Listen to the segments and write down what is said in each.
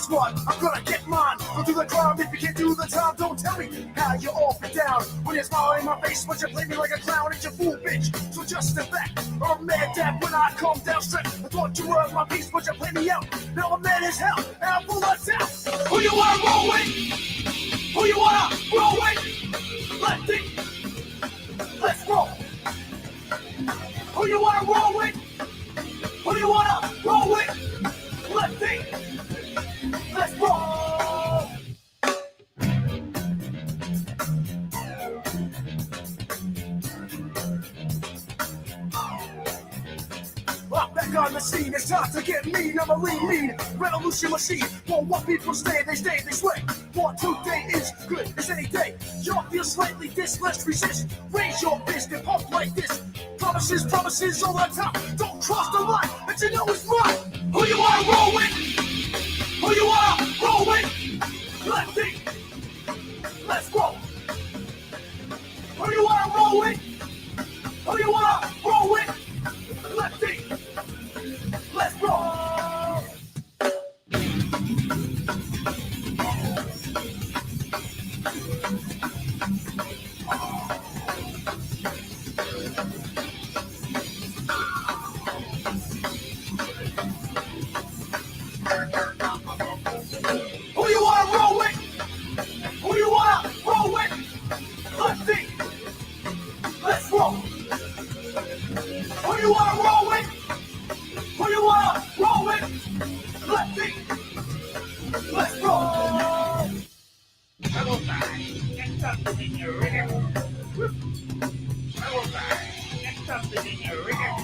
guess what? I'm gonna get mine. Go do the crime. If you can't do the time, don't tell me how you all get down. When you smile in my face, but you play me like a clown, it's your fool, bitch. So just step back. I'm mad that when I come down straight, I thought you were my piece, but you play me out. Now I'm mad as hell, and I'm full of doubt. Who you wanna roll with? Who you wanna roll with? Lefty, let's roll. Who you wanna roll with? Who you wanna roll with? Lefty, let's roll. I'm back on the scene, it's time to get mean. I'm a lean, revolution machine. Won't want people stay, they sway. 1, 2 day is good as any day. Y'all feel slightly this, let's resist. Raise your fist and pump like this. Promises all the time. Don't cross the line, but you know it's right. Who you wanna roll with? Who you wanna roll with? Lefty, let's roll. Who you wanna roll with? Who you wanna roll with? Lefty, let's roll. Who you wanna roll with? Who you wanna roll with? Lefty, let's roll. Who you wanna roll with? Who you wanna roll with? Lefty, let's roll. Double side, get something in your rhythm. Double side, get something in your rhythm.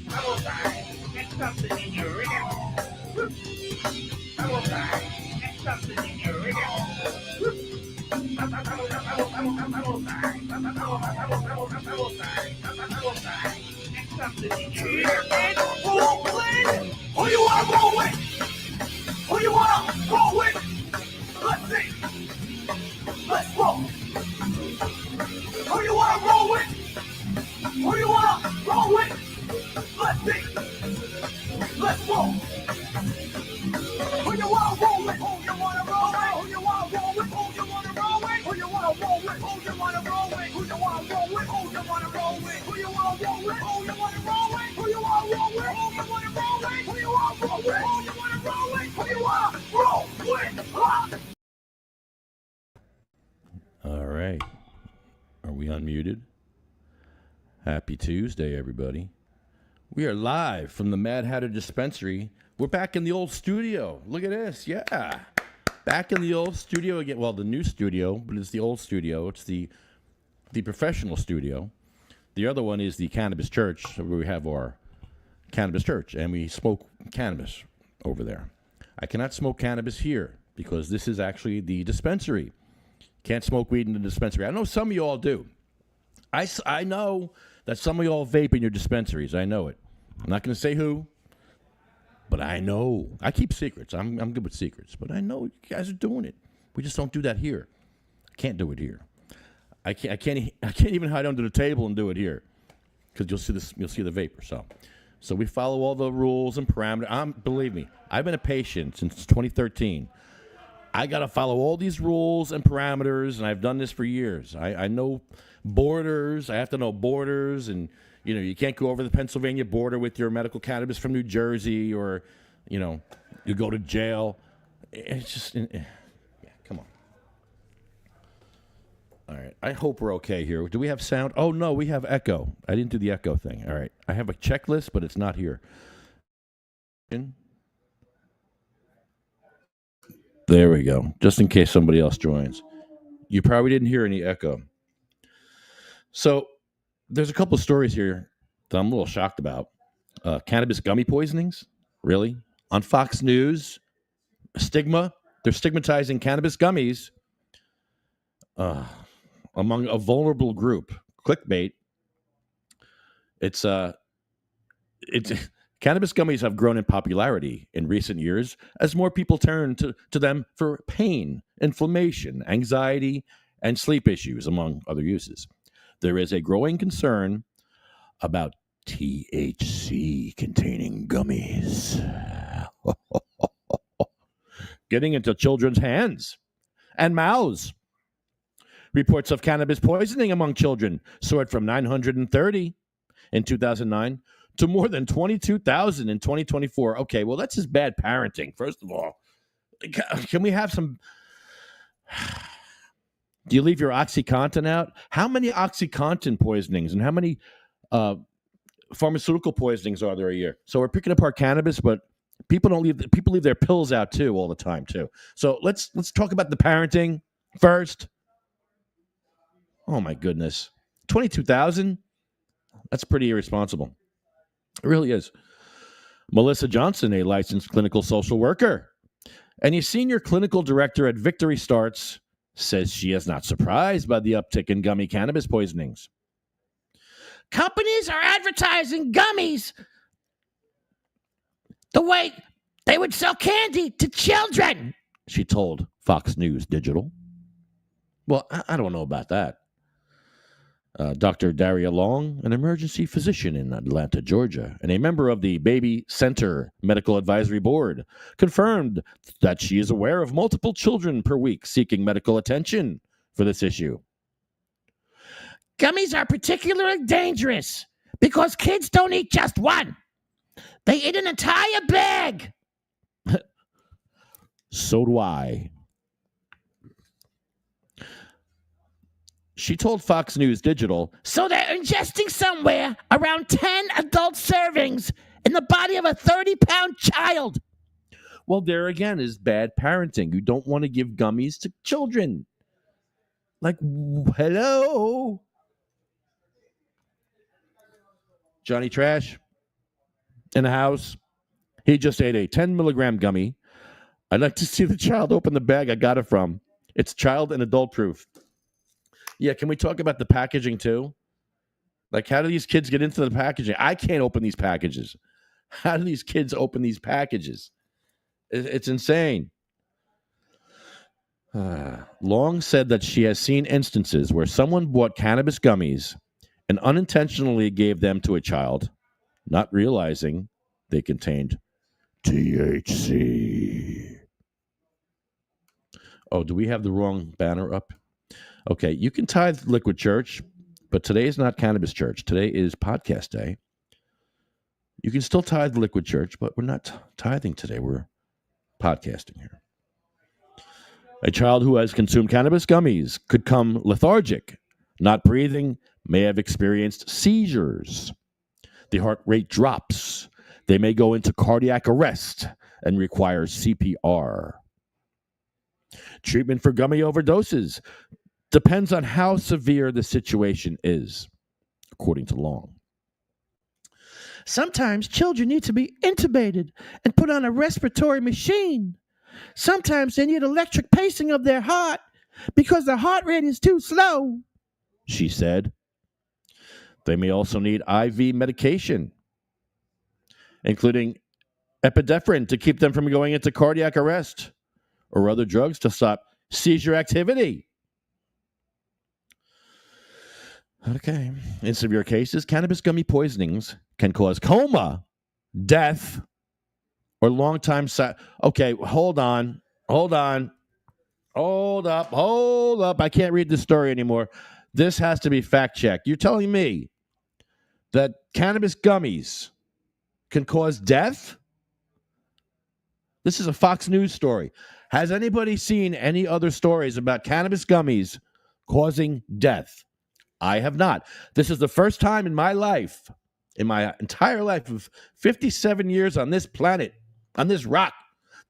Double side, get something in your rhythm. Double side, get something in your rhythm. Double side, get something in your rhythm. Who you wanna roll with? Who you wanna roll with? Let's see. Let's roll. Who you wanna roll with? Who you wanna roll with? Let's see. Let's roll. Who you wanna roll with? Who you wanna roll with? Who you wanna roll with? Who you wanna roll with? Who you wanna roll with? Who you wanna roll with? Who you wanna roll with? Who you wanna roll with? Who you wanna roll with? Who you wanna roll with? Who you wanna roll with? Who you wanna roll with? Who you wanna roll with? Who you wanna roll with? Who you wanna roll with? All right. Are we unmuted? Happy Tuesday, everybody. We are live from the Mad Hatter Dispensary. We're back in the old studio. Look at this. Yeah. Back in the old studio again. Well, the new studio, but it's the old studio. It's the professional studio. The other one is the Cannabis Church, where we have our Cannabis Church, and we smoke cannabis over there. I cannot smoke cannabis here because this is actually the dispensary. Can't smoke weed in the dispensary. I know some of you all do. I know that some of you all vape in your dispensaries. I know it. I'm not going to say who, but I know. I keep secrets. I'm good with secrets, but I know you guys are doing it. We just don't do that here. I can't do it here. I can't even hide under the table and do it here because you'll see the vapor. So we follow all the rules and parameters. Believe me, I've been a patient since 2013. I got to follow all these rules and parameters, and I've done this for years. I know borders. I have to know borders, and, you can't go over the Pennsylvania border with your medical cannabis from New Jersey, or, you go to jail. It's just, yeah, come on. All right, I hope we're okay here. Do we have sound? Oh, no, we have echo. I didn't do the echo thing. All right, I have a checklist, but it's not here. There we go. Just in case somebody else joins. You probably didn't hear any echo. So there's a couple of stories here that I'm a little shocked about. Cannabis gummy poisonings? Really? On Fox News, stigma. They're stigmatizing cannabis gummies among a vulnerable group. Clickbait. It's Cannabis gummies have grown in popularity in recent years as more people turn to them for pain, inflammation, anxiety, and sleep issues, among other uses. There is a growing concern about THC-containing gummies. getting into children's hands and mouths. Reports of cannabis poisoning among children soared from 930 in 2009 to more than 22,000 in 2024. Okay, well, that's just bad parenting, first of all. Can we have some... Do you leave your OxyContin out? How many OxyContin poisonings and how many pharmaceutical poisonings are there a year? So we're picking apart cannabis, but people leave their pills out too all the time too. So let's talk about the parenting first. Oh my goodness, 22,000. That's pretty irresponsible. It really is. Melissa Johnson, a licensed clinical social worker and a senior clinical director at Victory Starts, says she is not surprised by the uptick in gummy cannabis poisonings. Companies are advertising gummies the way they would sell candy to children, she told Fox News Digital. Well, I don't know about that. Dr. Daria Long, an emergency physician in Atlanta, Georgia, and a member of the Baby Center Medical Advisory Board, confirmed that she is aware of multiple children per week seeking medical attention for this issue. Gummies are particularly dangerous because kids don't eat just one. They eat an entire bag. So do I. She told Fox News Digital, so they're ingesting somewhere around 10 adult servings in the body of a 30-pound child. Well, there again is bad parenting. You don't want to give gummies to children. Like, hello? Johnny Trash in the house. He just ate a 10-milligram gummy. I'd like to see the child open the bag I got it from. It's child and adult proof. Yeah, can we talk about the packaging too? Like, how do these kids get into the packaging? I can't open these packages. How do these kids open these packages? It's insane. Long said that she has seen instances where someone bought cannabis gummies and unintentionally gave them to a child, not realizing they contained THC. Oh, do we have the wrong banner up? Okay, you can tithe Liquid Church, but today is not Cannabis Church. Today is podcast day. You can still tithe Liquid Church, but we're not tithing today. We're podcasting here. A child who has consumed cannabis gummies could come lethargic, not breathing, may have experienced seizures. The heart rate drops. They may go into cardiac arrest and require CPR. Treatment for gummy overdoses depends on how severe the situation is, according to Long. Sometimes children need to be intubated and put on a respiratory machine. Sometimes they need electric pacing of their heart because their heart rate is too slow, she said. They may also need IV medication, including epinephrine to keep them from going into cardiac arrest or other drugs to stop seizure activity. Okay. In severe cases, cannabis gummy poisonings can cause coma, death, or long-time... Okay, hold on. Hold up. I can't read this story anymore. This has to be fact-checked. You're telling me that cannabis gummies can cause death? This is a Fox News story. Has anybody seen any other stories about cannabis gummies causing death? I have not. This is the first time in my life, in my entire life of 57 years on this planet, on this rock,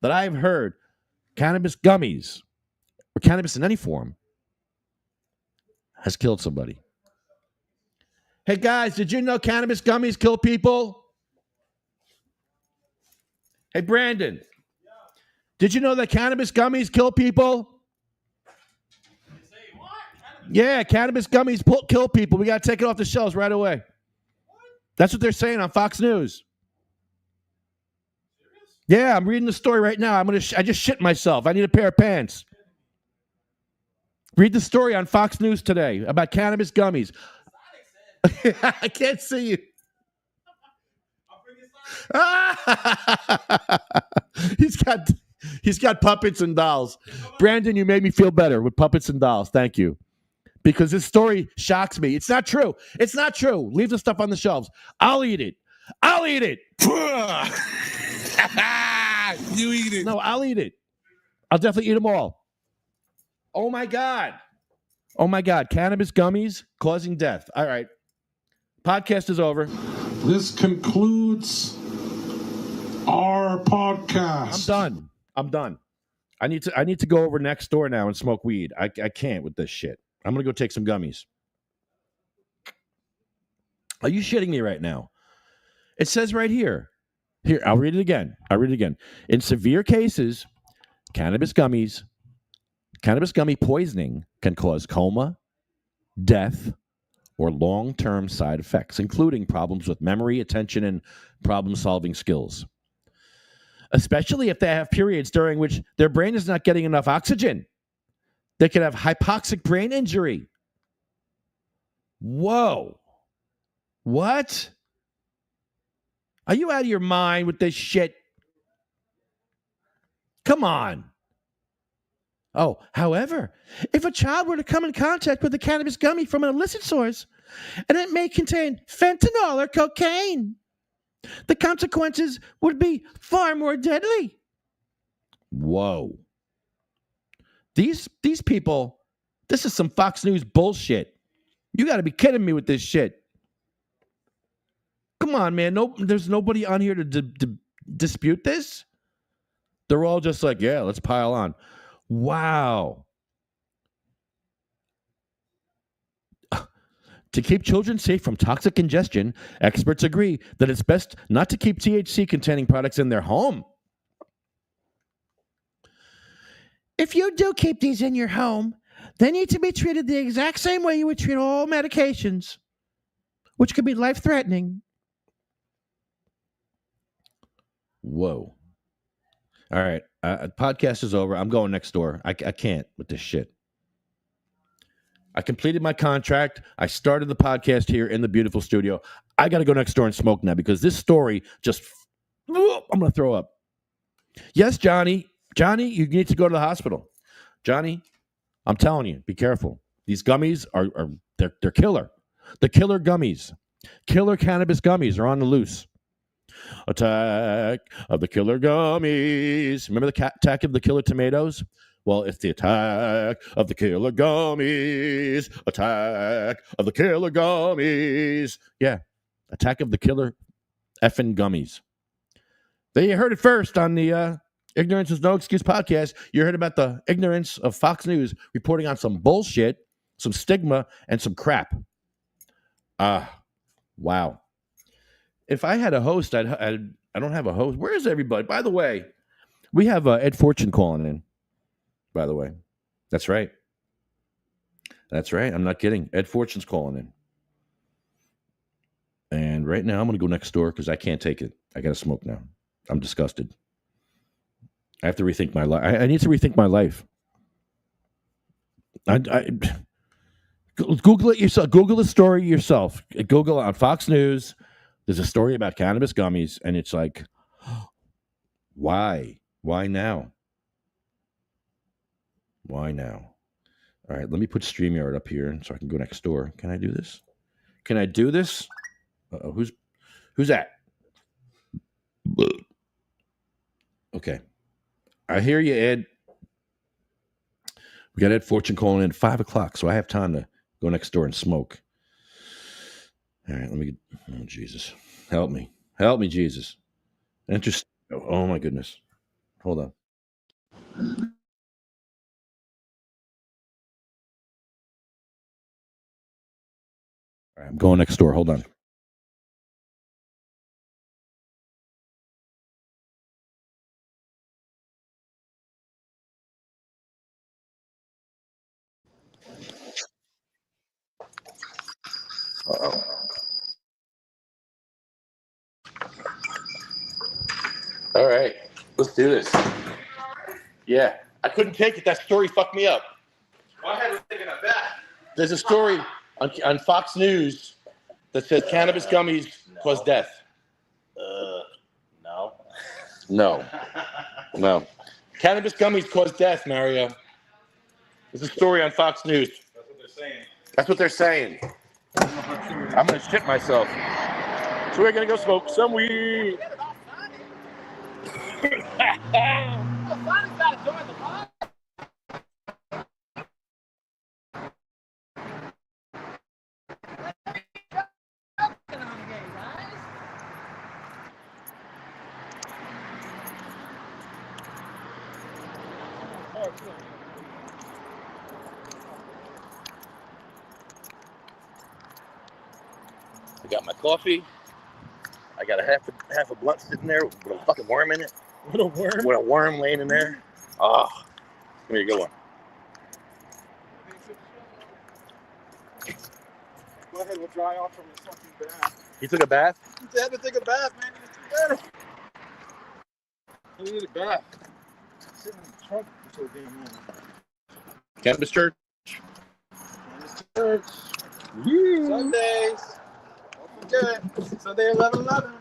that I've heard cannabis gummies, or cannabis in any form, has killed somebody. Hey guys, did you know cannabis gummies kill people? Hey Brandon, did you know that cannabis gummies kill people? Yeah, cannabis gummies kill people. We got to take it off the shelves right away. That's what they're saying on Fox News. Yeah, I'm reading the story right now. I just shit myself. I need a pair of pants. Read the story on Fox News today about cannabis gummies. I can't see you. He's got He's got puppets and dolls. Brandon, you made me feel better with puppets and dolls. Thank you. Because this story shocks me. It's not true. It's not true. Leave the stuff on the shelves. I'll eat it. I'll eat it. You eat it. No, I'll eat it. I'll definitely eat them all. Oh, my God. Oh, my God. Cannabis gummies causing death. All right. Podcast is over. This concludes our podcast. I'm done. I need to go over next door now and smoke weed. I can't with this shit. I'm going to go take some gummies. Are you shitting me right now? It says right here. Here, I'll read it again. In severe cases, cannabis gummy poisoning can cause coma, death, or long-term side effects, including problems with memory, attention, and problem-solving skills. Especially if they have periods during which their brain is not getting enough oxygen. They could have hypoxic brain injury. Whoa. What? Are you out of your mind with this shit? Come on. Oh, however, if a child were to come in contact with a cannabis gummy from an illicit source, and it may contain fentanyl or cocaine, the consequences would be far more deadly. Whoa. These people, this is some Fox News bullshit. You got to be kidding me with this shit. Come on, man. No, there's nobody on here to dispute this. They're all just like, yeah, let's pile on. Wow. To keep children safe from toxic ingestion, experts agree that it's best not to keep THC-containing products in their home. If you do keep these in your home, they need to be treated the exact same way you would treat all medications, which could be life-threatening. Whoa. All right. Podcast is over. I'm going next door. I can't with this shit. I completed my contract. I started the podcast here in the beautiful studio. I got to go next door and smoke now because this story just... I'm going to throw up. Yes, Johnny. Johnny, you need to go to the hospital. Johnny, I'm telling you, be careful. These gummies they're killer. The killer gummies. Killer cannabis gummies are on the loose. Attack of the killer gummies. Remember the attack of the killer tomatoes? Well, it's the attack of the killer gummies. Attack of the killer gummies. Yeah. Attack of the killer effing gummies. They heard it first on the Ignorance is No Excuse podcast. You heard about the ignorance of Fox News reporting on some bullshit, some stigma, and some crap. Wow. If I had a host, I don't have a host. Where is everybody? By the way, we have Ed Fortune calling in. By the way, that's right. That's right. I'm not kidding. Ed Fortune's calling in. And right now, I'm going to go next door because I can't take it. I got to smoke now. I'm disgusted. I have to rethink my life. I need to rethink my life. Google it yourself. Google the story yourself. Google on Fox News. There's a story about cannabis gummies, and it's like, why? Why now? Why now? All right, let me put StreamYard up here so I can go next door. Can I do this? Can I do this? Uh-oh, who's that? Okay. I hear you, Ed. We got Ed Fortune calling in at 5 o'clock, so I have time to go next door and smoke. All right, let me get... Oh, Jesus. Help me. Help me, Jesus. Interesting. Oh, my goodness. Hold on. All right, I'm going next door. Hold on. Uh-oh. All right, let's do this. Yeah, I couldn't take it. That story fucked me up. My head was thinking of that. There's a story on Fox News that says cannabis gummies cause death. No. No. Cannabis gummies cause death, Mario. There's a story on Fox News. That's what they're saying. That's what they're saying. I'm going to shit myself. So we're going to go smoke some weed. I got my coffee. I got a half a blunt sitting there with a fucking worm in it. What a worm. With a worm laying in there. Oh, here you go. One. Go ahead, we'll dry off from this fucking bath. You took a bath? You had to take a bath, man. You need to You need a bath. Sitting in the trunk for so damn long. Cannabis church? Church. Sundays. Don't forget. Sunday 11:11.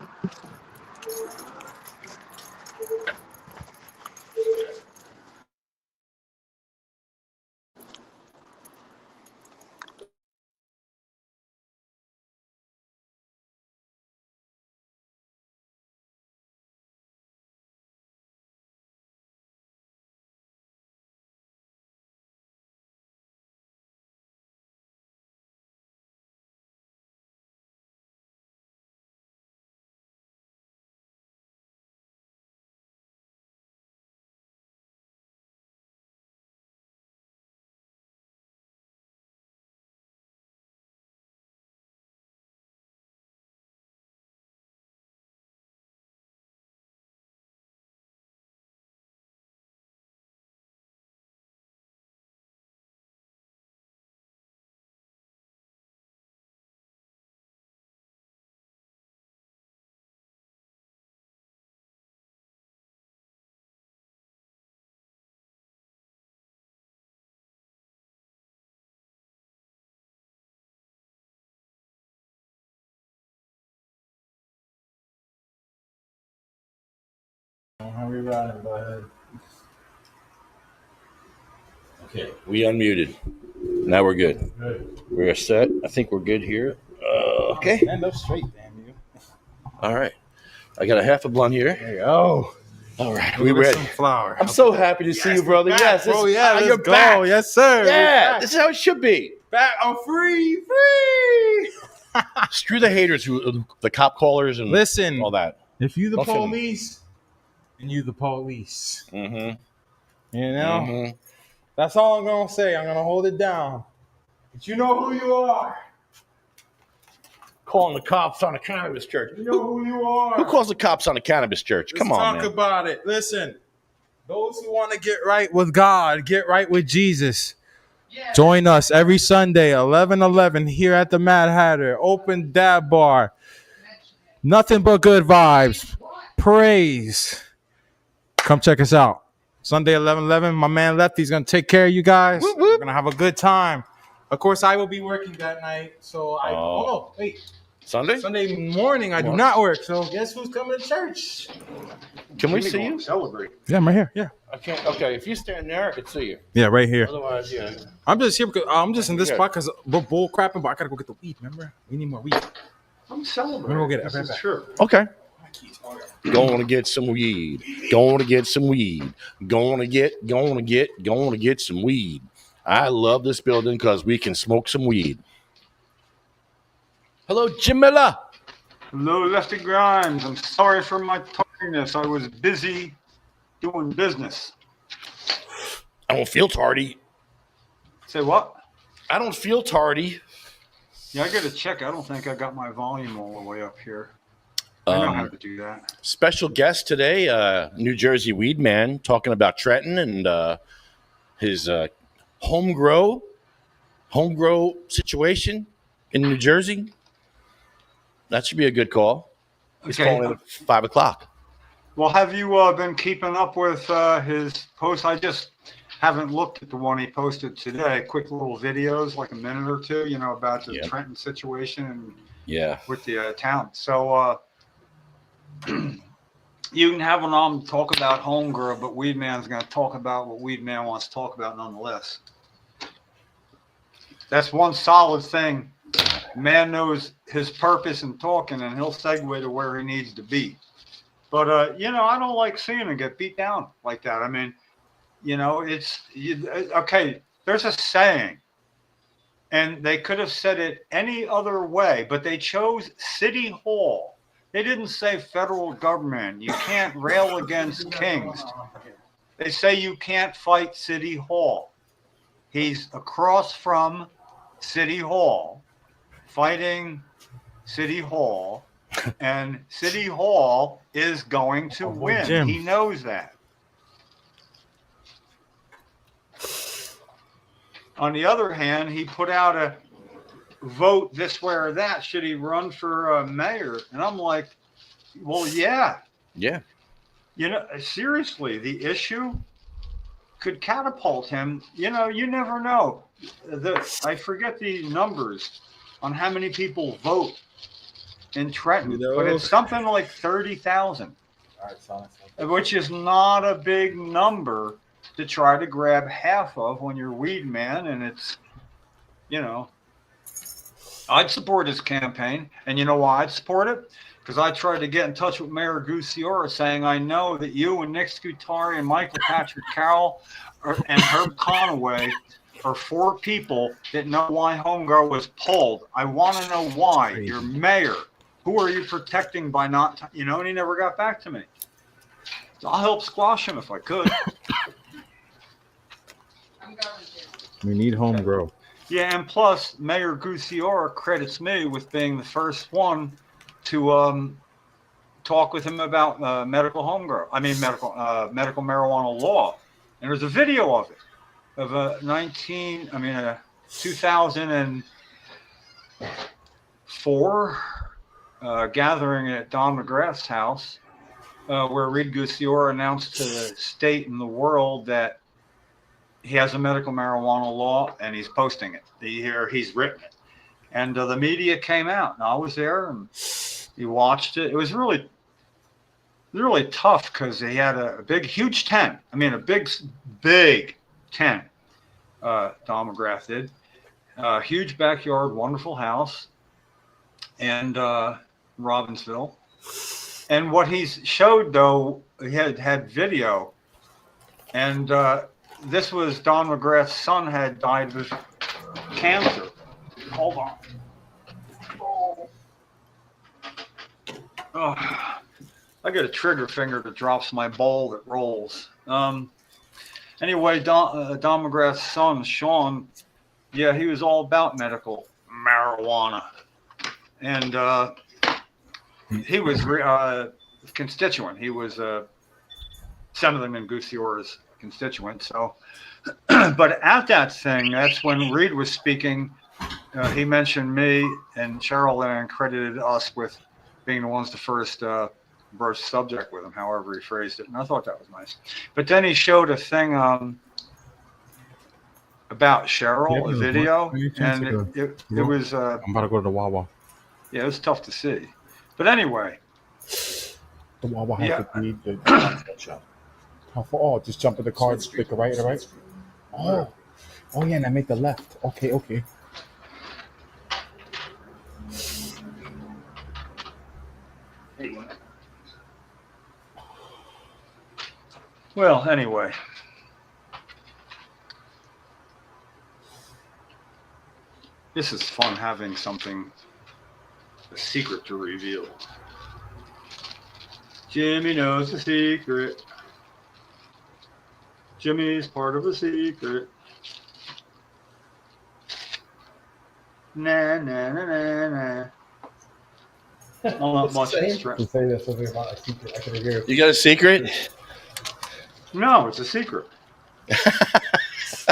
How we riding, bud? Okay, we unmuted. Now we're good. We're set. I think we're good here. Okay. Stand up straight, damn you. All right. I got a half a blunt here. There you go. All right. We ready. Some flour. I'm so happy to see you, brother. Back, Yes. bro. This, Yeah, let's you're go. back. Yes, sir. Yeah. This is how it should be. Back. I'm free. Screw the haters, the cop callers, and Listen, all that. if you the Don't feel me. police, then you the police. Mm-hmm. You know? Mm-hmm. That's all I'm going to say. I'm going to hold it down. But you know who you are. Calling the cops on a cannabis church. You know who you are. Who calls the cops on a cannabis church? Let's Come on, talk man. about it. Listen, those who want to get right with God, get right with Jesus. Join us every Sunday, 11:11, here at the Mad Hatter. Open dab bar. Nothing but good vibes. Praise. Come check us out. Sunday, 11:11. My man Lefty's going to take care of you guys. Whoop, whoop. We're going to have a good time. Of course, I will be working that night. So Sunday morning, I do not work. So guess who's coming to church? Can we see you? Celebrate. Yeah, I'm right here. Yeah. I can't. Okay, if you stand there, I can see you. Yeah, right here. Otherwise, yeah. I'm just here because I'm just in this Yeah. spot because we're bull crapping, but I gotta go get the weed. Remember, we need more weed. I'm celebrating. I'm gonna go get it. This Right is back. true. Okay. Going to get some weed. Going to get some weed. Going to get some weed. I love this building because we can smoke some weed. Hello, Jamila. Hello, Lefty Grimes. I'm sorry for my tardiness. I was busy doing business. I don't feel tardy. Say what? I don't feel tardy. Yeah, I got to check. I don't think I got my volume all the way up here. I know how to do that. Special guest today, New Jersey weed man, talking about Trenton and his home grow situation in New Jersey. That should be a good call. He's Okay. calling at 5 o'clock. Well, have you been keeping up with his posts? I just haven't looked at the one he posted today. Quick little videos, like a minute or two, about the Trenton situation and Yeah. with the town. So You can have them talk about homegirl, but Weed Man's going to talk about what Weed Man wants to talk about nonetheless. That's one solid thing. Man knows his purpose in talking, and he'll segue to where he needs to be. But, I don't like seeing him get beat down like that. I mean, okay, there's a saying, and they could have said it any other way, but they chose City Hall. They didn't say federal government. You can't rail against kings. They say you can't fight City Hall. He's across from City Hall, fighting City Hall, and City Hall is going to win. Jim. He knows that. On the other hand, he put out a vote this way or that. Should he run for mayor? And I'm like, well, yeah. Yeah. Seriously, the issue could catapult him. You never know. I forget the numbers on how many people vote in Trenton, but it's something like 30,000, which is not a big number to try to grab half of when you're Weed Man. And it's, I'd support his campaign. And you know why I'd support it? Because I tried to get in touch with Mayor Gucciora saying, I know that you and Nick Scutari and Michael Patrick Carroll and Herb Conaway are 4 people that know why Homegirl was pulled. I want to know why. You're mayor. Who are you protecting by not, and he never got back to me. So I'll help squash him if I could. We need Homegirl. Yeah, and plus, Mayor Gucciora credits me with being the first one to talk with him about medical marijuana law. And there's a video of it, of 2004 gathering at Don McGrath's house, where Reed Gucciora announced to the state and the world that he has a medical marijuana law, and he's posting it. He's written it. And the media came out, and I was there, and he watched it. It was really tough because he had a huge tent. I mean, a big tent, Don McGrath did. Huge backyard, wonderful house, and Robbinsville. And what he showed, though, he had video, and this was Don McGrath's son had died of cancer. Hold on. Oh, I got a trigger finger that drops my ball that rolls. Anyway, Don McGrath's son, Sean, yeah, he was all about medical marijuana. And he was a constituent. He was Senator Gucciora's constituent. So, but at that thing, that's when Reed was speaking. He mentioned me and Cheryl and credited us with being the ones to first broach subject with him, however he phrased it. And I thought that was nice. But then he showed a thing about Cheryl, a video, and it was... I'm about to go to the Wawa. Yeah, it was tough to see. But anyway. The Wawa has to be the shop. How far? Oh, just jump in the car, take a right, right? Oh, yeah, and I make the left. Okay. Well, anyway. This is fun having something, a secret to reveal. Jimmy knows the secret. Jimmy's part of the secret. Nah. Not much strength. Say there's something about a secret. I can hear it. You got a secret? No, it's a secret.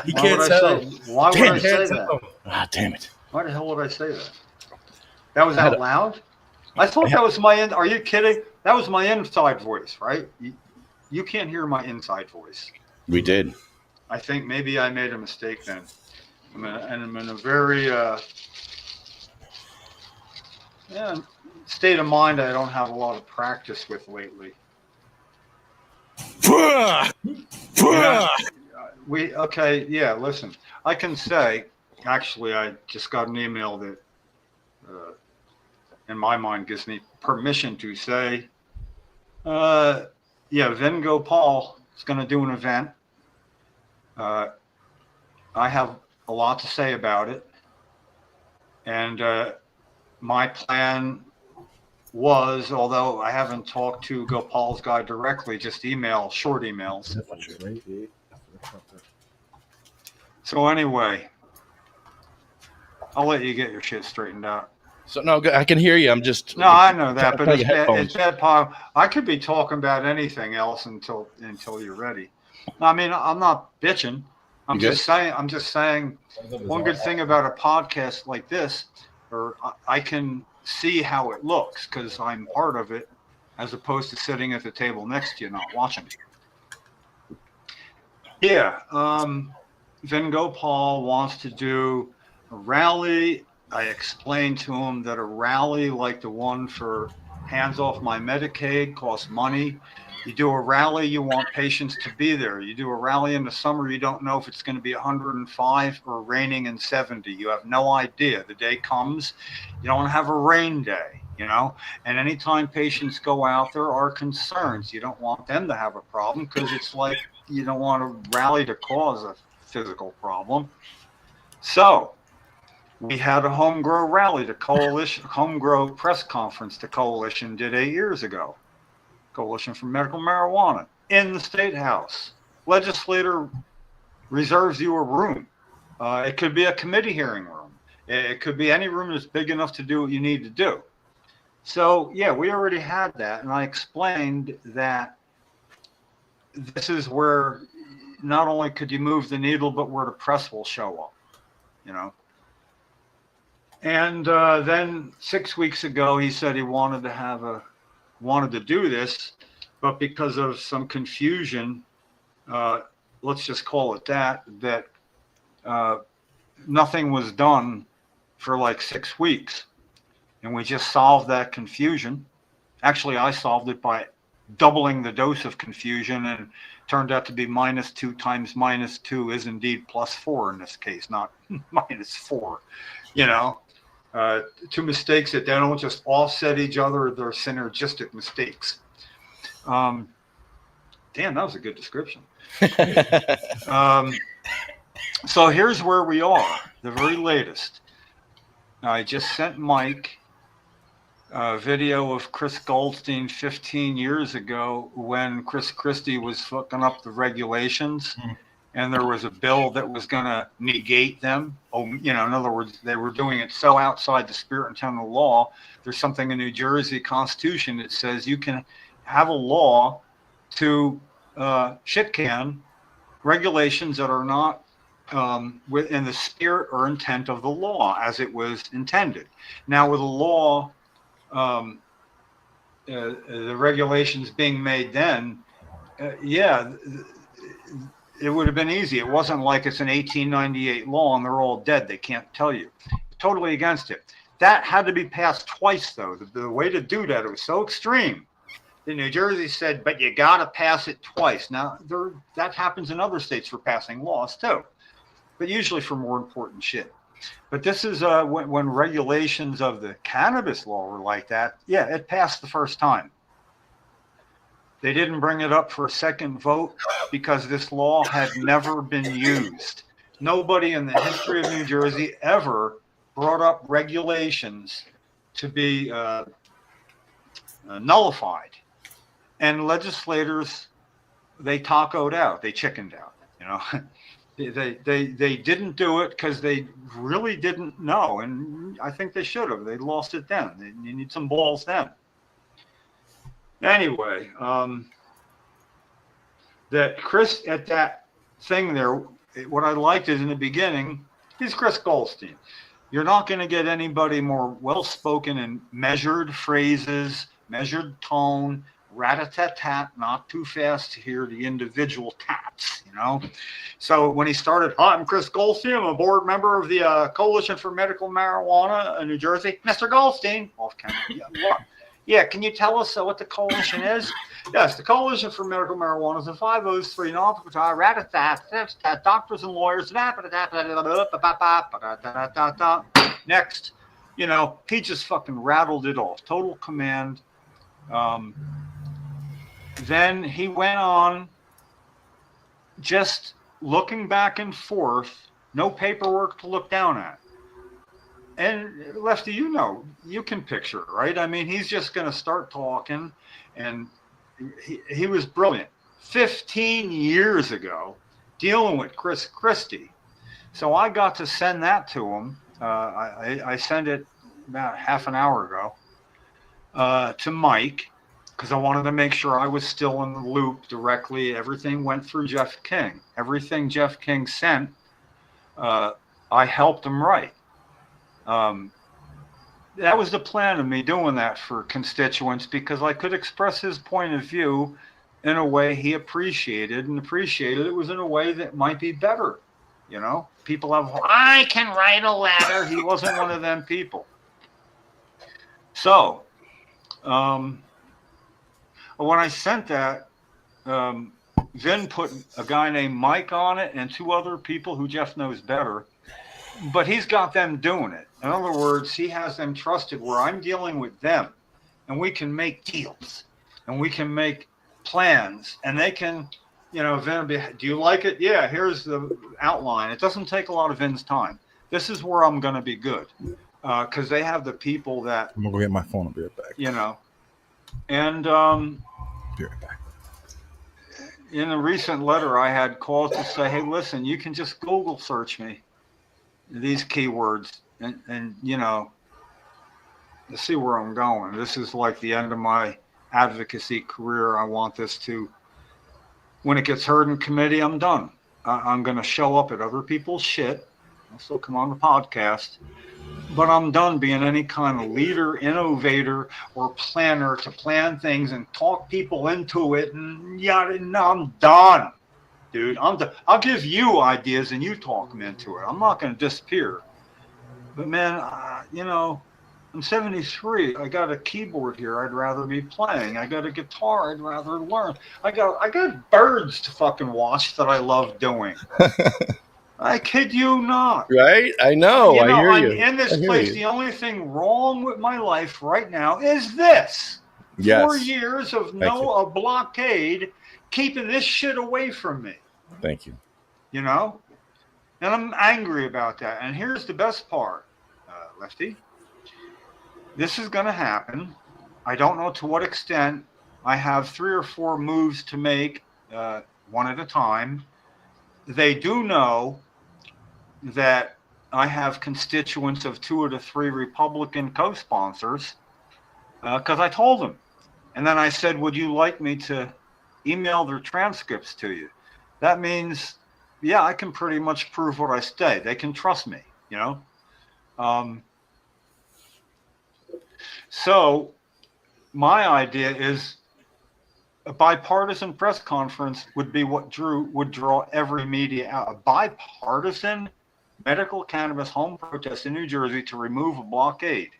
You can't tell. Why would I say that? Ah, damn it. Why the hell would I say that? That was out loud? I thought that was my are you kidding? That was my inside voice, right? You can't hear my inside voice. We did. I think maybe I made a mistake then. I'm in a very state of mind I don't have a lot of practice with lately. Listen, I can say, actually, I just got an email that, in my mind, gives me permission to say, Vengo Paul is going to do an event. I have a lot to say about it. And my plan was, although I haven't talked to Gopal's guy directly, just short emails. So anyway, I'll let you get your shit straightened out. So no, I can hear you. I'm just I know that, but it's bad. I could be talking about anything else until you're ready. I mean, I'm not bitching. I'm just saying. One good thing about a podcast like this, or I can see how it looks because I'm part of it, as opposed to sitting at the table next to you not watching it. Yeah, Vin Gopal wants to do a rally. I explained to him that a rally like the one for Hands Off My Medicaid costs money. You do a rally, you want patients to be there. You do a rally in the summer, you don't know if it's going to be 105 or raining and 70. You have no idea. The day comes, you don't have a rain day, and anytime patients go out, there are concerns. You don't want them to have a problem because it's like you don't want to rally to cause a physical problem. So we had a homegrow rally, the coalition, homegrow press conference the coalition did 8 years ago. Coalition for Medical Marijuana in the State House. Legislator reserves you a room. It could be a committee hearing room. It could be any room that's big enough to do what you need to do. So yeah, we already had that. And I explained that this is where not only could you move the needle, but where the press will show up, And then 6 weeks ago, he said he wanted to do this, but because of some confusion, let's just call it that nothing was done for like 6 weeks. And we just solved that confusion. Actually, I solved it by doubling the dose of confusion, and it turned out to be -2 times -2 is indeed +4 in this case, not -4, two mistakes that they don't just offset each other, they're synergistic mistakes. Damn, that was a good description. So here's where we are, the very latest. I just sent Mike a video of Chris Goldstein 15 years ago when Chris Christie was fucking up the regulations. And there was a bill that was going to negate them. In other words, they were doing it so outside the spirit and intent of the law. There's something in New Jersey Constitution that says you can have a law to shit can regulations that are not within the spirit or intent of the law as it was intended. Now, with a law, the regulations being made then, it would have been easy. It wasn't like it's an 1898 law and they're all dead. They can't tell you. Totally against it. That had to be passed twice, though. The way to do that, it was so extreme that New Jersey said, but you got to pass it twice. Now, that happens in other states for passing laws, too, but usually for more important shit. But this is when regulations of the cannabis law were like that. Yeah, it passed the first time. They didn't bring it up for a second vote because this law had never been used. Nobody in the history of New Jersey ever brought up regulations to be nullified. And legislators, they tacoed out, they chickened out, They didn't do it because they really didn't know. And I think they should have. They lost it then. You need some balls then. Anyway, that Chris at that thing there, what I liked is in the beginning, he's Chris Goldstein. You're not going to get anybody more well-spoken and measured phrases, measured tone, rat-a-tat-tat, not too fast to hear the individual tats, So when he started, hi, I'm Chris Goldstein. I'm a board member of the Coalition for Medical Marijuana in New Jersey. Mr. Goldstein, off camera. Yeah, what? Yeah, can you tell us what the coalition is? Yes, the Coalition for Medical Marijuana is a 503 nonprofit doctors and lawyers. Next, you know, he just fucking rattled it off. Total command. Then he went on just looking back and forth, no paperwork to look down at. And Lefty, you know, you can picture, right? I mean, he's just going to start talking, and he was brilliant. 15 years ago, dealing with Chris Christie. So I got to send that to him. I sent it about half an hour ago to Mike, because I wanted to make sure I was still in the loop directly. Everything went through Jeff King. Everything Jeff King sent, I helped him write. That was the plan of me doing that for constituents, because I could express his point of view in a way he appreciated, and appreciated it was in a way that might be better. You know, people have, I can write a letter. He wasn't one of them people. So, when I sent that, Vin put a guy named Mike on it and 2 other people who Jeff knows better, but he's got them doing it. In other words, he has them trusted where I'm dealing with them, and we can make deals and we can make plans, and they can, you know, Vin, do you like it? Yeah, here's the outline. It doesn't take a lot of Vin's time. This is where I'm going to be good, because they have the people that, I'm going to go get my phone. I'll be right back. you know, and Be right back. in a recent letter, I had calls to say, hey, listen, you can just Google search me these keywords, and you know, to see where I'm going. This is like the end of my advocacy career. I want this to, when it gets heard in committee, I'm done. I'm going to show up at other people's shit. I'll still come on the podcast, but I'm done being any kind of leader, innovator, or planner to plan things and talk people into it. And yada, no, I'm done, dude. I'm done. I'll give you ideas and you talk them into it. I'm not going to disappear. But man, you know, I'm 73. I got a keyboard here I'd rather be playing. I got a guitar I'd rather learn. I got birds to fucking watch that I love doing. I kid you not. Right? I know. You know, I hear I'm you. in this I hear place. you. The only thing wrong with my life right now is this. Yes. 4 years of a blockade keeping this shit away from me. Thank you. You know? And I'm angry about that. And here's the best part, Lefty. This is going to happen. I don't know to what extent. I have 3 or 4 moves to make, one at a time. They do know that I have constituents of 2 of the 3 Republican co-sponsors, because I told them. And then I said, would you like me to email their transcripts to you? That means, yeah, I can pretty much prove what I say. They can trust me, you know? So my idea is a bipartisan press conference would be what would draw every media out. A bipartisan medical cannabis home protest in New Jersey to remove a blockade.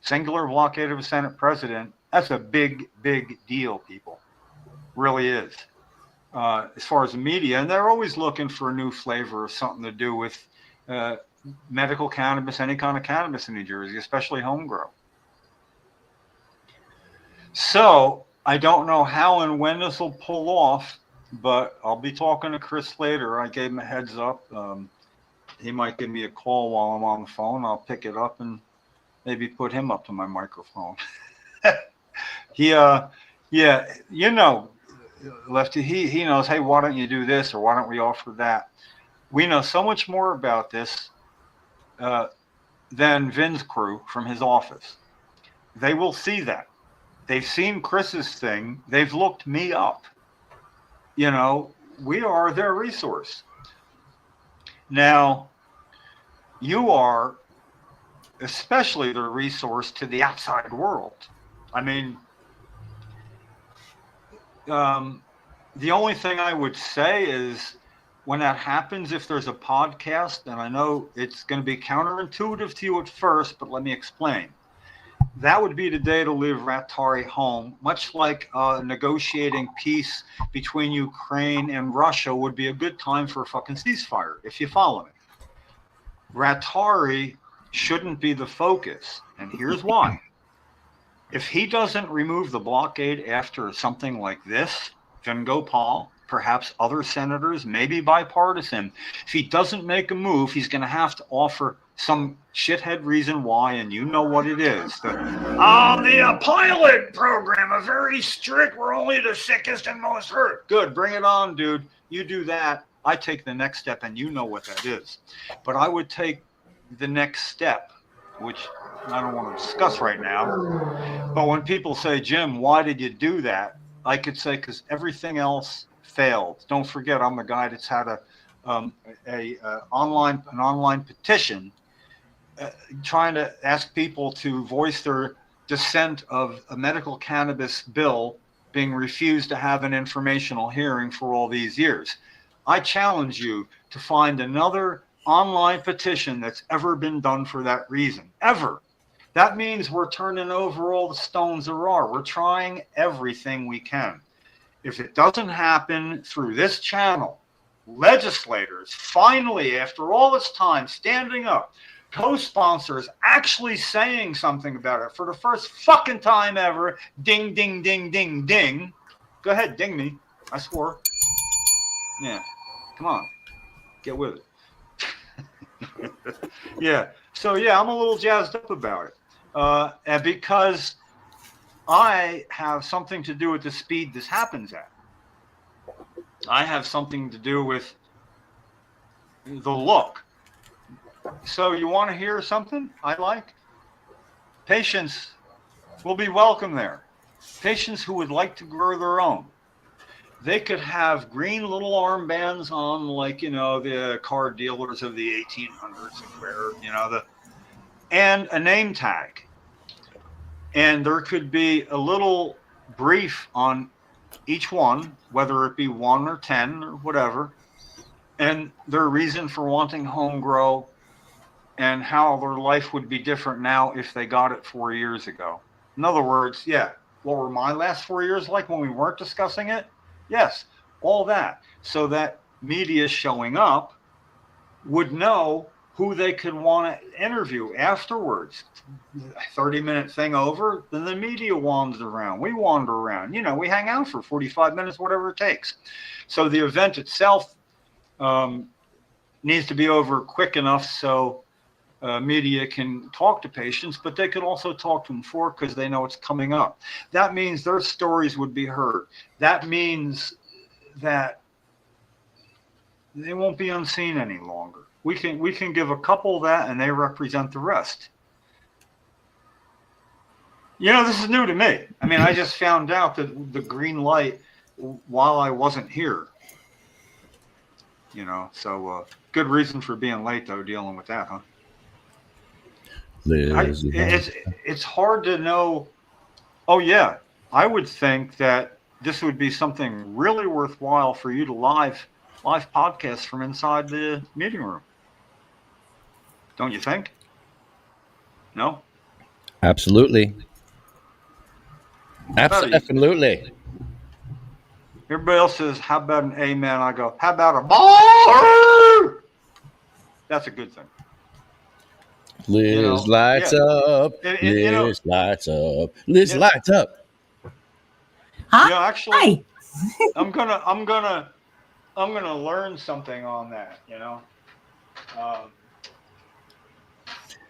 Singular blockade of a Senate president. That's a big, big deal, people. Really is. As far as the media, and they're always looking for a new flavor or something to do with medical cannabis, any kind of cannabis in New Jersey, especially homegrown. So I don't know how and when this will pull off, but I'll be talking to Chris later. I gave him a heads up. He might give me a call while I'm on the phone. I'll pick it up and maybe put him up to my microphone. Yeah, you know, Lefty, he knows, hey, why don't you do this, or why don't we offer that? We know so much more about this than Vin's crew from his office. They will see that. They've seen Chris's thing. They've looked me up. You know, we are their resource. Now, you are especially the resource to the outside world. I mean, the only thing I would say is when that happens, if there's a podcast, and I know it's going to be counterintuitive to you at first, but let me explain. that would be the day to leave Rattari home, much like negotiating peace between Ukraine and Russia would be a good time for a fucking ceasefire, if you follow me. Rattari shouldn't be the focus, and here's why. If he doesn't remove the blockade after something like this, Gopal, perhaps other senators, maybe bipartisan, if he doesn't make a move, he's going to have to offer some shithead reason why, and you know what it is. The pilot program, a very strict, we're only the sickest and most hurt. Good, bring it on, dude. You do that. I take the next step, and you know what that is. But I would take the next step, which I don't want to discuss right now. But when people say, Jim, why did you do that? I could say, because everything else failed. Don't forget, I'm the guy that's had an online petition trying to ask people to voice their dissent of a medical cannabis bill being refused to have an informational hearing for all these years. I challenge you to find another online petition that's ever been done for that reason, ever. That means we're turning over all the stones there are. We're trying everything we can. If it doesn't happen through this channel, legislators finally, after all this time, standing up, co-sponsors actually saying something about it for the first fucking time ever, ding, ding, ding, ding, ding. Go ahead, ding me. I swore. Yeah, come on, get with it. Yeah, so yeah, I'm a little jazzed up about it. And because I have something to do with the speed this happens at. I have something to do with the look. So you want to hear something I like? Patients will be welcome there. Patients who would like to grow their own. They could have green little armbands on, like, you know, the car dealers of the 1800s and wear, you know, and a name tag. And there could be a little brief on each one, whether it be 1 or 10 or whatever, and their reason for wanting home grow and how their life would be different now if they got it 4 years ago. In other words, yeah, what were my last 4 years like when we weren't discussing it? Yes, all that. So that media showing up would know who they could want to interview afterwards. 30-minute thing over, then the media wanders around. We wander around. You know, we hang out for 45 minutes, whatever it takes. So the event itself needs to be over quick enough so media can talk to patients, but they could also talk to them because they know it's coming up. That means their stories would be heard. That means that they won't be unseen any longer. We can give a couple of that, and they represent the rest. You know, this is new to me. I mean, I just found out that the green light while I wasn't here. You know, so good reason for being late, though, dealing with that, huh? It's hard to know. Oh, yeah. I would think that this would be something really worthwhile for you to live podcast from inside the meeting room. Don't you think? No? Absolutely. Absolutely. Everybody else says, how about an amen? I go, how about a baller? That's a good thing. Liz lights up. Liz lights up. Liz lights up. Huh? Yeah, actually, I'm gonna learn something on that. You know.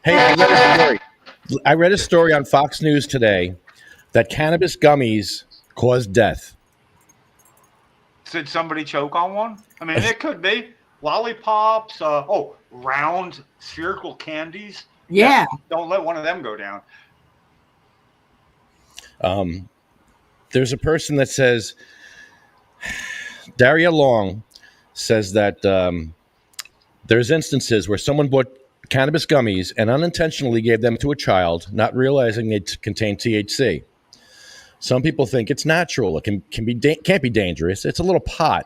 Hey, I read a story on Fox News today that cannabis gummies cause death. Did somebody choke on one? I mean, it could be lollipops. Round spherical candies. Yeah. Don't let one of them go down. There's a person that says, Daria Long says that there's instances where someone bought cannabis gummies and unintentionally gave them to a child, not realizing they contain THC. Some people think it's natural. It can't be dangerous. It's a little pot.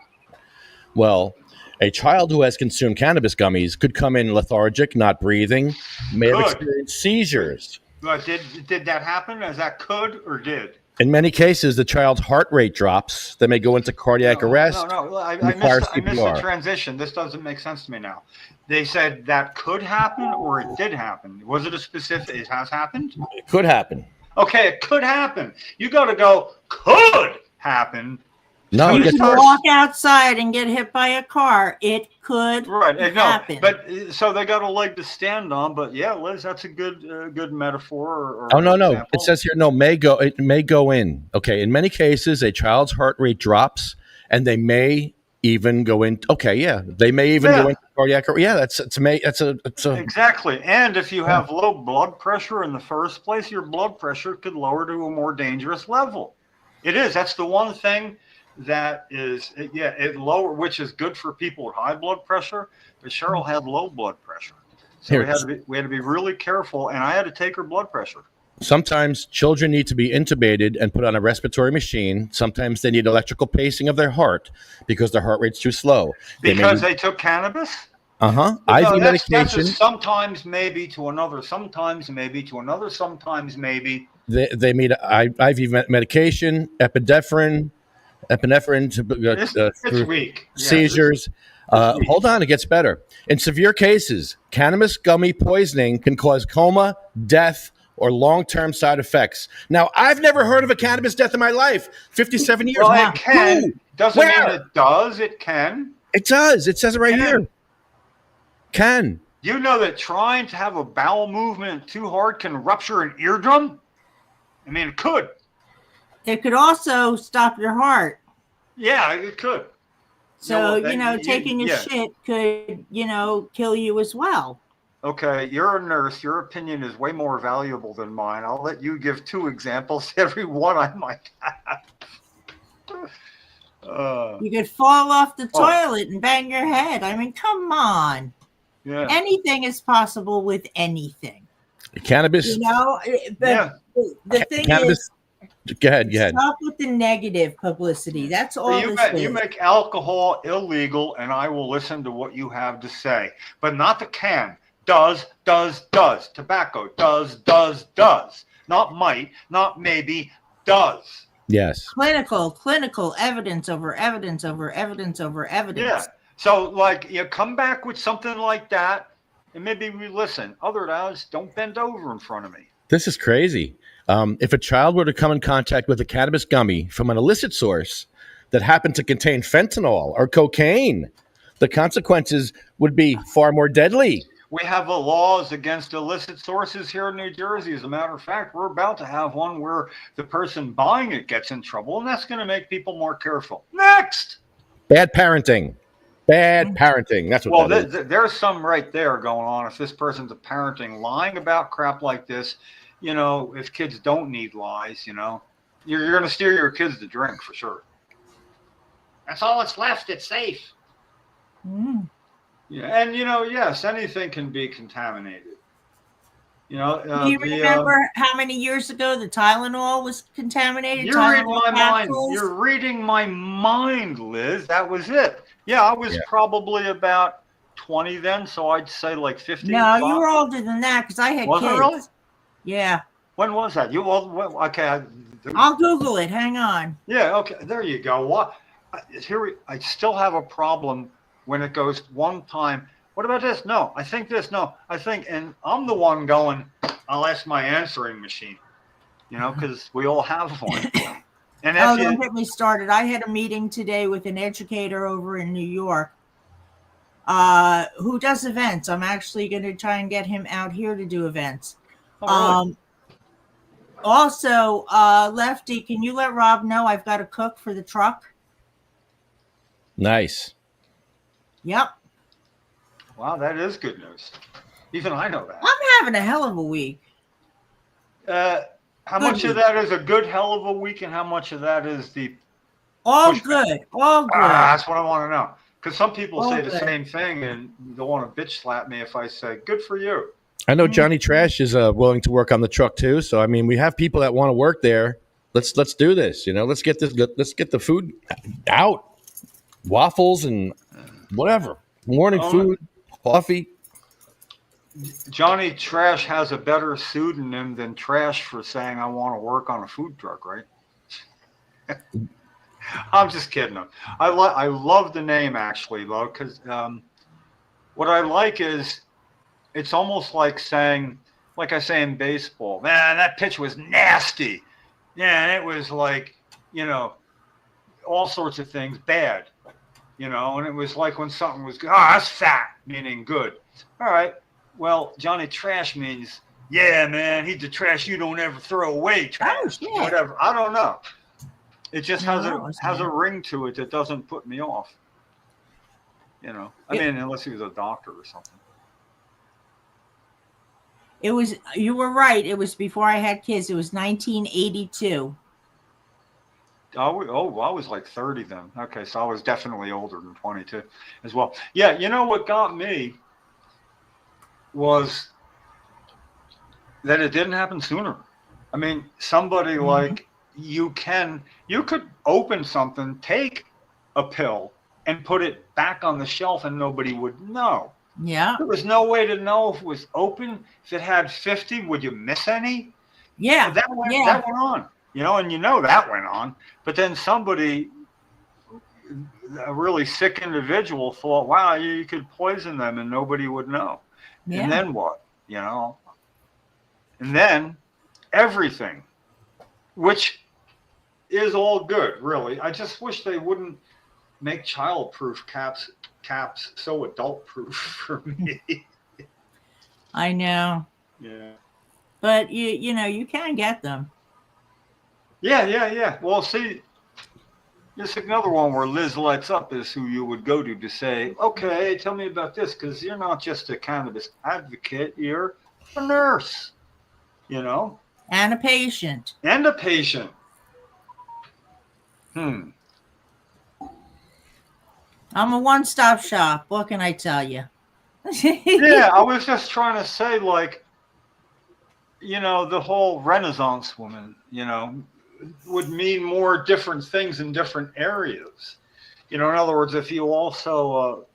Well, a child who has consumed cannabis gummies could come in lethargic, not breathing, may have experienced seizures. But did that happen? As that could or did? In many cases, the child's heart rate drops. They may go into cardiac arrest. No. I require missed the CPR. transition. This doesn't make sense to me now. They said that could happen or it did happen. Was it a specific? It has happened? It could happen. Okay, it could happen. You got to go, could happen. No, You it gets can worse. walk outside and get hit by a car. It could happen. But so they got a leg to stand on. But yeah, Liz, that's a good metaphor. Or Oh no. example. It says here it may go in. Okay, in many cases, a child's heart rate drops, and they may even go in. Okay, yeah, they may even go into cardiac. Yeah, that's Exactly. And if you have low blood pressure in the first place, your blood pressure could lower to a more dangerous level. It is. That's the one thing that is, it lower, which is good for people with high blood pressure. But Cheryl had low blood pressure, so we had to be really careful. And I had to take her blood pressure. Sometimes children need to be intubated and put on a respiratory machine. Sometimes they need electrical pacing of their heart because their heart rate's too slow. Because they took cannabis? IV That's medication. sometimes maybe to another, sometimes maybe to another, sometimes maybe. They need IV medication, epinephrine to It's weak. seizures. Hold on, it gets better. In severe cases, cannabis gummy poisoning can cause coma, death, or long-term side effects. Now, I've never heard of a cannabis death in my life. 57 years. Well, it can. Who? Doesn't Where? mean it does. It can. It does. It says it right here. Can. You know that trying to have a bowel movement too hard can rupture an eardrum? I mean, it could. It could also stop your heart. Yeah, it could. So, taking a shit could, kill you as well. Okay, you're a nurse. Your opinion is way more valuable than mine. I'll let you give 2 examples. Every one I might have. You could fall off the toilet and bang your head. I mean, come on. Yeah. Anything is possible with anything. Cannabis. But the thing cannabis. Go ahead. Stop with the negative publicity. That's all. You make alcohol illegal, and I will listen to what you have to say, but not the can. Does. Tobacco does. Not might, not maybe, does. Yes. Clinical evidence over evidence over evidence over evidence. Yeah. So, you come back with something like that, and maybe we listen. Otherwise, don't bend over in front of me. This is crazy. If a child were to come in contact with a cannabis gummy from an illicit source that happened to contain fentanyl or cocaine, the consequences would be far more deadly. We have laws against illicit sources here in New Jersey. As a matter of fact, we're about to have one where the person buying it gets in trouble, and that's going to make people more careful. Next. Bad parenting. That's what that is. There's some right there going on. If this person's a parenting lying about crap like this, if kids don't need lies, you're going to steer your kids to drink for sure. That's all that's left. It's safe. Mm. Yeah, and yes, anything can be contaminated. Do you remember how many years ago the Tylenol was contaminated? You're reading my mind. You're reading my mind, Liz. That was it. Yeah, I was probably about 20 then, so I'd say like 50. No, you were older than that because I had was kids. I really? Yeah. When was that? Okay. I'll Google it. Hang on. Yeah. Okay. There you go. What? I still have a problem when it goes one time. What about this? No, I think this. No, I think, and I'm the one going, I'll ask my answering machine, because we all have one. And don't get me started. I had a meeting today with an educator over in New York who does events. I'm actually going to try and get him out here to do events. Oh, really? Also, Lefty, can you let Rob know I've got a cook for the truck? Nice. Yep. Wow, that is good news. Even I know that. I'm having a hell of a week. How much of that is a good hell of a week, and how much of that is the all pushback? Good? All good. That's what I want to know. Because some people All say good. the same thing, and they'll want to bitch slap me if I say, good for you. I know Johnny Trash is willing to work on the truck too. So I mean, we have people that want to work there. Let's do this. Let's get this. Let's get the food out. Waffles and whatever. Morning food, coffee. Johnny Trash has a better pseudonym than Trash for saying I want to work on a food truck, right? I'm just kidding him. I love the name actually, though, because what I like is it's almost like saying, like I say in baseball, man, that pitch was nasty. Yeah, and it was like, all sorts of things bad, and it was like when something was good. Oh, that's fat, meaning good. All right. Well, Johnny Trash means, yeah, man, he's the trash you don't ever throw away. Trash, whatever. I don't know. It just has a ring to it that doesn't put me off. I mean, unless he was a doctor or something. You were right. It was before I had kids. It was 1982. I was like 30 then. Okay, so I was definitely older than 22 as well. Yeah, what got me was that it didn't happen sooner. I mean, somebody like you could open something, take a pill, and put it back on the shelf and nobody would know. Yeah. There was no way to know if it was open. If it had 50, would you miss any? Yeah. That went on. And that went on. But then somebody, a really sick individual, thought, wow, you could poison them and nobody would know. Yeah. And then what? And then everything, which is all good, really. I just wish they wouldn't make child-proof caps so adult-proof for me. I know. Yeah. But you can get them. Yeah. Well, see, there's another one where Liz Lights Up is who you would go to say, okay, tell me about this, because you're not just a cannabis advocate, you're a nurse, And a patient. I'm a one-stop shop. What can I tell you? Yeah, I was just trying to say, like, the whole Renaissance woman, would mean more different things in different areas. In other words, if you also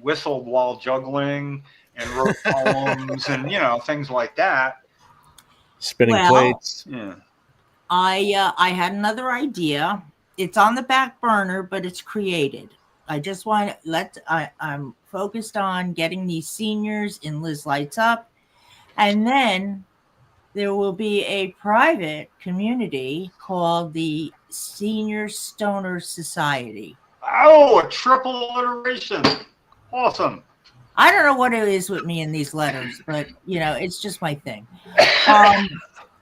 whistled while juggling and wrote poems and, things like that. Spinning plates. Yeah. I had another idea. It's on the back burner, but it's created. I just want to I'm focused on getting these seniors in Liz Lights Up. And then there will be a private community called the Senior Stoner Society. Oh, a triple alliteration. Awesome. I don't know what it is with me in these letters, but, it's just my thing.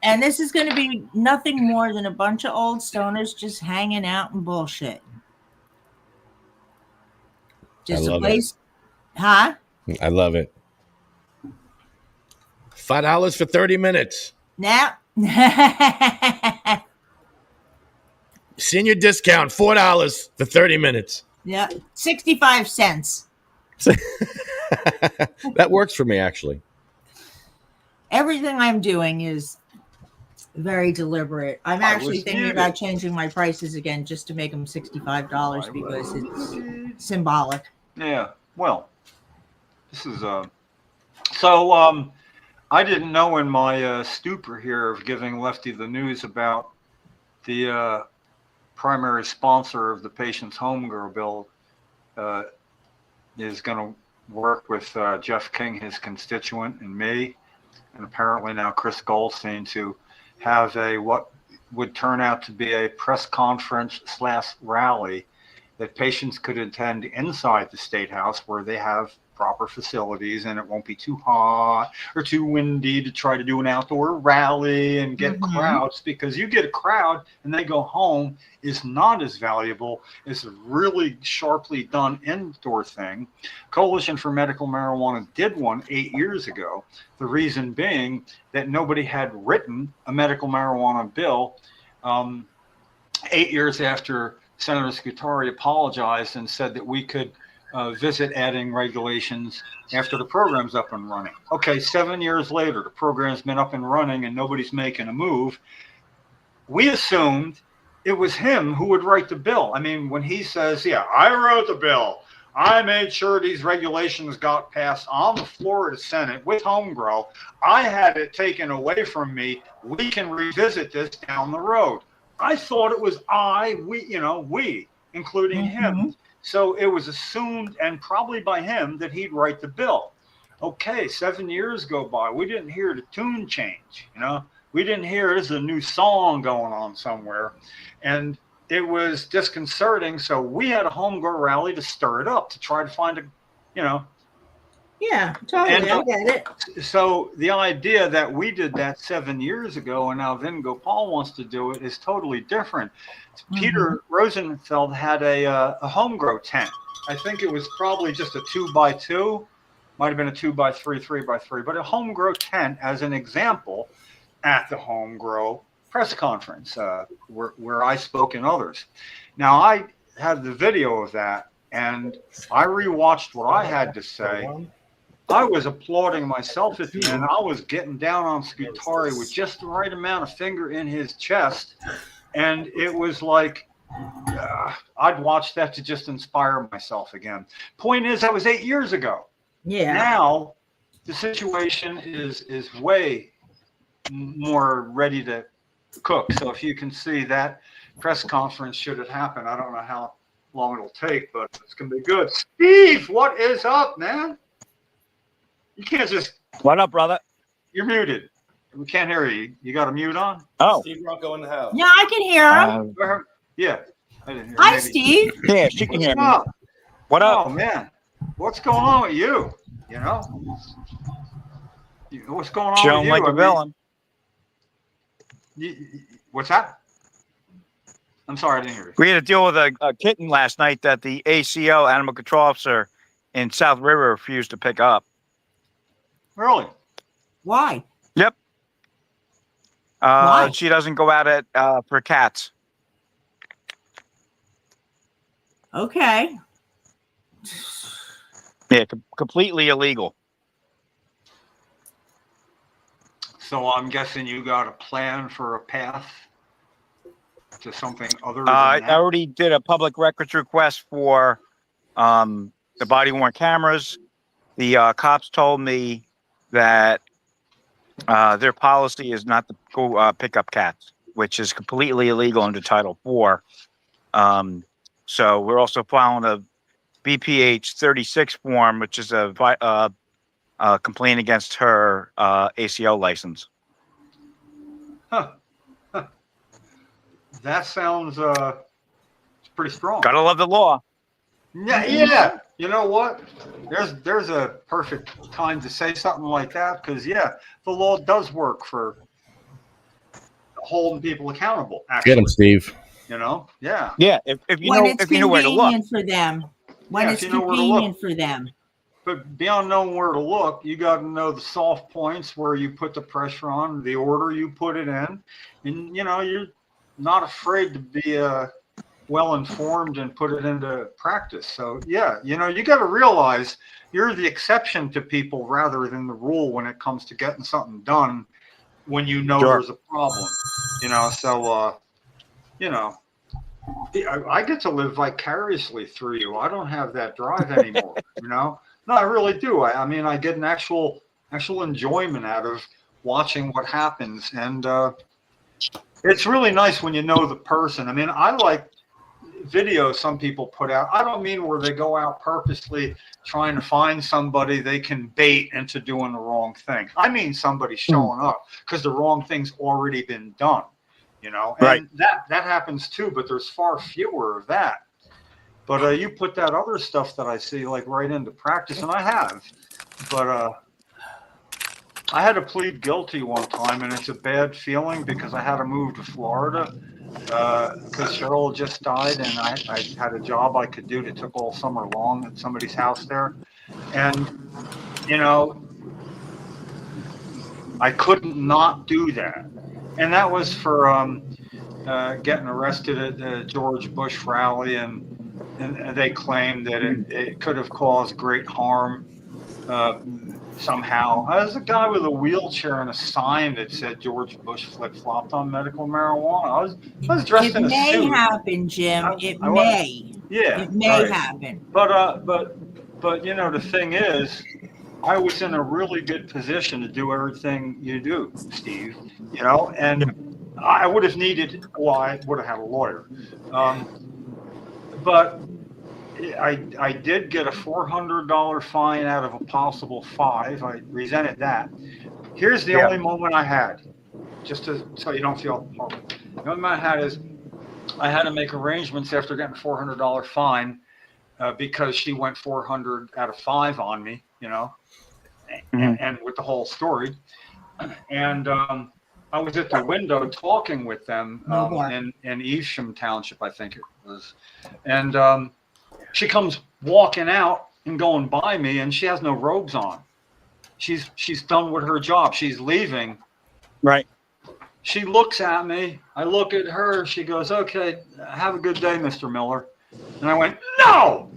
And this is going to be nothing more than a bunch of old stoners just hanging out and bullshit. Just a place. Huh? I love it. $5 for 30 minutes. Now. Senior discount, $4 for 30 minutes. Yeah, 65 cents. That works for me, actually. Everything I'm doing is very deliberate. I'm actually thinking about changing my prices again just to make them $65 because it's symbolic. Yeah. Well, this is so I didn't know in my stupor here of giving Lefty the news about the primary sponsor of the Patient's Home Girl bill is going to work with Jeff King, his constituent, and me, and apparently now Chris Goldstein to have what would turn out to be a press conference / rally that patients could attend inside the State House where they have proper facilities and it won't be too hot or too windy to try to do an outdoor rally and get crowds, because you get a crowd and they go home is not as valuable as a really sharply done indoor thing. Coalition for Medical Marijuana did one 8 years ago. The reason being that nobody had written a medical marijuana bill 8 years after Senator Scutari apologized and said that we could visit adding regulations after the program's up and running. Okay, 7 years later, the program's been up and running and nobody's making a move. We assumed it was him who would write the bill. I mean, when he says, yeah, I wrote the bill, I made sure these regulations got passed on the floor of the Senate with home grow. I had it taken away from me. We can revisit this down the road. I thought it was we, including him. So it was assumed, and probably by him, that he'd write the bill. Okay, 7 years go by. We didn't hear the tune change. We didn't hear there's a new song going on somewhere. And it was disconcerting. So we had a home grow rally to stir it up, to try to find Yeah, totally. I get it. So the idea that we did that 7 years ago and now Vin Gopal wants to do it is totally different. Peter Rosenfeld had a home grow tent. I think it was probably just a 2x2, might have been a 2x3, 3x3, but a home grow tent as an example at the home grow press conference where I spoke and others. Now I had the video of that and I rewatched what I had to say. I was applauding myself at the end. I was getting down on Scutari with just the right amount of finger in his chest. And it was like, I'd watch that to just inspire myself again. Point is, that was 8 years ago. Yeah. Now the situation is way more ready to cook. So if you can see that press conference, should it happen, I don't know how long it'll take, but it's going to be good. Steve, what is up, man? You can't just... What up, brother? You're muted. We can't hear you. You got a mute on? Oh. Steve Bronco in the house. Yeah, I can hear him. Yeah. I didn't hear. Hi, Maybe. Steve. Yeah, she can hear me. Up? What up? Oh, man. What's going on with you? What's going on Chilling with you? like a villain. What's that? I'm sorry, I didn't hear you. We had to deal with a kitten last night that the ACO, Animal Control Officer, in South River refused to pick up. Really? Why? Yep. Why? She doesn't go out for cats. Okay. Yeah, completely illegal. So I'm guessing you got a plan for a path to something other than I that? already did a public records request for the body-worn cameras. The cops told me that their policy is not to go pick up cats, which is completely illegal under Title IV. So we're also filing a BPH 36 form, which is a complaint against her ACO license. Huh. That sounds pretty strong. Gotta love the law. Yeah. You know what? There's a perfect time to say something like that because the law does work for holding people accountable. Actually. Get him, Steve. Yeah. Yeah, if you When know it's if you know where to look. convenient for them. When it's if you know where to convenient look. for them. But beyond knowing where to look, you got to know the soft points where you put the pressure on, the order you put it in, and you're not afraid to be well informed and put it into practice. So you got to realize you're the exception to people rather than the rule when it comes to getting something done when you know there's a problem. I get to live vicariously through you. I don't have that drive anymore. No, I really do. I mean, I get an actual enjoyment out of watching what happens, and it's really nice when you know the person. I mean, I like videos some people put out. I don't mean where they go out purposely trying to find somebody they can bait into doing the wrong thing. I mean somebody showing up because the wrong thing's already been done. And right. that happens too, but there's far fewer of that. But you put that other stuff that I see like right into practice, and I have. But I had to plead guilty one time, and it's a bad feeling because I had to move to Florida because Cheryl just died, and I had a job I could do that took all summer long at somebody's house there. And, I couldn't not do that. And that was for getting arrested at the George Bush rally, and they claimed that it could have caused great harm somehow. I was a guy with a wheelchair and a sign that said George Bush flip-flopped on medical marijuana. I was dressed in a suit. It may happen, Jim. It may. Yeah, It may happen. but you know, the thing is, I was in a really good position to do everything you do, Steve. You know, and I would have needed. Well, I would have had a lawyer, but I did get a $400 fine out of a possible $5. I resented that. Here's the only moment I had, just so you don't feel horrible. The only moment I had is I had to make arrangements after getting a $400 fine because she went 400 out of 5 on me, you know, and with the whole story. And I was at the window talking with them in Evesham Township, I think it was. And she comes walking out and going by me, and she has no robes on. She's done with her job. She's leaving. Right. She looks at me. I look at her. She goes, "Okay, have a good day, Mr. Miller." And I went, "No,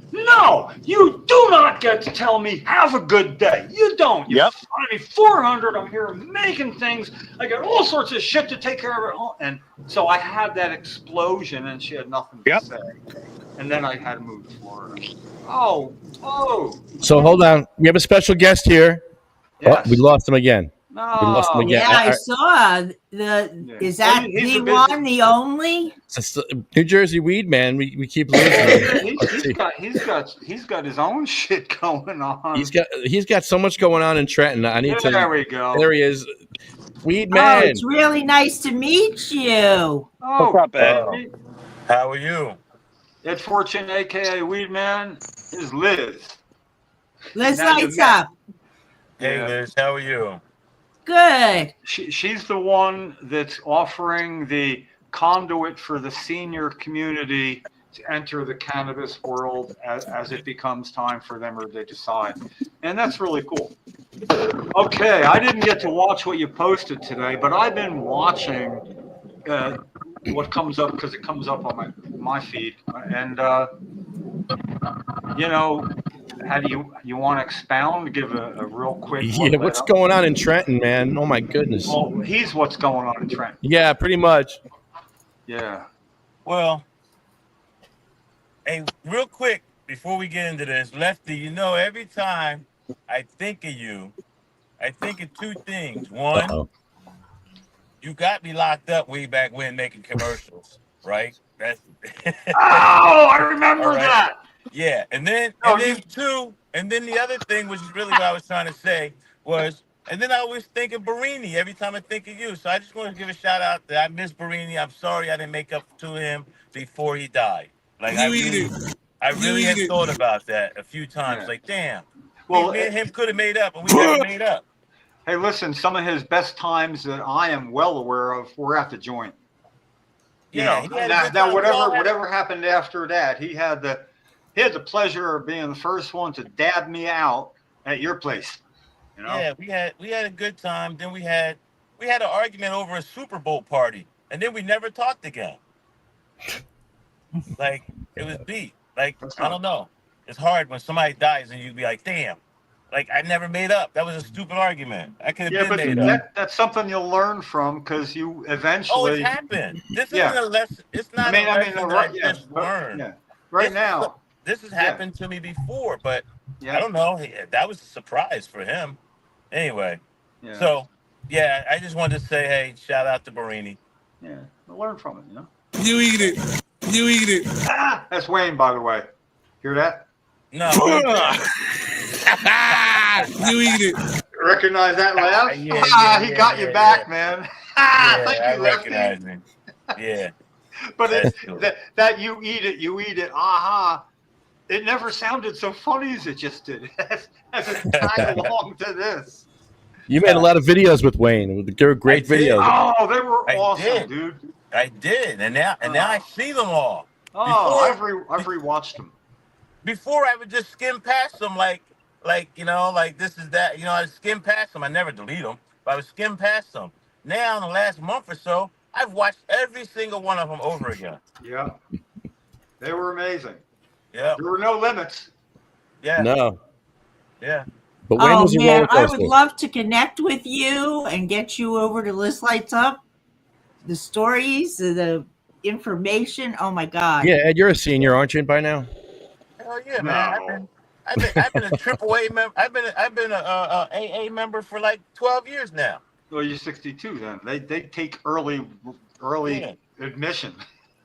you do not get to tell me have a good day. You don't. You find me 400. I'm here making things. I got all sorts of shit to take care of at home." And so I had that explosion, and she had nothing to say. And then I had to move to Florida. Oh. So hold on. We have a special guest here. Yes. Oh, we lost him again. No. We lost him again. Yeah, I saw is that the one, the only? It's New Jersey Weed Man. We keep losing. He's got his own shit going on. He's got so much going on in Trenton. I need to. There we go. There he is. Weed Man. Oh, it's really nice to meet you. Oh, what's up, Ed? How are you? Ed Fortune, aka Weed Man, is Liz. Liz Lights Up. Hey, Liz, how are you? Good. She's the one that's offering the conduit for the senior community to enter the cannabis world as it becomes time for them, or they decide. And that's really cool. Okay, I didn't get to watch what you posted today, but I've been watching what comes up, because it comes up on my feed. And, you know, how do you want to expound, give a real quick? Yeah, what's going on in Trenton, man? Oh, my goodness. Oh, he's what's going on in Trenton. Yeah, pretty much. Yeah. Well, hey, real quick, before we get into this, Lefty, you know, every time I think of you, I think of two things. One, you got me locked up way back when making commercials, right? That's I remember that. Yeah, and then two, and then the other thing, which is really what I was trying to say, was, and then I always think of Barini every time I think of you. So I just want to give a shout out that I miss Barini. I'm sorry I didn't make up to him before he died. Like I really had thought about that a few times. Yeah. Like, damn, well, me and him could have made up, and we never made up. Hey, listen, some of his best times that I am well aware of were at the joint. You know, now whatever happened after that, he had the pleasure of being the first one to dab me out at your place. You know? Yeah, we had a good time. Then we had an argument over a Super Bowl party, and then we never talked again. Like, it was beat. Like, I don't know. It's hard when somebody dies and you be like, damn. Like, I never made up. That was a stupid argument. I could have been made up. That's something you'll learn from, because you eventually. Oh, it happened. This isn't a lesson. It's not a lesson that I just learned. Yeah. Right now. This has happened to me before, but I don't know. That was a surprise for him. Anyway. Yeah. So, I just wanted to say, hey, shout out to Barini. Yeah. Learn from it, you know? You eat it. You eat it. That's Wayne, by the way. Hear that? No. You eat it. Recognize that laugh? He got you back, man. Thank you, recognize him. Yeah. But it's that you eat it, aha. It never sounded so funny as it just did. As it tied along to this. You made a lot of videos with Wayne. They were great videos. Oh, they were awesome, dude. I did, and now I see them all. Oh, I've rewatched them. Before I would just skim past them, like you know, like this is that. You know, I would skim past them. I never delete them, but I would skim past them. Now, in the last month or so, I've watched every single one of them over again. Yeah, they were amazing. Yeah, there were no limits. Yeah. No. Yeah. But Wayne was a roller coaster. I would love to connect with you and get you over to Liz Lights Up. The stories, it information. Oh my God. Yeah, Ed, you're a senior, aren't you, by now? Hell yeah, man. No. I've been a AAA member. I've been a AA member for like 12 years now. Well, you're 62 then. They take early Yeah. admission.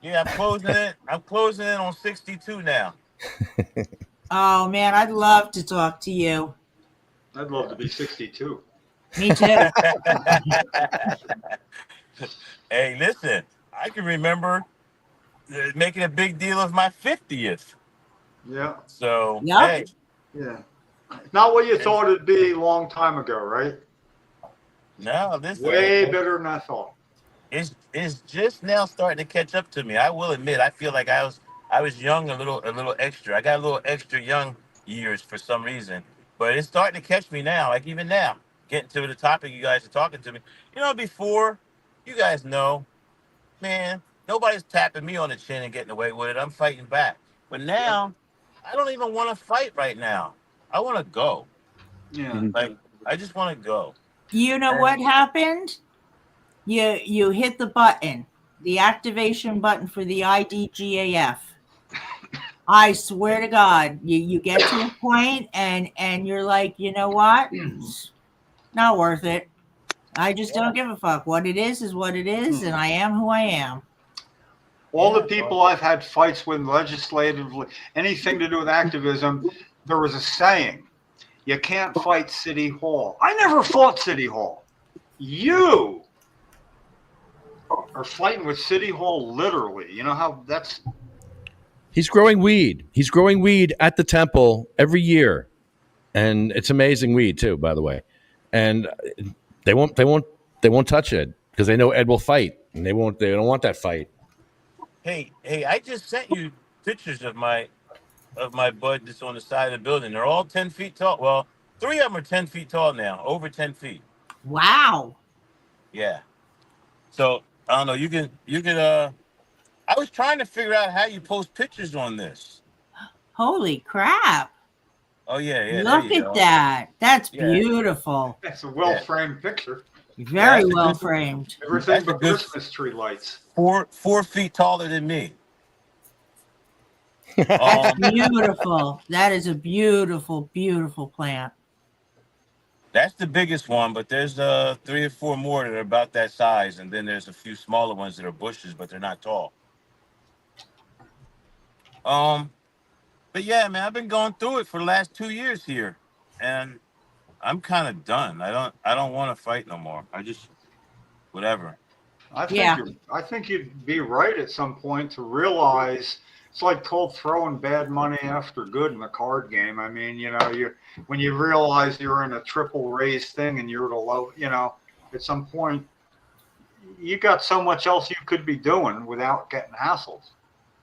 Yeah, I'm closing it. I'm closing in on 62 now. Oh man, I'd love to talk to you. I'd love to be 62. Me too. Hey, listen, I can remember making a big deal of my 50th. Yeah. So, Yep. hey, Yeah. Not what you thought it'd be a long time ago, right? no, this Way better than I thought. it's just now starting to catch up to me. I will admit, I feel like I was young, a little extra. I got a little extra young years for some reason, but it's starting to catch me now. Like even now, getting to the topic you guys are talking to me. You know, before, you guys know, man, nobody's tapping me on the chin and getting away with it. I'm fighting back. But now, I don't even want to fight right now. I want to go. Yeah. Like I just want to go. You know what happened? You hit the button, the activation button for the IDGAF. I swear to God, you get to a point and you're like, you know what? Not worth it. I just don't give a fuck. What it is what it is, and I am who I am. All the people I've had fights with legislatively, anything to do with activism, there was a saying, you can't fight City Hall. I never fought City Hall. You are fighting with City Hall literally. You know how that's... He's growing weed. He's growing weed at the temple every year, and it's amazing weed too, by the way. And they won't touch it because they know Ed will fight, and they don't want that fight. Hey, I just sent you pictures of my bud that's on the side of the building. They're all 10 feet tall. Well, 3 of them are 10 feet tall now, over 10 feet. Wow. Yeah. So I don't know. You can. I was trying to figure out how you post pictures on this. Holy crap. Oh yeah. Look at that. That's beautiful. That's a well-framed picture. Very well framed. Everything but Christmas tree lights. 4 feet taller than me. That's beautiful. That is a beautiful, beautiful plant. That's the biggest one, but there's 3 or 4 more that are about that size, and then there's a few smaller ones that are bushes, but they're not tall. But yeah, man, I've been going through it for the last 2 years here, and I'm kind of done. I don't want to fight no more. I just whatever. I think you'd be right at some point to realize it's like cold throwing bad money after good in the card game. I mean, you know, when you realize you're in a triple raise thing and you're at a low, you know, at some point you got so much else you could be doing without getting hassled.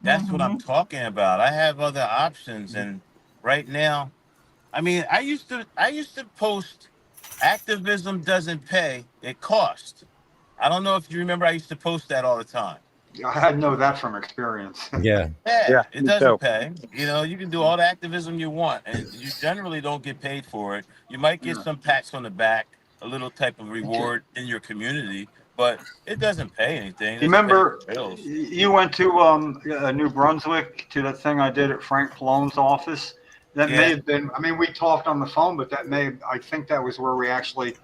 That's what I'm talking about. I have other options, and right now, I mean, I used to post activism doesn't pay, it costs. I don't know if you remember, I used to post that all the time. I know that from experience. Yeah. It doesn't pay. You know, you can do all the activism you want, and you generally don't get paid for it. You might get some pats on the back, a little type of reward in your community, but it doesn't pay anything. You remember you went to New Brunswick to that thing I did at Frank Pallone's office? That may have been, I mean, we talked on the phone, but I think that was where we actually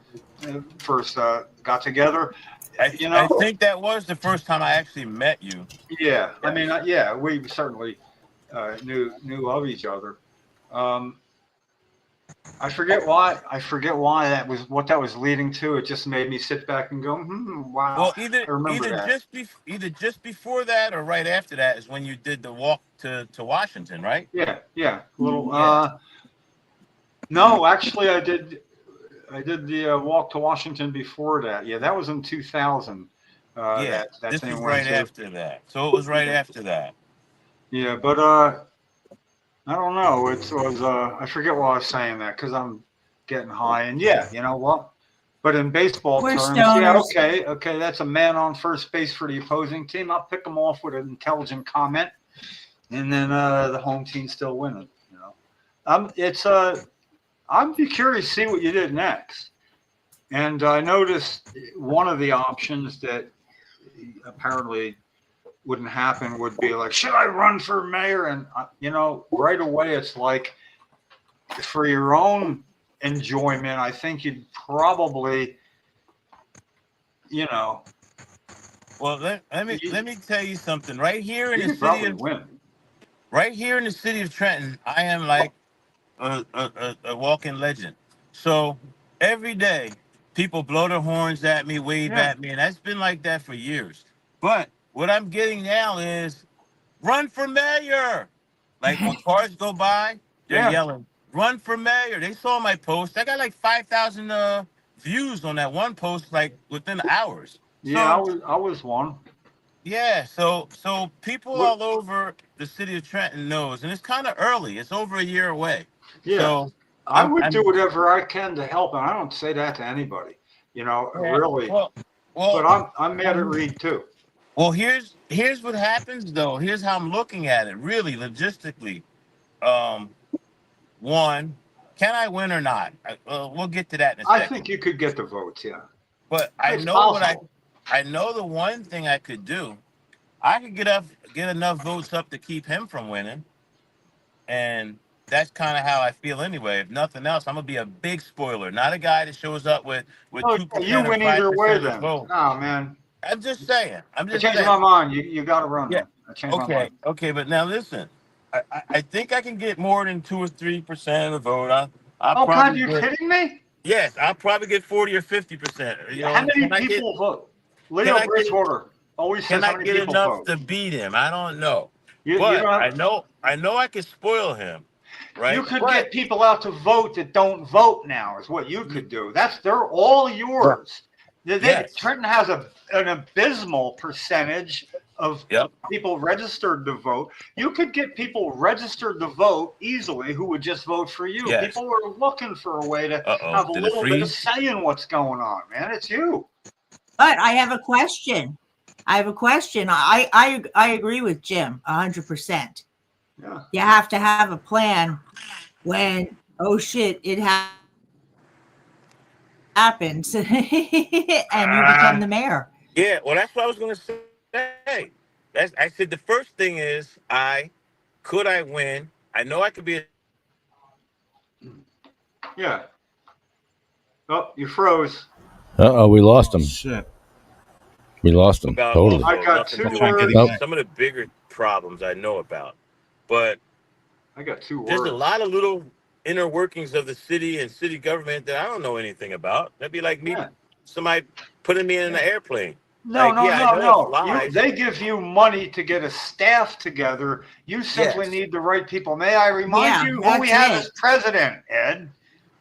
first got together. I think that was the first time I actually met you. Yeah. I mean, we certainly knew of each other. I forget why that was what that was leading to. It just made me sit back and go, wow. Well, either just before that or right after that is when you did the walk to Washington, right? Yeah. No, actually, I did the walk to Washington before that. Yeah, that was in 2000. This was right after that. So it was right after that. Yeah, but I don't know. It was I forget why I was saying that because I'm getting high. And yeah, you know what? But in baseball terms, okay, that's a man on first base for the opposing team. I'll pick them off with an intelligent comment, and then the home team still winning. You know, I'd be curious to see what you did next. And I noticed one of the options that apparently wouldn't happen would be like, should I run for mayor? And right away it's like, for your own enjoyment, I think you'd probably, Well, let me tell you something. Right here in you the could probably city of win. right here in the city of Trenton, I am like a walking legend. So every day, people blow their horns at me, wave Yeah. at me, and that's been like that for years. But what I'm getting now is run for mayor. Like when cars go by, they're Yeah. yelling, "Run for mayor!" They saw my post. I got like 5,000 views on that one post, like within hours. Yeah, So I was one. yeah, so people What- all over the city of Trenton knows, and it's kind of early. It's over a year away. Yeah. So I would I'm do whatever I can to help, and I don't say that to anybody, really. well, But I'm mad at Reed too. well. Here's what happens though. Here's how I'm looking at it. Really, logistically, um, one, can I win or not? We'll get to that in a I second. think you could get the votes, yeah. But I It's know possible. I know the one thing I could do. I could get enough votes up to keep him from winning, and that's kind of how I feel anyway. If nothing else, I'm gonna be a big spoiler, not a guy that shows up with Oh, 2% you or win either way 5% of the then. vote. Oh man. I'm just saying. I'm I just changed saying. my mind. You got to run. Yeah. Man. I changed my mind. Okay, but now listen. I think I can get more than 2 or 3% of the vote. I'll Oh God, probably you get, kidding me? yes, I'll probably get 40 or 50%. How many can I get- people vote? can Leo I get- Bridgewater always Can says how I many get people enough vote. to beat him? I don't know. You But don't have- I know I can spoil him, right? You could But- get people out to vote that don't vote now, is what you could do. They're all yours. Yes. Trenton has an abysmal percentage of Yep. people registered to vote. You could get people registered to vote easily who would just vote for you. Yes. People are looking for a way to Uh-oh, have a did it little bit of freeze? say in what's going on, man. It's you. But I have a question. I agree with Jim 100%. Yeah. You have to have a plan when, oh shit, it happens and you become the mayor. Yeah, well, that's what I was going to say. I said the first thing is, could I win? I know I could be. Yeah. Oh, you froze. We lost him. Shit. We lost him. About Totally. I got nothing to 2 do words. with Nope. some of the bigger problems I know about, but I got 2 there's words. a lot of little inner workings of the city and city government that I don't know anything about. That'd be like me, Yeah. somebody putting me in an airplane. No, Like, yeah, I know it's lies. They give you money to get a staff together. You simply Yes. need the right people. May I remind Yeah, you who that's we have it. as president, Ed?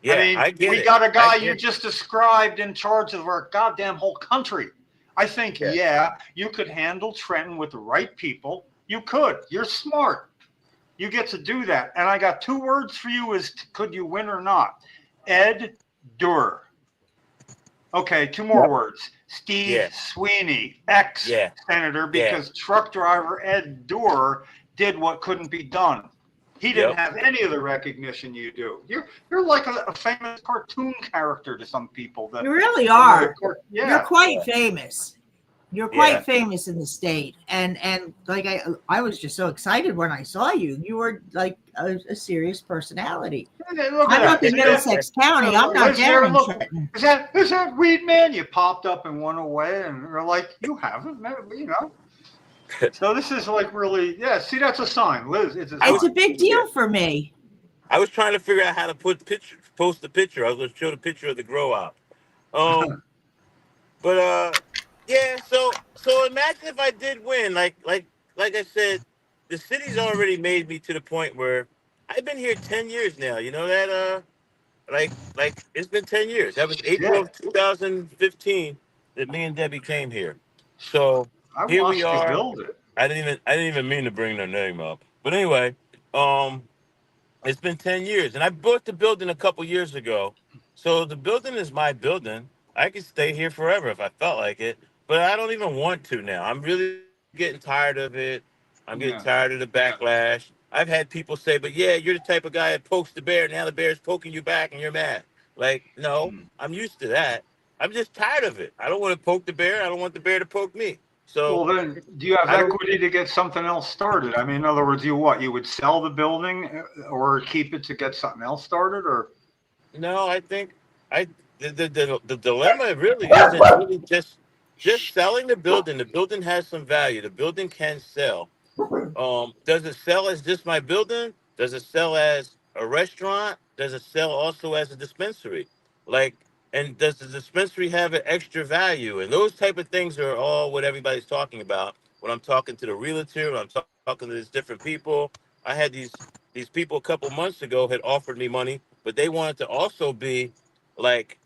Yeah, I mean, we it. got a guy I you get just described in charge of our goddamn whole country. I think, Yeah. yeah, you could handle Trenton with the right people. You could. You're smart. You get to do that. And I got 2 words for you is could you win or not? Ed Durr. Okay, 2 more words. Steve Yeah. Sweeney, ex-senator, because truck driver Ed Durr did what couldn't be done. He didn't have any of the recognition you do. You're like a famous cartoon character to some people. You really are. Yeah. You're quite famous. You're quite famous in the state. And like I was just so excited when I saw you. You were like a serious personality. Look I'm at up that. in Middlesex County. I'm not Is there- down in look, Trenton. Is that Reed man? You popped up and went away, and you're like, you haven't, you know. So this is like really, yeah. See, that's a sign, Liz. It's a sign. It's a big deal for me. I was trying to figure out how to post the picture. I was going to show the picture of the grow up. But yeah. So imagine if I did win. Like I said, the city's already made me to the point where I've been here 10 years now. You know that like it's been 10 years. That was April of 2015 that me and Debbie came here. So I here watched we you are. build it. I didn't even mean to bring their name up. But anyway, it's been 10 years, and I bought the building a couple years ago. So the building is my building. I could stay here forever if I felt like it, but I don't even want to now. I'm really getting tired of it. I'm getting tired of the backlash. I've had people say, but yeah, you're the type of guy that pokes the bear. Now the bear's poking you back and you're mad. Like, no, I'm used to that. I'm just tired of it. I don't want to poke the bear. I don't want the bear to poke me. So Well, then, do you have I don't. equity to get something else started? I mean, in other words, you would sell the building or keep it to get something else started, or? No, I think I the dilemma really isn't really just selling the building. The building has some value. The building can sell. Does it sell as just my building? Does it sell as a restaurant? Does it sell also as a dispensary? Like, and does the dispensary have an extra value? And those type of things are all what everybody's talking about. When I'm talking to the realtor, when I'm talking to these different people, I had these people a couple months ago had offered me money, but they wanted to also be like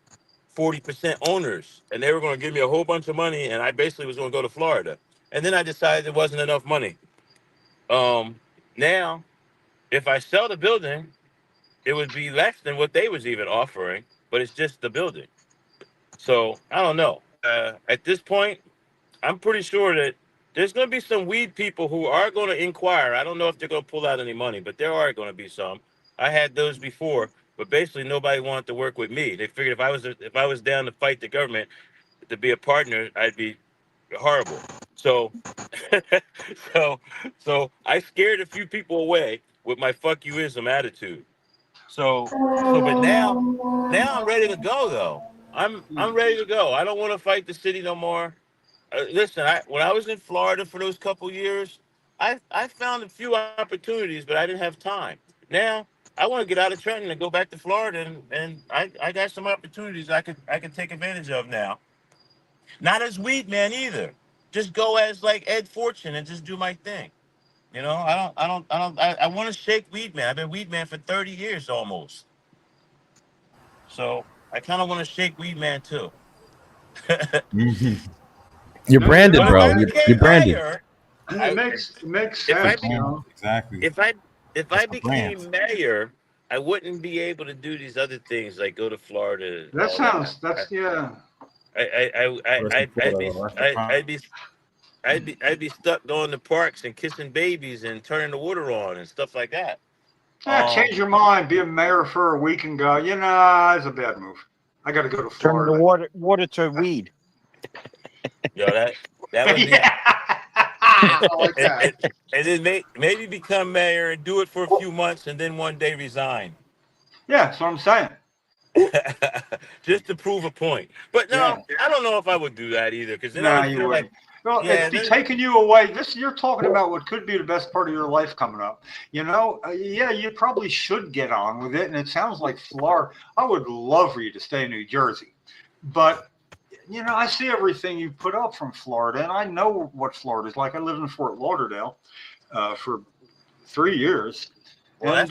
40% owners, and they were going to give me a whole bunch of money, and I basically was going to go to Florida. And then I decided there wasn't enough money. Now, if I sell the building, it would be less than what they was even offering, but it's just the building. So I don't know. At this point, I'm pretty sure that there's going to be some weed people who are going to inquire. I don't know if they're going to pull out any money, but there are going to be some. I had those before, but basically nobody wanted to work with me. They figured if I was down to fight the government to be a partner, I'd be horrible. So, so, so I scared a few people away with my "fuck you ism" attitude. But now I'm ready to go though. I'm ready to go. I don't want to fight the city no more. Listen, when I was in Florida for those couple years, I found a few opportunities, but I didn't have time. Now I want to get out of Trenton and go back to Florida, and I got some opportunities I could take advantage of now. Not as weed man either. Just go as like Ed Fortune and just do my thing. You know, I want to shake weed man. I've been weed man for 30 years almost. So I kind of want to shake weed man too. You're branded, But if bro. I You're became branded. mayor, It makes if I sense, you know. Exactly. if That's I the brand. became mayor, I wouldn't be able to do these other things like go to Florida, That all that. sounds. That's yeah. I'd be stuck going to parks and kissing babies and turning the water on and stuff like that. Yeah, change your mind. Be a mayor for a week and go. You know, it's a bad move. I got to go to Turn the Florida. water to weed. Yo, that would be. Yeah, I like and, that. and then maybe become mayor and do it for a few months and then one day resign. Yeah, that's what I'm saying. Just to prove a point. But no, Yeah. I don't know if I would do that either, because then I Nah, would you feel like, wouldn't. Well, yeah, it's be taking you away. You're talking about what could be the best part of your life coming up. You know, yeah, you probably should get on with it. And it sounds like Florida. I would love for you to stay in New Jersey, but you know, I see everything you put up from Florida, and I know what Florida's like. I lived in Fort Lauderdale for 3 years, well, and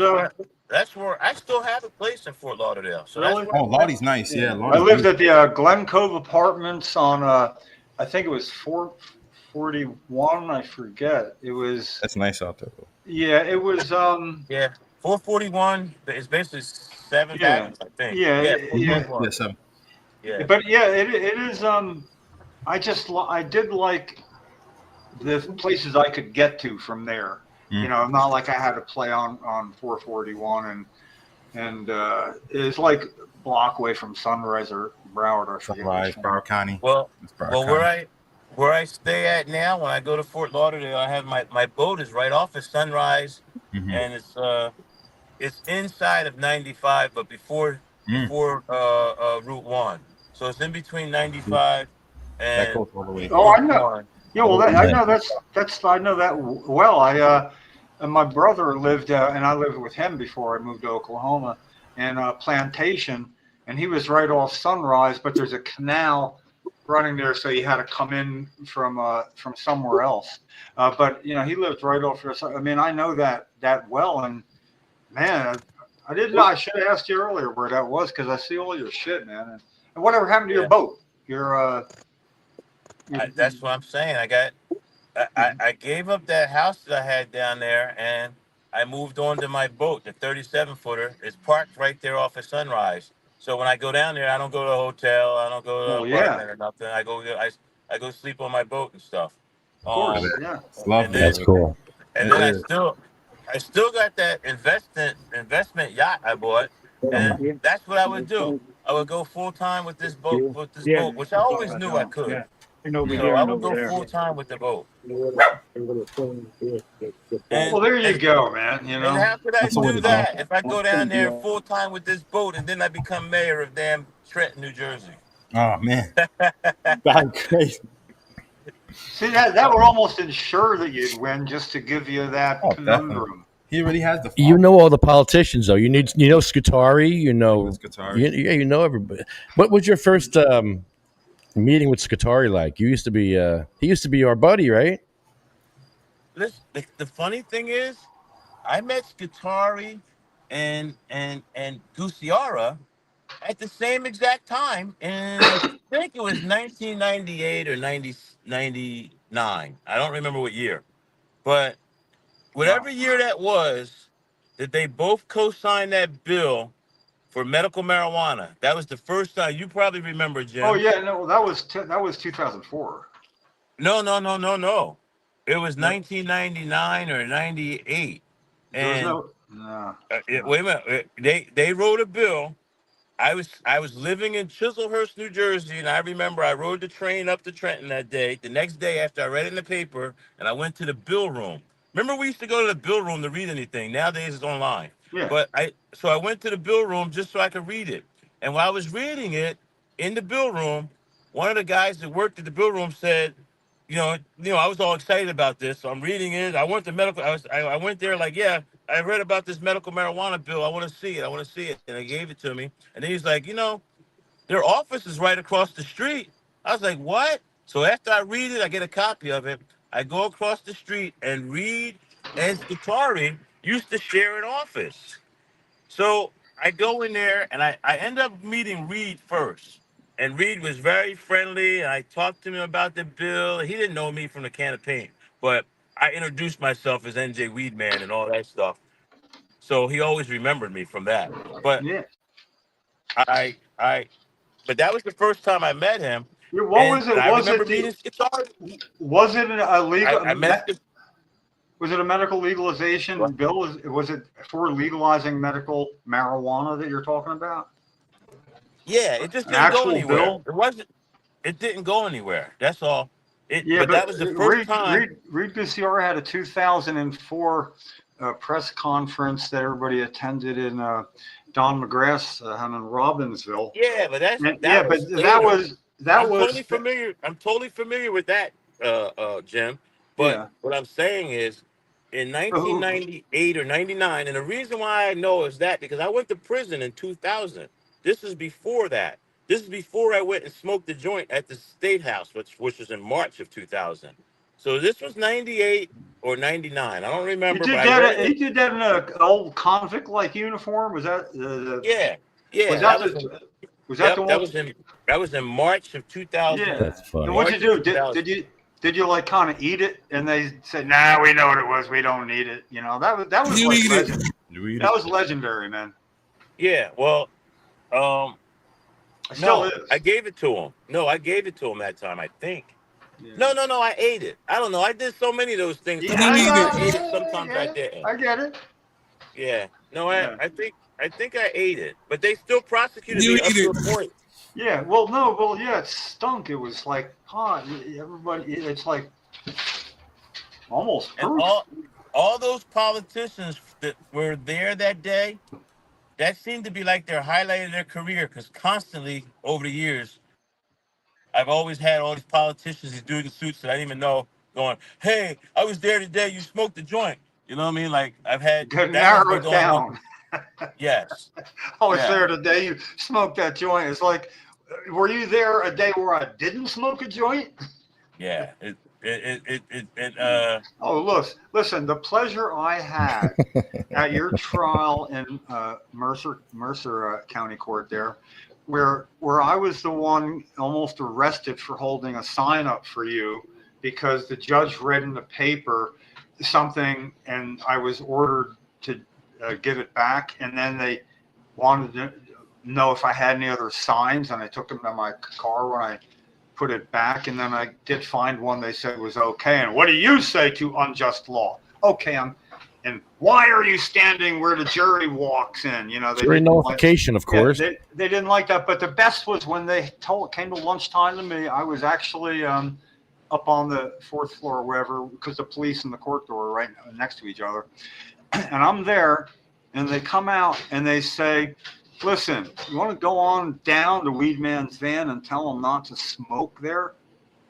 that's where I still have a place in Fort Lauderdale. So really, that's where Oh, Lottie's nice. Yeah, I Lottie's lived beautiful. at the Glen Cove Apartments on I think it was 441. I forget. It was That's nice out there. yeah. It was 441 is basically 7 yeah Avenue, I think. yeah Yeah, yeah. 441. Yes, sir. Yeah. But yeah, it is. I did like the places I could get to from there. You know, not like I had to play on 441 and it's like a block away from Sunrise or Broward. I forget. Sunrise, Broward County. Well, It's Broward County. where I stay at now, when I go to Fort Lauderdale, I have my boat is right off of Sunrise, and it's inside of 95, but before Route 1. So it's in between 95 That and goes all the way. Oh, I know. Route 1. Yeah, well, I know that's I know that well. And my brother lived and I lived with him before I moved to Oklahoma, and Plantation, and he was right off Sunrise, but there's a canal running there, so you had to come in from somewhere else. But you know, he lived right off there. So, I mean, I know that well, and man, I didn't know. I should have asked you earlier where that was, because I see all your shit, man. And whatever happened to your boat? That's what I'm saying. I gave up that house that I had down there, and I moved on to my boat. The 37-footer is parked right there off of Sunrise. So when I go down there, I don't go to a hotel. I don't go to an apartment or nothing. I go sleep on my boat and stuff. Of course, yeah. Love that. That's cool. And then I still got that investment yacht I bought, and that's what I would do. I would go full time with this boat, which I always knew I could. So I would go full time with the boat. Well, there you go, man. You And know, how could I do that if I go down there full time with this boat and then I become mayor of damn Trenton, New Jersey? Oh man, that's crazy. see that would almost ensure that you'd win just to give you that Oh, conundrum. He really has the. You know all the politicians though. You know Scutari. You know, Scutari. you know everybody. What was your first meeting with Scutari like? He used to be our buddy, right? Listen, the funny thing is, I met Scutari and Guciara at the same exact time, and I think it was 1998 or 99. I don't remember what year, but whatever year that was, that they both co-signed that bill for medical marijuana. That was the first time. You probably remember, Jim. Oh yeah, no, that was 2004. No. It was 1999 or 98. And wait a minute. They wrote a bill. I was living in Chislehurst, New Jersey, and I remember I rode the train up to Trenton that day. The next day after I read it in the paper, and I went to the bill room. Remember, we used to go to the bill room to read anything. Nowadays it's online. Yeah. But I went to the bill room just so I could read it. And while I was reading it in the bill room, one of the guys that worked at the bill room said, I was all excited about this. So I'm reading it. I went to medical. I went there like, yeah, I read about this medical marijuana bill. I want to see it. And they gave it to me. And then he's like, their office is right across the street. I was like, what? So after I read it, I get a copy of it. I go across the street and Reed and Scutari used to share an office. So I go in there and I end up meeting Reed first. And Reed was very friendly. And I talked to him about the bill. He didn't know me from the can of paint, but I introduced myself as NJ Weedman and all that stuff. So he always remembered me from that. But yeah. But that was the first time I met him. What was it? I remember meeting Scutari. Was it a legal? Was it a medical legalization bill? Was it for legalizing medical marijuana that you're talking about? Yeah, it just didn't go anywhere. Bill? It wasn't. It didn't go anywhere. That's all. But that was the first time. Reed Guciara had a 2004 press conference that everybody attended in Don McGrath's home in Robbinsville. Yeah, but that was totally familiar. I'm totally familiar with that, Jim. But what I'm saying is, in 1998 or 99, and the reason why I know is that because I went to prison in 2000. This is before that. This is before I went and smoked a joint at the State House, which was in March of 2000. So this was 98 or 99. I don't remember. He did that in an old convict-like uniform. Was that? Yeah. That was in March of 2000. Yeah, that's funny. And what'd you do? Did you like kind of eat it? And they said, "Nah, we know what it was. We don't need it." That was legendary, man. Yeah. Well, is. I gave it to him. No, I gave it to him that time. I think. Yeah. No. I ate it. I don't know. I did so many of those things. Sometimes I ate it. Sometimes I didn't. I get it. Yeah. No, I think I ate it, but they still prosecuted me up to a point. Yeah. It stunk. It was like hot. Everybody. It's like almost. And all those politicians that were there that day, that seemed to be like their highlight of their career because constantly over the years, I've always had all these politicians, these dudes in suits that I didn't even know going, "Hey, I was there today. You smoked the joint." You know what I mean? Like I've had to narrow it down. Yes. I was there today. You smoked that joint. It's like, were you there a day where I didn't smoke a joint? Yeah. Oh, listen. The pleasure I had at your trial in Mercer County Court there, where I was the one almost arrested for holding a sign up for you because the judge read in the paper something and I was ordered to give it back, and then they wanted to know if I had any other signs, and I took them to my car when I put it back, and then I did find one they said was okay. And what do you say to unjust law? Okay, And why are you standing where the jury walks in? You know, they Jury didn't nullification, of course. they didn't like that. But the best was when they came to lunchtime to me. I was actually up on the 4th floor or wherever, because the police and the court door were right next to each other. And I'm there, and they come out and they say, listen, you want to go on down to Weed Man's van and tell him not to smoke there?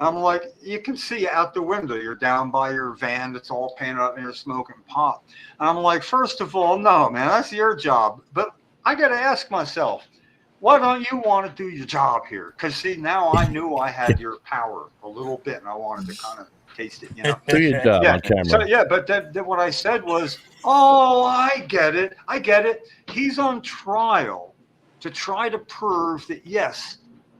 I'm like, you can see out the window. You're down by your van that's all painted up and you're smoking pot. And I'm like, first of all, no, man, that's your job. But I got to ask myself, why don't you want to do your job here? Because, see, now I knew I had your power a little bit, and I wanted to kind of taste it, you know? Do your job on camera. So, yeah, but then what I said was, oh, I get it. I get it. He's on trial to try to prove that, yes,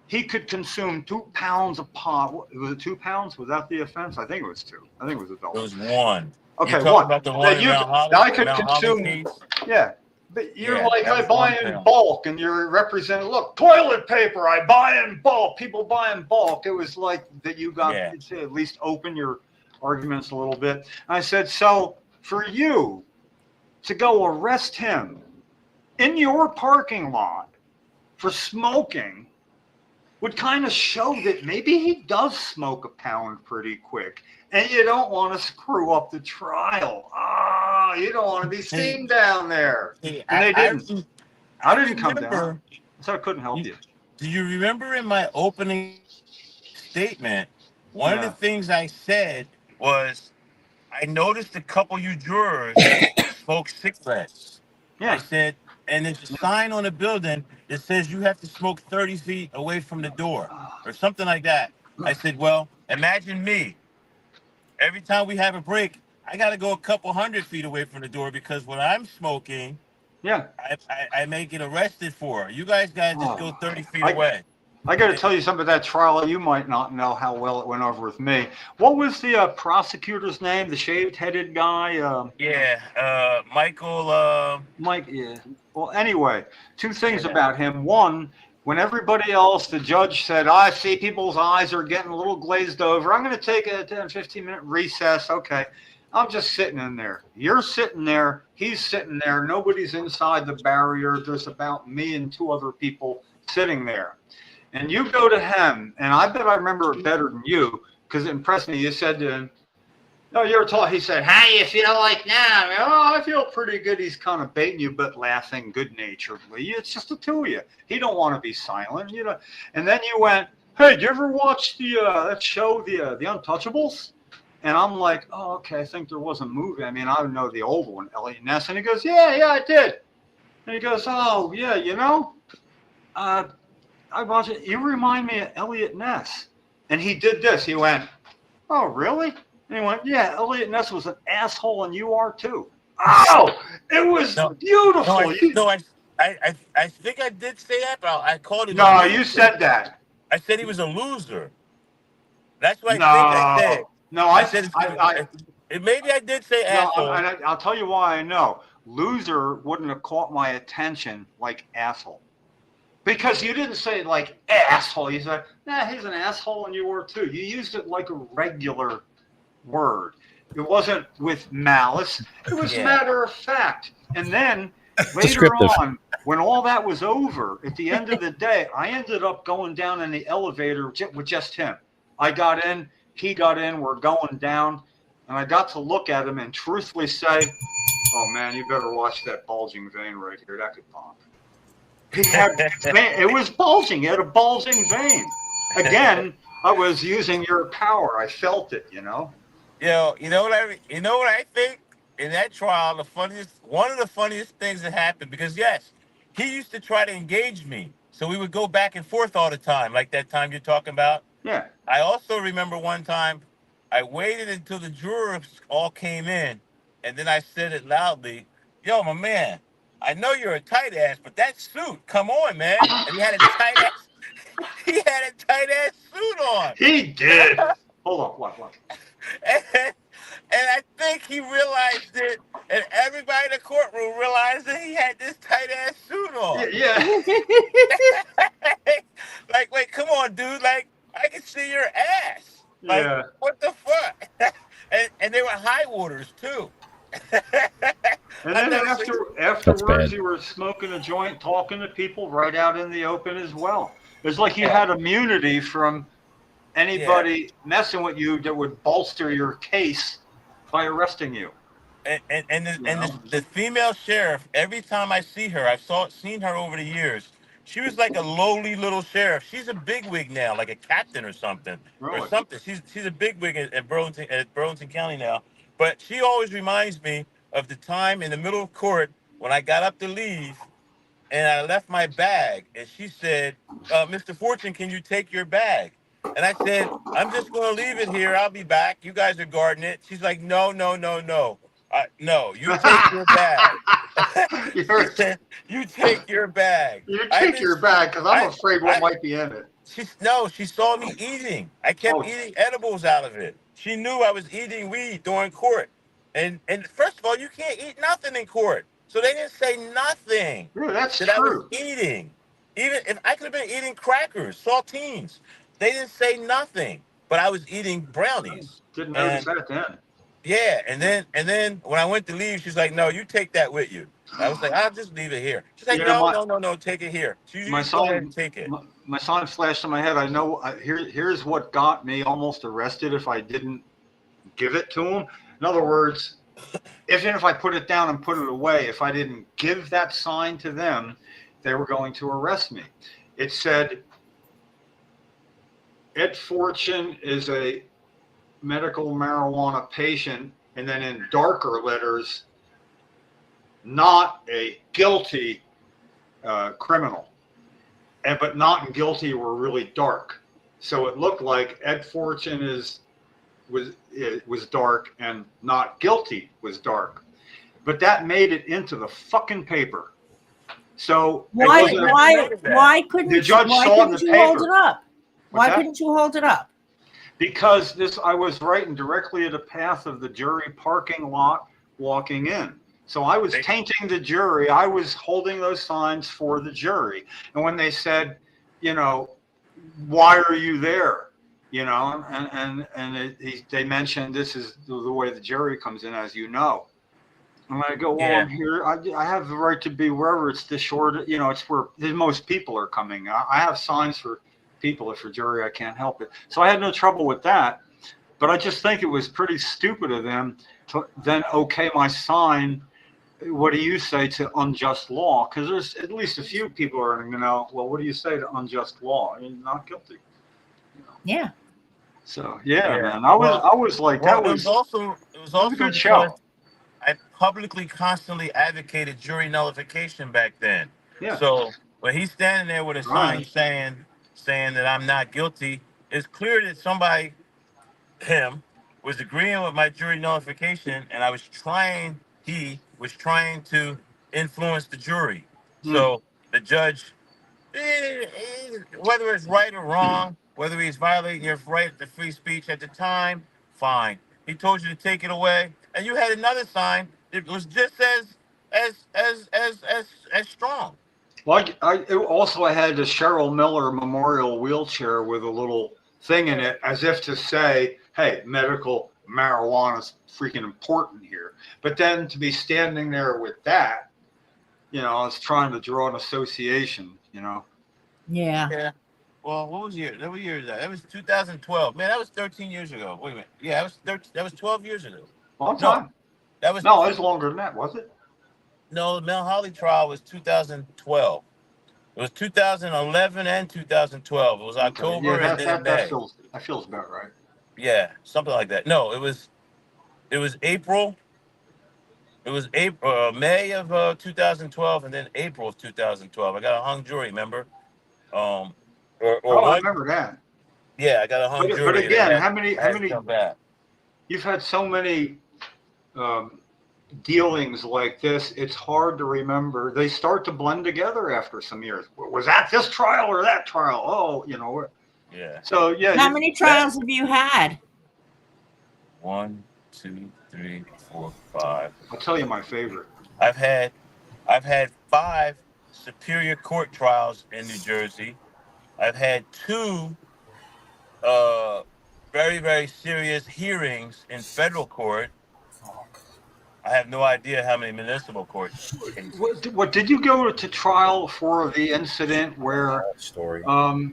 he could consume 2 pounds of pot. Was it 2 pounds? Was that the offense? I think it was 2. I think it was adult. It was 1. Okay, you 1. About the one I could consume. Yeah. But you're like, I buy in bulk, and you're representing, look, toilet paper, I buy in bulk. People buy in bulk. It was like that you got to at least open your arguments a little bit. And I said, so for you to go arrest him in your parking lot for smoking would kind of show that maybe he does smoke a pound pretty quick. And you don't want to screw up the trial. You don't want to be seen down there. And they didn't. I didn't come down. So I couldn't help you. Do you remember in my opening statement, one of the things I said was, I noticed a couple of you jurors smoke cigarettes. Yeah. I said, and there's a sign on the building that says you have to smoke 30 feet away from the door or something like that. I said, well, imagine me. Every time we have a break, I got to go a couple 100 feet away from the door, because when I'm smoking, I may get arrested for. You guys got to just go 30 feet away. I got to tell you something about that trial. You might not know how well it went over with me. What was the prosecutor's name? The shaved-headed guy? Michael. Mike. Yeah. Well, anyway, 2 things about him. One, when everybody else, the judge said, I see people's eyes are getting a little glazed over. I'm going to take a 10, 15-minute recess. Okay. I'm just sitting in there. You're sitting there. He's sitting there. Nobody's inside the barrier. There's about me and 2 other people sitting there. And you go to him, and I bet I remember it better than you, because it impressed me. You said to him, no, you're taught. He said, how you feel like now? I feel pretty good. He's kind of baiting you, but laughing good-naturedly. It's just the 2 of you. He don't want to be silent, you know. And then you went, hey, did you ever watch that show, The Untouchables? And I'm like, oh, okay, I think there was a movie. I mean, I know the old one, Elliot Ness. And he goes, yeah, I did. And he goes, oh, yeah, you know, I watched it. You remind me of Elliot Ness. And he did this. He went, oh, really? And he went, yeah, Elliot Ness was an asshole, and you are too. Oh, it was beautiful. I think I did say that, but I called him. No, you said that. I said he was a loser. That's what I think I said. No, I said maybe I did say asshole. And I'll tell you why I know. Loser wouldn't have caught my attention like asshole. Because you didn't say like asshole. You said, nah, he's an asshole, and you were too. You used it like a regular word. It wasn't with malice. It was matter of fact. And then later on, when all that was over, at the end of the day, I ended up going down in the elevator with just him. I got in, he got in, we're going down, and I got to look at him and truthfully say, oh man, you better watch that bulging vein right here. That could pop. He had, man, it was bulging. He had a bulging vein. Again, I was using your power. I felt it, you know. You know what I think in that trial, one of the funniest things that happened, because yes, he used to try to engage me. So we would go back and forth all the time, like that time you're talking about. Yeah. I also remember one time I waited until the jurors all came in, and then I said it loudly, yo, my man, I know you're a tight ass, but that suit, come on, man. And he had a tight ass suit on. He did. Hold on, what? And I think he realized it, and everybody in the courtroom realized that he had this tight ass suit on. Yeah. Like, wait, come on, dude. Like, I can see your ass. Like, what the fuck? and they were high waters too. And I've then never seen. afterwards, bad. you were smoking a joint, talking to people right out in the open as well. It's like you Yeah, had immunity from yeah. anybody messing with you that would bolster your case by arresting you. You And know, the female sheriff, every time I see her, seen her over the years. She was like a lowly little sheriff. She's a bigwig now, like a captain or something, or really. something. She's a bigwig at Burlington County now. But she always reminds me of the time in the middle of court when I got up to leave and I left my bag, and she said, "Mr. Fortune, can you take your bag?" And I said, "I'm just going to leave it here. I'll be back. You guys are guarding it." She's like, "No, no, no, no, no. You take your bag." She You're, said, "You take your bag." you I've take been, your bag because I'm afraid what I, might be in it. she saw me eating. I kept Oh, eating edibles out of it. She knew I was eating weed during court. And first of all, you can't eat nothing in court. So they didn't say nothing yeah, that's that I was true. eating. Even if I could have been eating crackers, saltines, they didn't say nothing. But I was eating brownies. Didn't notice And that then. yeah, and then when I went to leave, she's like, "No, you take that with you." I was like, "I'll just leave it here." She's like, Yeah, "No, no, no, no, take it here." So you my just go ahead and son, take it. my son flashed in my head. I know. Here's what got me almost arrested if I didn't give it to him. In other words, even if I put it down and put it away, if I didn't give that sign to them, they were going to arrest me. It said, Ed Fortune is a medical marijuana patient, and then in darker letters, not a guilty criminal. But not and guilty were really dark. So it looked like Ed Fortune was dark and not guilty was dark. But that made it into the fucking paper. So Why it wasn't. why couldn't The judge why saw it in couldn't the you hold paper. it up? What's Why that? couldn't you hold it up? Because I was writing directly at the path of the jury parking lot walking in. So I was tainting the jury. I was holding those signs for the jury. And when they said, why are you there? They mentioned this is the way the jury comes in, as you know. And I go, well, Yeah. I'm here. I have the right to be wherever it's this short. It's where most people are coming. I have signs for people. If for jury, I can't help it. So I had no trouble with that. But I just think it was pretty stupid of them to then okay my sign. What do you say to unjust law? Because there's at least a few people are going to know, well, what do you say to unjust law? You're not guilty. Yeah. So yeah, Yeah. man, I was like, Well, that was it was a also good because show. I publicly constantly advocated jury nullification back then. Yeah, So when he's standing there with a sign right. saying that I'm not guilty, it's clear that somebody, him, was agreeing with my jury nullification, and he was trying to influence the jury. So the judge, whether it's right or wrong, whether he's violating your right to free speech at the time, fine. He told you to take it away, and you had another sign that was just as strong. Well, I had a Cheryl Miller memorial wheelchair with a little thing in it, as if to say, "Hey, medical marijuana is freaking important here." But then to be standing there with that, I was trying to draw an association. Yeah. Yeah. Well, what year is that? That was 2012. Man, that was 13 years ago. Wait a minute. Yeah, that was 12 years ago. Long No, time. that was No, it was longer than that, was it? no. The Mel Holly trial was 2012. It was 2011 and 2012. It was Okay. Yeah, October and then in May. that feels about right. Yeah, something like that. No, it was April. It was April, May of 2012, and then April of 2012. I got a hung jury, remember? Um, or Oh, I one. remember that. Yeah, I got a hung But jury. And again, it how many? had to come back. You've had so many dealings like this. It's hard to remember. They start to blend together after some years. Was that this trial or that trial? Oh, Yeah. So yeah. How many trials have you had? 1, 2, 3, 4, 5. I'll tell you my favorite. I've had 5 superior court trials in New Jersey. I've had 2 very, very serious hearings in federal court. I have no idea how many municipal court cases. What did you go to trial for the incident where Story.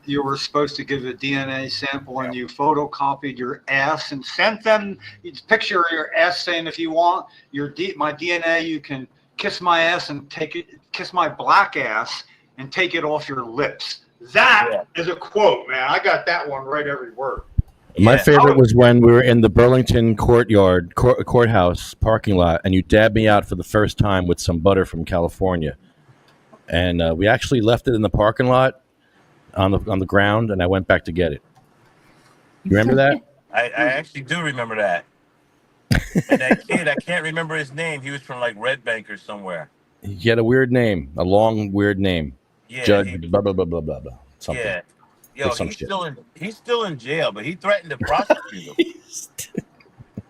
you were supposed to give a DNA sample and you photocopied your ass and sent them a picture of your ass saying, if you want my DNA, you can kiss my ass and kiss my black ass and take it off your lips. That is a quote, man. I got that one right every word. My favorite was when we were in the Burlington courthouse parking lot, and you dabbed me out for the first time with some butter from California, and we actually left it in the parking lot on the ground, and I went back to get it. You remember that? I actually do remember that. And that kid, I can't remember his name. He was from like Red Bank or somewhere. He had a weird name, a long weird name. Yeah, Judge blah blah blah blah blah blah. Something. Yeah. Yo, he's still in jail, but he threatened to prosecute him.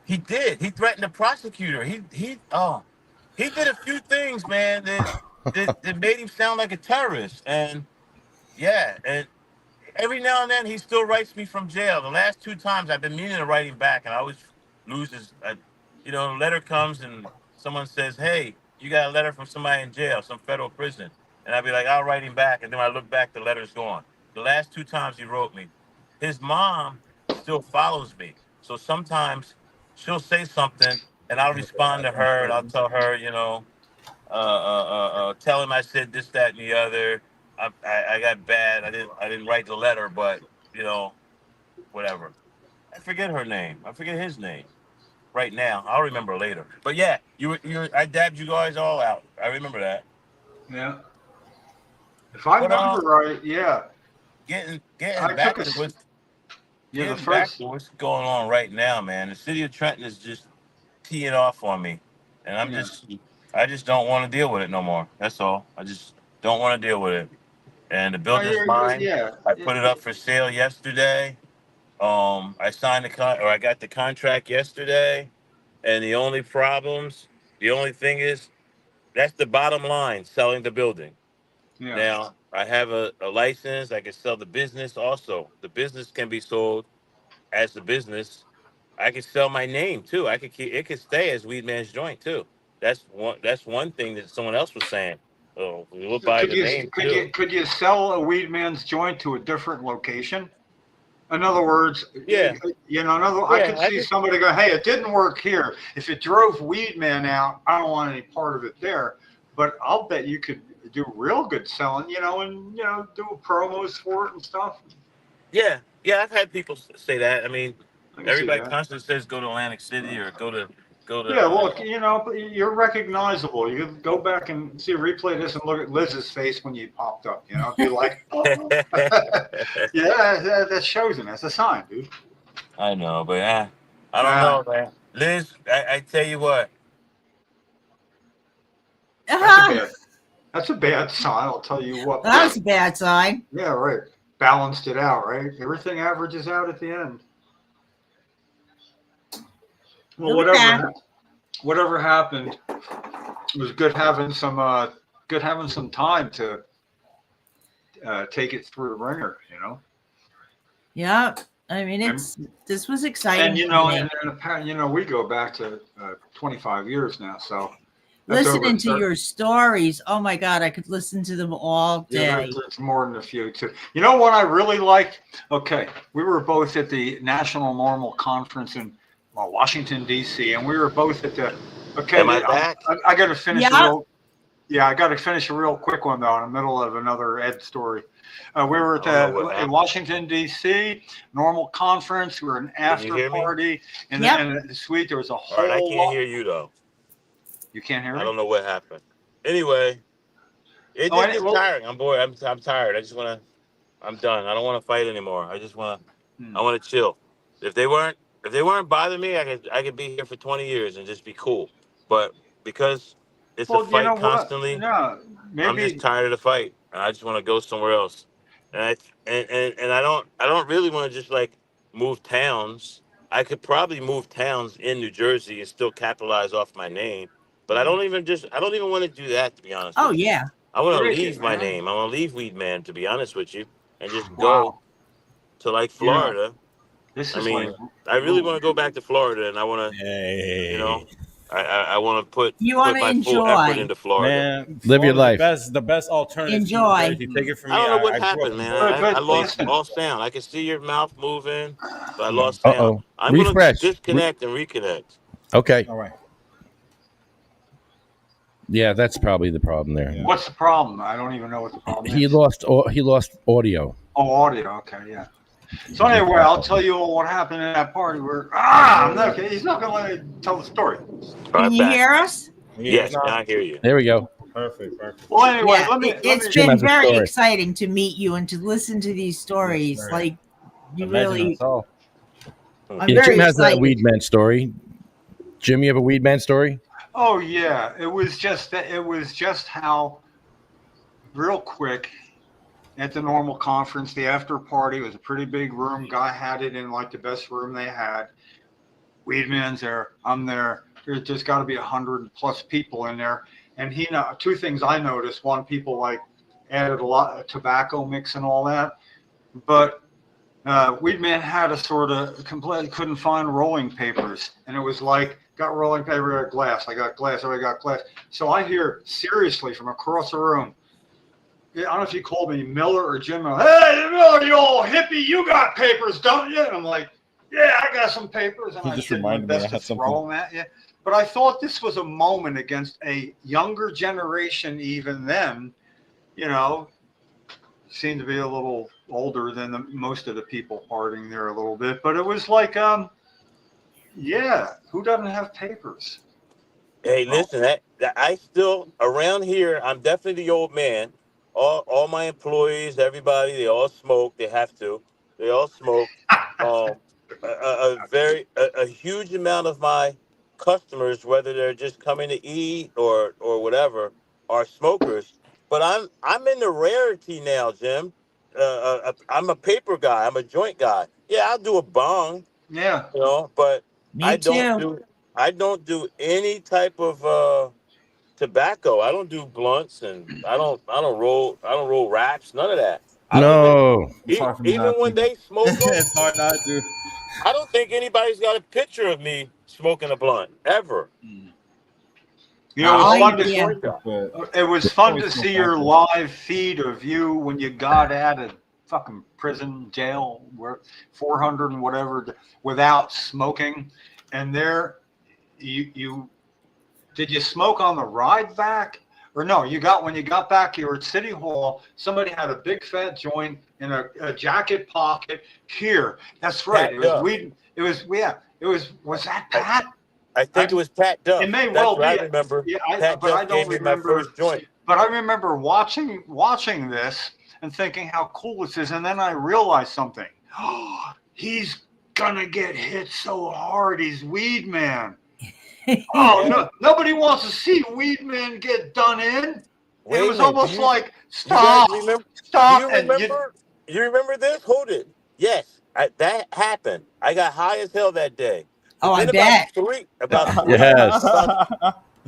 He did. He threatened to prosecute her. He did a few things, man, that made him sound like a terrorist. And and every now and then he still writes me from jail. The last 2 times I've been meaning to write him back, and I always lose his. A letter comes and someone says, "Hey, you got a letter from somebody in jail, some federal prison," and I'd be like, "I'll write him back," and then when I look back, the letter's gone. The last 2 times he wrote me, his mom still follows me. So sometimes she'll say something and I'll respond to her and I'll tell her, tell him I said this, that, and the other. I got bad. I didn't write the letter, but whatever. I forget her name. I forget his name right now. I'll remember later. But yeah, I dabbed you guys all out. I remember that. Yeah. If I remember right, yeah. Getting back to what's going on right now, man. The city of Trenton is just teeing off on me, and I just don't want to deal with it no more. That's all. I just don't want to deal with it. And the building's mine. I put it up for sale yesterday. I signed I got the contract yesterday, and the only thing is, that's the bottom line, selling the building. Yeah. Now, I have a license. I can sell the business also. The business can be sold as the business. I can sell my name too. It could stay as Weed Man's Joint too. That's one thing that someone else was saying. Oh, we'll buy the name too. Could you sell a Weed Man's Joint to a different location? In other words, I could see somebody go, "Hey, it didn't work here. If it drove Weed Man out, I don't want any part of it there." But I'll bet you could do real good selling, and do promos for it and stuff. Yeah, I've had people say that. I mean, everybody constantly says go to Atlantic City or go to. Yeah, look, you're recognizable. You can go back and replay this and look at Liz's face when you popped up. Be like, oh. Yeah, that shows him. That's a sign, dude. I know, but I don't know, man. Liz, I tell you what. That's a bad sign. I'll tell you what. That's a bad sign. Yeah, right. Balanced it out, right? Everything averages out at the end. Well, whatever happened, it was good having some time to take it through the ringer, Yeah, I mean this was exciting. And we go back to 25 years now, so. Listening to your stories, oh my God, I could listen to them all day. Yeah, it's more than a few too. You know what I really liked? Okay, we were both at the National Normal Conference in Washington D.C., and we were both at the. Okay, am I back? I got to finish. I got to finish a real quick one though, in the middle of another Ed story. We were in Washington D.C. Normal Conference. We were an after party, and then in the suite there was a whole. All right, I can't hear you though. You can't hear me? I don't know what happened. Anyway, it's tiring. I'm bored. I'm tired. I'm done. I don't want to fight anymore. I just want to. I want to chill. If they weren't bothering me, I could be here for 20 years and just be cool. But because it's a fight constantly, I'm just tired of the fight, and I just want to go somewhere else. And I don't really want to just like move towns. I could probably move towns in New Jersey and still capitalize off my name. But I don't even want to do that, to be honest. Oh, yeah. I want to leave my name. I want to leave Weed Man, to be honest with you, and just go to like Florida. Yeah. I really want to go back to Florida, and I want to, I want to put You wanna my full effort enjoy. into Florida. Man, Live your Florida's life. the best alternative. Enjoy. If you take it from I me, don't know what I grew up happened, in man. both I lost listen. all sound. I can see your mouth moving, but I lost Uh sound. oh. I'm gonna Refresh. disconnect and reconnect. Okay. All right. Yeah, that's probably the problem there. Yeah. What's the problem? I don't even know what the problem He is. lost. He lost audio. Oh, audio. Okay, yeah. So anyway, I'll tell you all what happened in that party where okay, he's not gonna let me tell the story. Can you hear us? Yes, I hear you. There we go. Perfect. Well, anyway, Yeah, it's Jim been has a very story. exciting to meet you and to listen to these stories. Yes, Like you Imagine really, us all. I'm Yeah, very Jim has that excited. weed man story. Jim, you have a weed man story? Oh yeah, it was just how real quick at the normal conference, the after party was a pretty big room. Guy had it in like the best room they had. Weedman's there. I'm there. There's just got to be 100+ people in there. And two things I noticed. One, people like added a lot of tobacco mix and all that. But Weedman had a sort of completely couldn't find rolling papers. And it was like, got rolling paper, I got glass. I got glass. I got glass. So I hear seriously from across the room, I don't know if you called me Miller or Jim. Hey, Miller, you old hippie, you got papers, don't you? And I'm like, yeah, I got some papers. And He I just did my reminded me I best to had throw them at you. But I thought this was a moment against a younger generation, even then, seemed to be a little older than most of the people partying there a little bit. But it was like, who doesn't have papers? Hey, listen, I still around here. I'm definitely the old man. All my employees, everybody, they all smoke. They have to. They all smoke. A huge amount of my customers, whether they're just coming to eat or whatever, are smokers. But I'm in the rarity now, Jim. I'm a paper guy. I'm a joint guy. Yeah, I'll do a bong, Yeah. but Me I don't too. do any type of tobacco. I don't do blunts, and I don't roll wraps. None of that. I don't No. It's hard for even me not when to. they smoke them. It's hard not to. I don't think anybody's got a picture of me smoking a blunt ever. It was fun to yeah. It was fun to see your live feed of you when you got out of fucking prison, jail, where 400 and whatever, without smoking. And there, you did you smoke on the ride back? Or no, when you got back, you were at City Hall. Somebody had a big fat joint in a jacket pocket. Here, that's right. It was weed. It was Was that Pat? I think it was Pat Duff. It may That's well what be. I remember. Yeah, Pat but I Duff don't gave me my remember. first joint. But I remember watching this and thinking how cool this is, and then I realized something. Oh, he's gonna get hit so hard. He's Weed Man. Oh no! Nobody wants to see Weed Man get done in. Wait It was a minute, almost like stop. stop. Do you remember this? Hold it. Yes, that happened. I got high as hell that day. Oh, I then bet. Yes.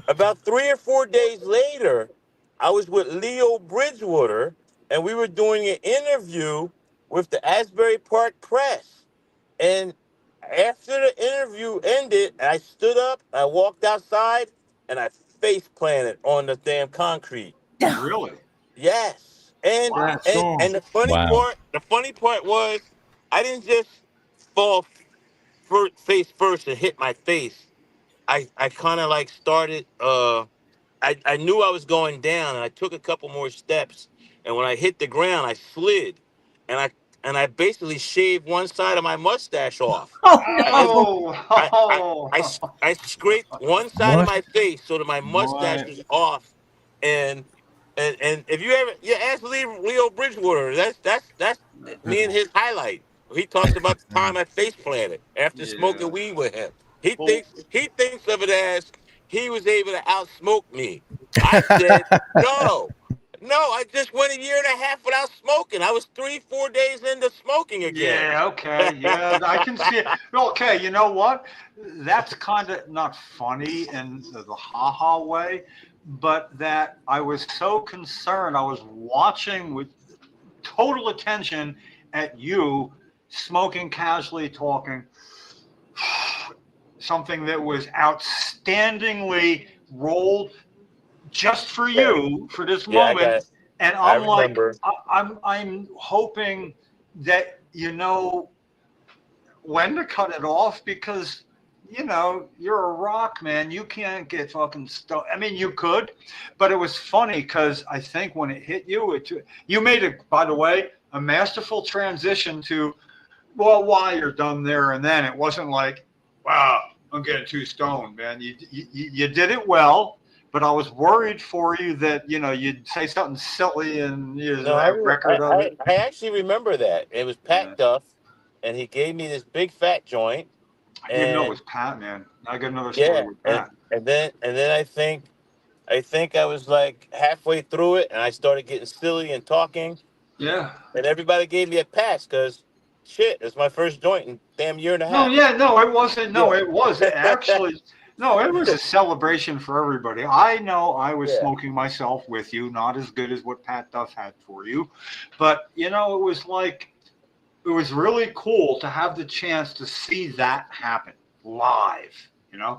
about 3 or 4 days later, I was with Leo Bridgewater, and we were doing an interview with the Asbury Park Press. And after the interview ended, I stood up, I walked outside, and I face planted on the damn concrete. Really? Yes. And the funny part was, I didn't just fall face first and hit my face. I kind of like started. I knew I was going down, and I took a couple more steps. And when I hit the ground, I slid, and I basically shaved one side of my mustache off. I scraped one side of my face so that my mustache was off, and if you ask Leo Bridgewater, that's me and his highlight. He talks about the time I face planted after smoking weed with him. He thinks of it as he was able to outsmoke me. I said no. I just went a year and a half without smoking. I was 3-4 days into smoking again. Yeah, okay. Yeah, I can see it. Okay, you know what? That's kind of not funny in the ha-ha way, but that I was so concerned. I was watching with total attention at you smoking casually, talking something that was outstanding. outstandingly rolled just for you for this Yeah, I moment. got it. And I I'm like, remember. I'm hoping that you know when to cut it off, because you know you're a rock, man. You can't get fucking stuck. I mean, you could, but it was funny because I think when it hit you, you made it. By the way, a masterful transition to, well, why you're done there and then. It wasn't like, wow, I'm getting too stoned, man. You did it well, but I was worried for you that you'd say something silly and there's No, a record of it. I actually remember that. It was Yeah. Pat Duff, and he gave me this big fat joint. I didn't even know it And was Pat, man. I got another story with Pat. and then I think I was like halfway through it, and I started getting silly and talking, Yeah. and everybody gave me a pass because shit, it's my first joint in damn year and a No, half. yeah, no, it wasn't. No, Yeah. it wasn't actually. No, it was a celebration for everybody. I know I was Yeah. smoking myself with you, not as good as what Pat Duff had for you, but it was like, it was really cool to have the chance to see that happen live.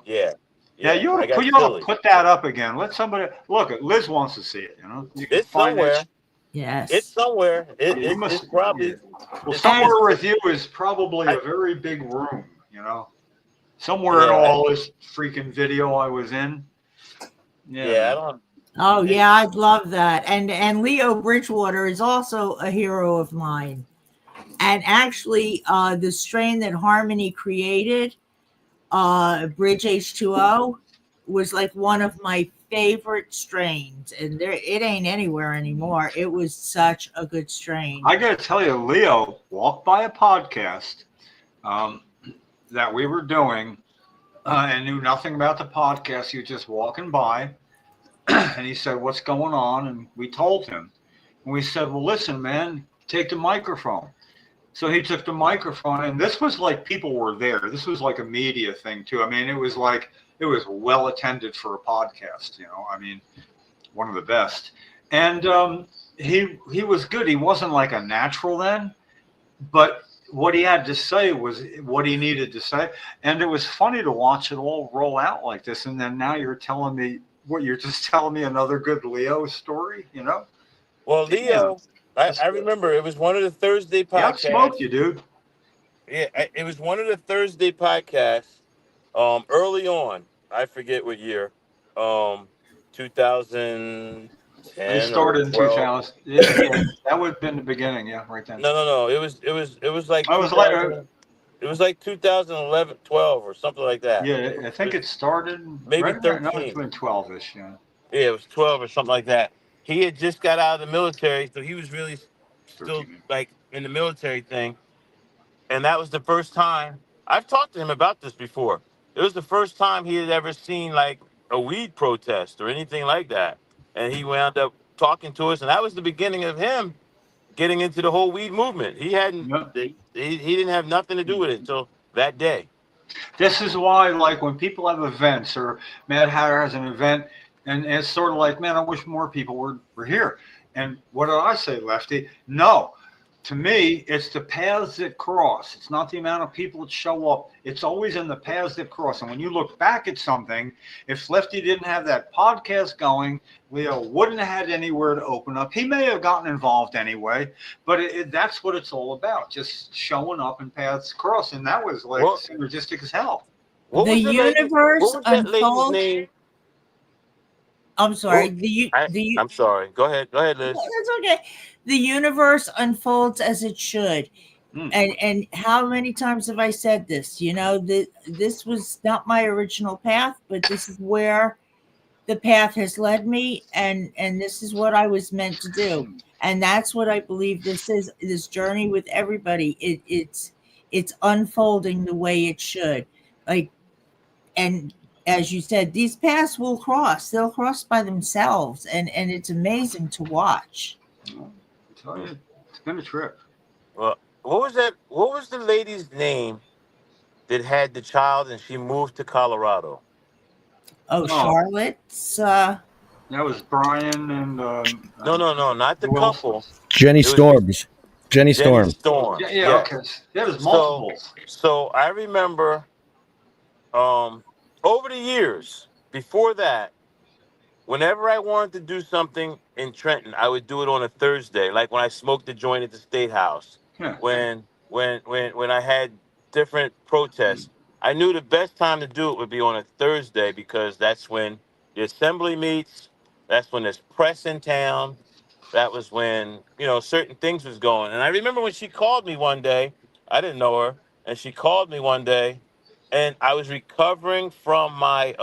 Yeah. Yeah, you I ought got to silly. put that up again. Let somebody look. Liz wants to see it. You can It's find somewhere. it. Yes. It's somewhere. You must. It's probably. Well, it's- somewhere with you is probably a very big room. Somewhere in Yeah. all this freaking video I was in. Yeah, I don't. Oh yeah, I'd love that. And Leo Bridgewater is also a hero of mine. And actually, the strain that Harmony created, Bridge H2O, was like one of my favorite strains. And it ain't anywhere anymore. It was such a good strain. I got to tell you, Leo walked by a podcast that we were doing and knew nothing about the podcast. He was just walking by and he said, "What's going on?" And we told him. And we said, "Well, listen, man, take the microphone." So he took the microphone, and this was like people were there. This was like a media thing too. I mean, it was well attended for a podcast. I mean, one of the best. And he was good. He wasn't like a natural then, but what he had to say was what he needed to say. And it was funny to watch it all roll out like this. And then now you're telling me you're just telling me another good Leo story, Well, Leo, I remember it was one of the Thursday podcasts. Yeah, smoked you, dude. Yeah, it was one of the Thursday podcasts. Early on, I forget what year. 2010. They started in 2000. Yeah, that would have been the beginning. Yeah, right then. No. It was like. I was like. It was like 2011, 12, or something like that. Yeah, I think it started maybe 13. No, it's been 12ish. Yeah. Yeah, it was 12 or something like that. He had just got out of the military, so he was really still 13. like in the military thing. And that was the first time I've talked to him about this before. It was the first time he had ever seen like a weed protest or anything like that. And he wound up talking to us, and that was the beginning of him getting into the whole weed movement. He hadn't. Yep. He didn't have nothing to do with it until that day. This is why, like, when people have events or Mad Hatter has an event, and it's sort of like, man, I wish more people were here. And what did I say, Lefty? No. To me, it's the paths that cross. It's not the amount of people that show up. It's always in the paths that cross. And when you look back at something, if Lefty didn't have that podcast going, Leo wouldn't have had anywhere to open up. He may have gotten involved anyway, but that's what it's all about, just showing up and paths cross. And that was like synergistic as hell. What The was universe what was that lady's unfolds. name? I'm sorry. I'm sorry. Go ahead, Liz. That's okay. The universe unfolds as it should. And how many times have I said this? This was not my original path, but this is where the path has led me, and this is what I was meant to do. And that's what I believe this is, this journey with everybody. It's unfolding the way it should. And as you said, these paths will cross. They'll cross by themselves, and it's amazing to watch. I tell you, it's been a trip. Well, what was that? What was the lady's name that had the child and she moved to Colorado? Oh, Charlotte's. That was Brian and. No, not the couple. Jenny Storms. Jenny Storm. Yeah, okay. There was multiples. So I remember, over the years, before that, whenever I wanted to do something in Trenton, I would do it on a Thursday, like when I smoked the joint at the State House, Yeah. when I had different protests. I knew the best time to do it would be on a Thursday because that's when the assembly meets. That's when there's press in town. That was when certain things was going. And I remember when she called me one day. I didn't know her, and she called me one day, and I was recovering from my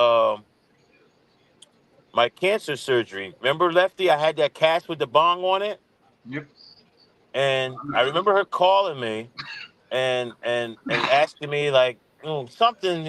cancer surgery. Remember, Lefty? I had that cast with the bong on it, Yep. and I remember her calling me and asking me like something,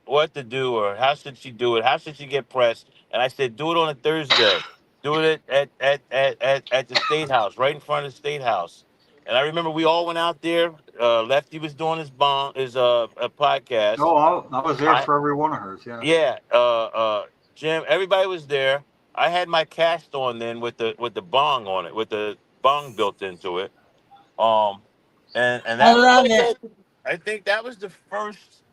what to do or how should she do it? How should she get pressed? And I said, do it on a Thursday. Do it at the State House, right in front of the State House. And I remember we all went out there. Lefty was doing his a podcast. Oh, I was there I for every one of hers. Yeah. Yeah, Jim, everybody was there. I had my cast on then with the bong on it, with the bong built into it. Um, and I that was love like it. I think that was the first.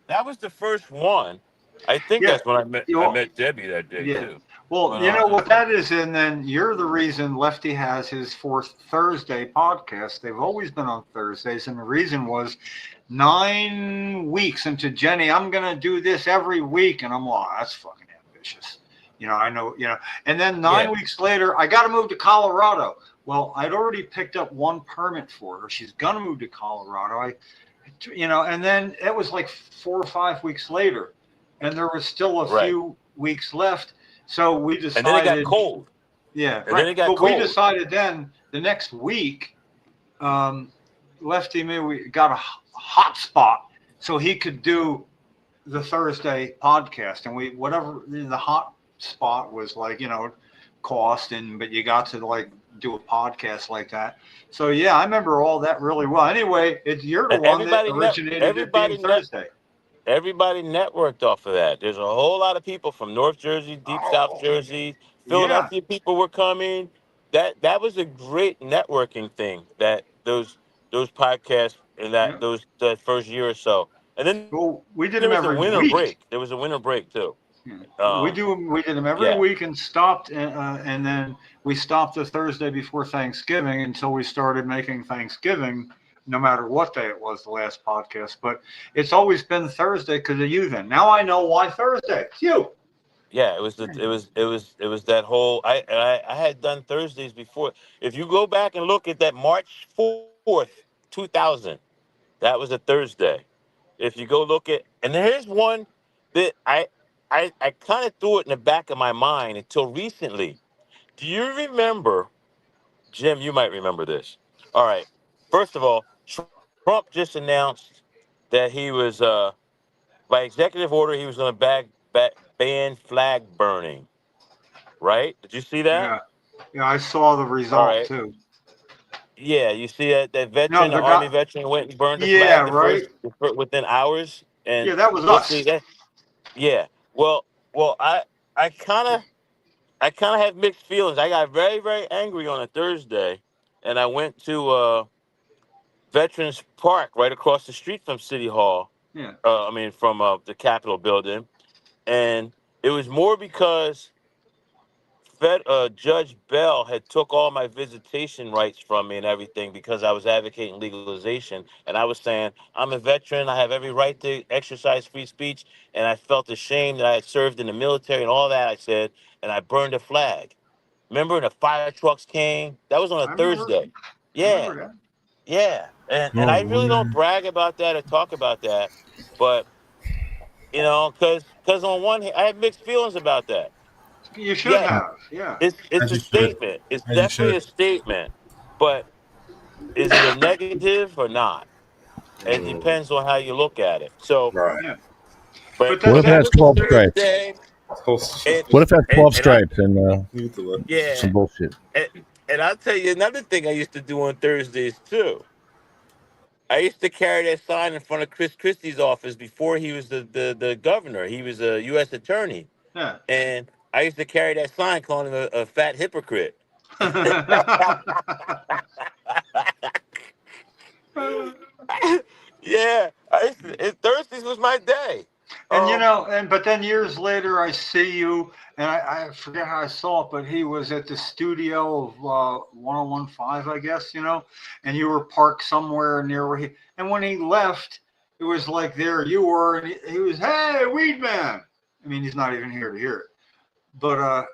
That was the first one. I think Yeah. that's when I met Debbie that day Yeah. too. Well, But, you know what that is, and then you're the reason Lefty has his fourth Thursday podcast. They've always been on Thursdays, and the reason was 9 weeks into Jenny, I'm gonna do this every week, and I'm like, that's fucking ambitious. I know, and then 9 weeks later, I got to move to Colorado. Well, I'd already picked up one permit for her. She's gonna move to Colorado. And then it was like 4 or 5 weeks later, and there was still a few weeks left. So we decided. And then it got cold. Yeah, and then it got but cold. we decided then the next week, Lefty me we got a hot spot so he could do the Thursday podcast, and whatever the hot spot was like, cost, but you got to like do a podcast like that. So yeah, I remember all that really well. Anyway, you're the one that originated it being Thursday. Everybody networked off of that. There's a whole lot of people from North Jersey, Deep South Jersey, Philadelphia. People were coming. That was a great networking thing. That those podcasts and that first year or so. And then we did there them was a every winter week. break. There was a winter break too. We did them every week and stopped, and then we stopped the Thursday before Thanksgiving until we started making Thanksgiving, no matter what day it was, the last podcast. But it's always been Thursday because of you. Then now I know why Thursday. It's you. Yeah, it was that whole. I had done Thursdays before. If you go back and look at that March 4th, 2000, that was a Thursday. If you go look at, and here's one that I kind of threw it in the back of my mind until recently. Do you remember, Jim? You might remember this. All right. First of all, Trump just announced that he was, by executive order, he was going to ban flag burning. Right? Did you see that? Yeah, I saw the result too. Yeah, you see that veteran, the Army veteran, went and burned the flag within hours. And that was us. See that? Yeah. Well, I kind of have mixed feelings. I got very, very angry on a Thursday, and I went to Veterans Park right across the street from City Hall. Yeah. From the Capitol building, and it was more because Judge Bell had took all my visitation rights from me and everything because I was advocating legalization. And I was saying, I'm a veteran. I have every right to exercise free speech. And I felt ashamed that I had served in the military and all that, I said. And I burned a flag. Remember, the fire trucks came? That was on a Thursday. Yeah. Yeah. And I really don't brag about that or talk about that. But, because on one hand, I have mixed feelings about that. You should have, yeah. It's a statement. It's definitely a statement. But is it a negative or not? It depends on how you look at it. So, but what if it has 12 stripes? What if it has 12 stripes and some bullshit? And I'll tell you another thing I used to do on Thursdays too. I used to carry that sign in front of Chris Christie's office before he was the governor. He was a U.S. attorney. Yeah. And I used to carry that sign calling him a fat hypocrite. Yeah. Thursdays was my day. And you know, but then years later, I see you, and I forget how I saw it, but he was at the studio of 1015, I guess, you know, and you were parked somewhere near where he. And when he left, it was like there you were, and he was, hey, Weed Man. I mean, he's not even here to hear it, but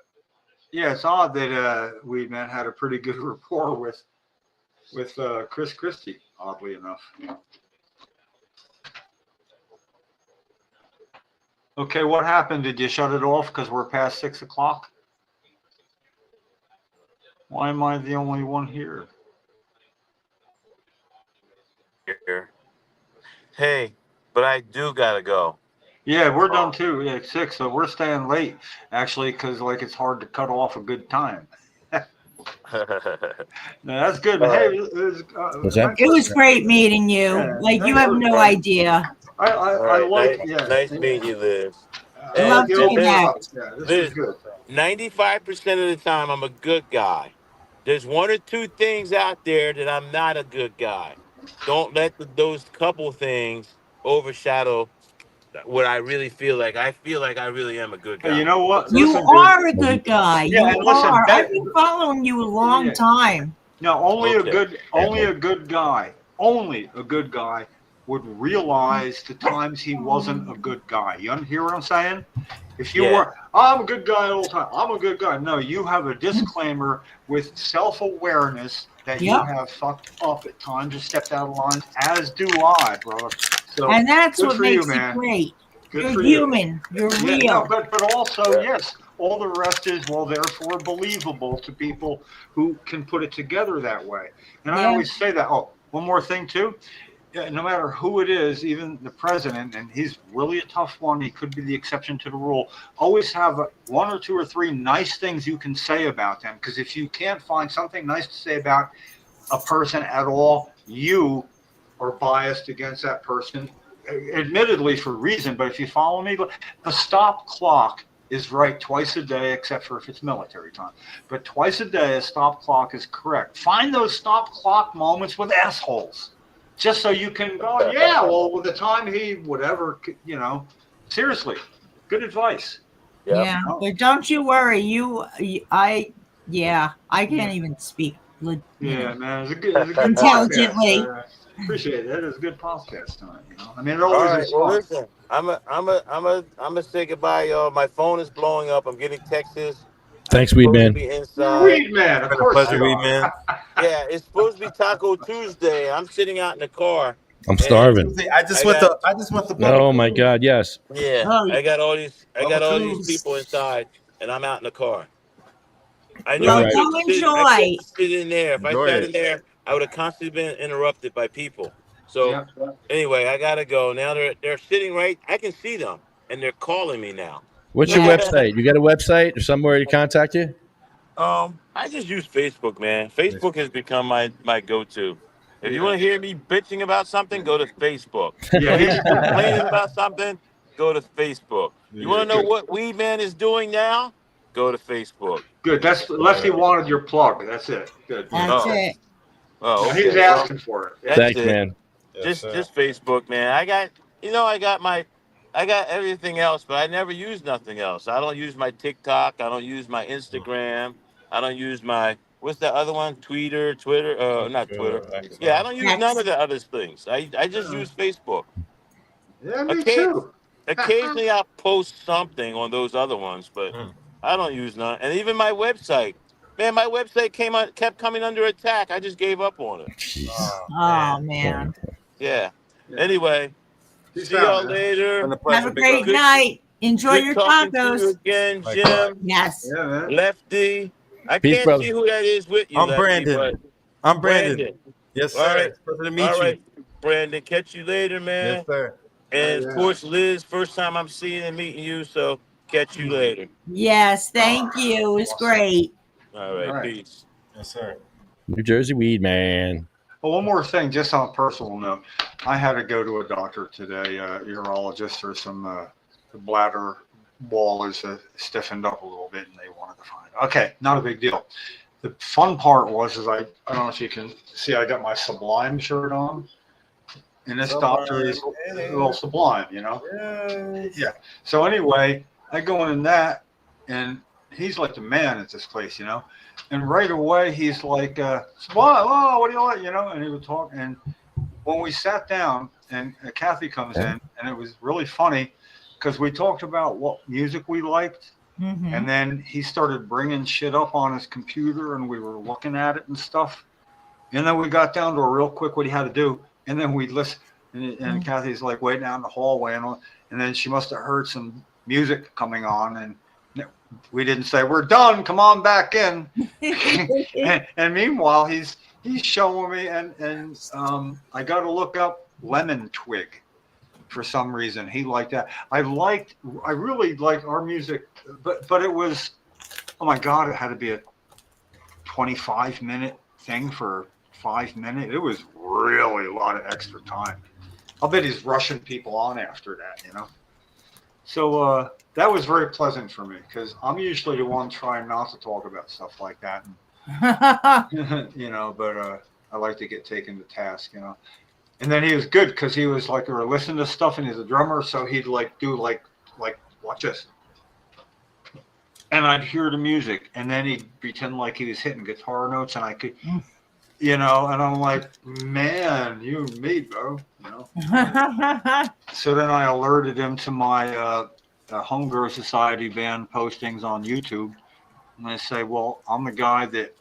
yeah, it's odd that Weed Man had a pretty good rapport with Chris Christie, oddly enough. Okay, what happened? Did you shut it off because we're past 6 o'clock? Why am I the only one here? Hey, but I do gotta go. Yeah, we're done too. Yeah, 6, so we're staying late actually because like it's hard to cut off a good time. No, that's good. Hey, It was great meeting you. Yeah, like you have no idea. I like. Yeah, nice meeting you, Liz. Love to connect. Yeah, this Liz, is good. 95% of the time, I'm a good guy. There's one or two things out there that I'm not a good guy. Don't let those couple things overshadow what I really feel like. I feel like I really am a good guy. Hey, you know what? You Listen, are a good guy. Yeah, you and listen, are. that- I've been following you a long Yeah. time. No, only Okay. a good guy would realize the times he wasn't a good guy. You hear what I'm saying? If you were, I'm a good guy all the time. I'm a good guy. No, you have a disclaimer with self-awareness that you have fucked up at times or stepped out of line, as do I, brother. So, And that's good what for makes you, it man. great. Good You're for you. human. You're Yeah, real. no, but also, yes, all the rest is, well, therefore believable to people who can put it together that way. And I always say that. Oh, one more thing, too. Yeah, no matter who it is, even the president, and he's really a tough one, he could be the exception to the rule, always have one or two or three nice things you can say about them. Because if you can't find something nice to say about a person at all, you are biased against that person, admittedly for reason. But if you follow me, a stop clock is right twice a day, except for if it's military time. But twice a day, a stop clock is correct. Find those stop clock moments with assholes. Just so you can go, yeah, well, with the time he, whatever, you know, seriously, good advice. Yeah, but don't you worry. I can't even speak. Yeah, man, it's a good intelligently. podcast. Appreciate it. It is a good podcast tonight. You know, I mean, it All always right. is Well, fun. listen, I'm a say goodbye, y'all. My phone is blowing up. I'm getting texts. Thanks, I'm Weed supposed to Man. be inside. Weed Man, of course. Pleasure, Weed Man. Yeah, it's supposed to be Taco Tuesday. I'm sitting out in the car. I'm starving. I just went to. Oh my God! Yes. Yeah, Oh, I got all these Cruz. people inside, and I'm out in the car. I knew All I right. couldn't Go sit. I enjoy. couldn't sit in there. If Enjoy I sat it. in there, I would have constantly been interrupted by people. So anyway, I gotta go. Now they're sitting right. I can see them, and they're calling me now. What's your website? You got a website or somewhere to contact you? I just use Facebook, man. Facebook has become my go-to. If you want to hear me bitching about something, go to Facebook. Yeah, If you're complaining about something, go to Facebook. You want to know what Weed Man is doing now? Go to Facebook. Good. That's Lefty wanted your plug. That's it. Good. That's it. Oh, He was okay. asking for it. That's Thanks, it. man. Just Facebook, man. I got everything else, but I never use nothing else. I don't use my TikTok. I don't use my Instagram. I don't use my what's the other one? Twitter, not Twitter. Yeah, I don't use none of the other things. I just use Facebook. Yeah, me too. Occasionally I post something on those other ones, but I don't use none. And even my website. Man, my website kept coming under attack. I just gave up on it. Jeez. Oh man. Yeah. Anyway, Peace see out, y'all man. later. Have a great night. Enjoy your talking to you tacos. again, Jim. Yes. Yeah, man. Lefty. I Peace, can't brother. see who that is with you. I'm Lefty, Brandon. but I'm Brandon. Yes, All sir. right. It's a pleasure to meet All you. right, Brandon. Catch you later, man. Yes, sir. And of course, Liz, first time I'm seeing and meeting you, so catch you later. Yes, thank you. It was great. All right, peace. Yes, sir. New Jersey Weed Man. Well, one more thing, just on a personal note. I had to go to a doctor today, urologist, for some the bladder wall is stiffened up a little bit, and they wanted to find. Okay, not a big deal. The fun part was I don't know if you can see, I got my Sublime shirt on. And this doctor is a little sublime, you know? Yeah. So anyway, I go in that, and he's like the man at this place, you know? And right away, he's like, sublime, oh, what do you like, you know? And he would talk. And when we sat down, and Kathy comes in, and it was really funny because we talked about what music we liked. And then he started bringing shit up on his computer, and we were looking at it and stuff. And then we got down to a real quick what he had to do. And then we listened, and Kathy's like waiting out in the hallway, and then she must have heard some music coming on, and we didn't say, we're done, come on back in. and meanwhile, he's showing me, and I got to look up Lemon Twig for some reason. He liked that. I really liked our music, but it was, oh my God, it had to be a 25-minute thing for 5 minutes. It was really a lot of extra time. I'll bet he's rushing people on after that, you know. So that was very pleasant for me because I'm usually the one trying not to talk about stuff like that, you know. But I like to get taken to task, you know. And then he was good because he was like, or listen to stuff, and he's a drummer, so he'd like do like watch this, and I'd hear the music, and then he'd pretend like he was hitting guitar notes, and I could. You know, and I'm like, man, you and me, bro. You know. So then I alerted him to my Homegirl Society band postings on YouTube, and I say, well, I'm the guy that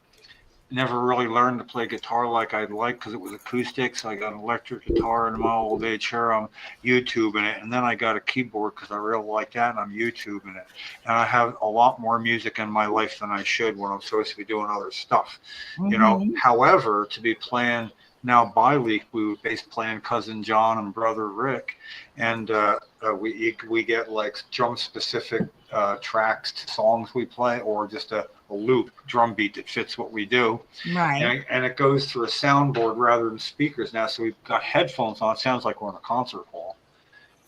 never really learned to play guitar like I'd like because it was acoustic. So I got an electric guitar in my old age here. I'm YouTubing it, and then I got a keyboard because I really like that, and I'm YouTubing it. And I have a lot more music in my life than I should when I'm supposed to be doing other stuff. You know, however, to be playing now bi-league, we would bass playing Cousin John and Brother Rick, and we get like drum specific tracks to songs we play, or just a loop drum beat that fits what we do. Right. And it goes through a soundboard rather than speakers now. So we've got headphones on. It sounds like we're in a concert hall.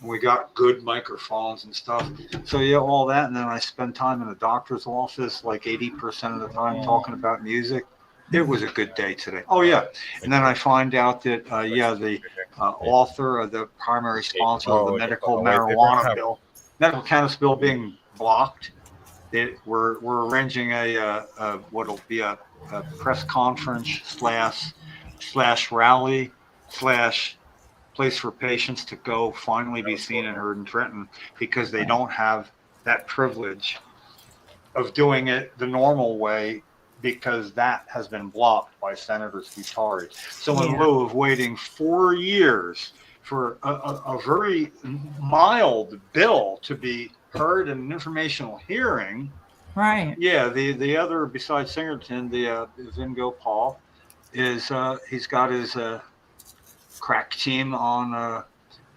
And we got good microphones and stuff. So yeah, all that. And then I spend time in a doctor's office, like 80% of the time talking about music. It was a good day today. Oh yeah. And then I find out that, the author of the primary sponsor of the medical marijuana bill, medical cannabis bill being blocked, we're arranging what'll be a press conference slash rally slash place for patients to go finally be seen and heard in Trenton, because they don't have that privilege of doing it the normal way, because that has been blocked by Senator Sputari. So in lieu of waiting 4 years for a very mild bill to be heard in an informational hearing. Right. Yeah, the other besides Singerton, the Vingo Paul, is he's got his crack team on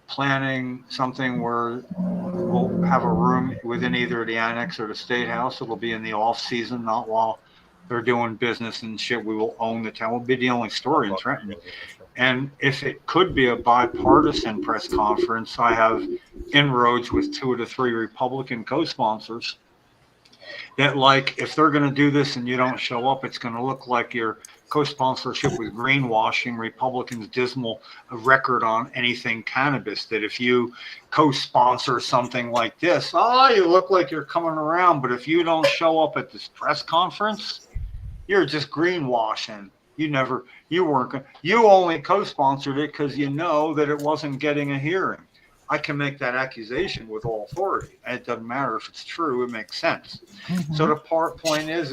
planning something where we'll have a room within either the annex or the State House. It'll be in the off season, not while they're doing business and shit. We will own the town. We'll be the only store in Trenton. And if it could be a bipartisan press conference, I have inroads with 2 of the 3 Republican co-sponsors that, like, if they're going to do this and you don't show up, it's going to look like your co-sponsorship with greenwashing Republicans' dismal record on anything cannabis. That if you co-sponsor something like this, you look like you're coming around, but if you don't show up at this press conference, you're just greenwashing. You only co-sponsored it because you know that it wasn't getting a hearing. I can make that accusation with all authority. It doesn't matter if it's true, it makes sense. So the point is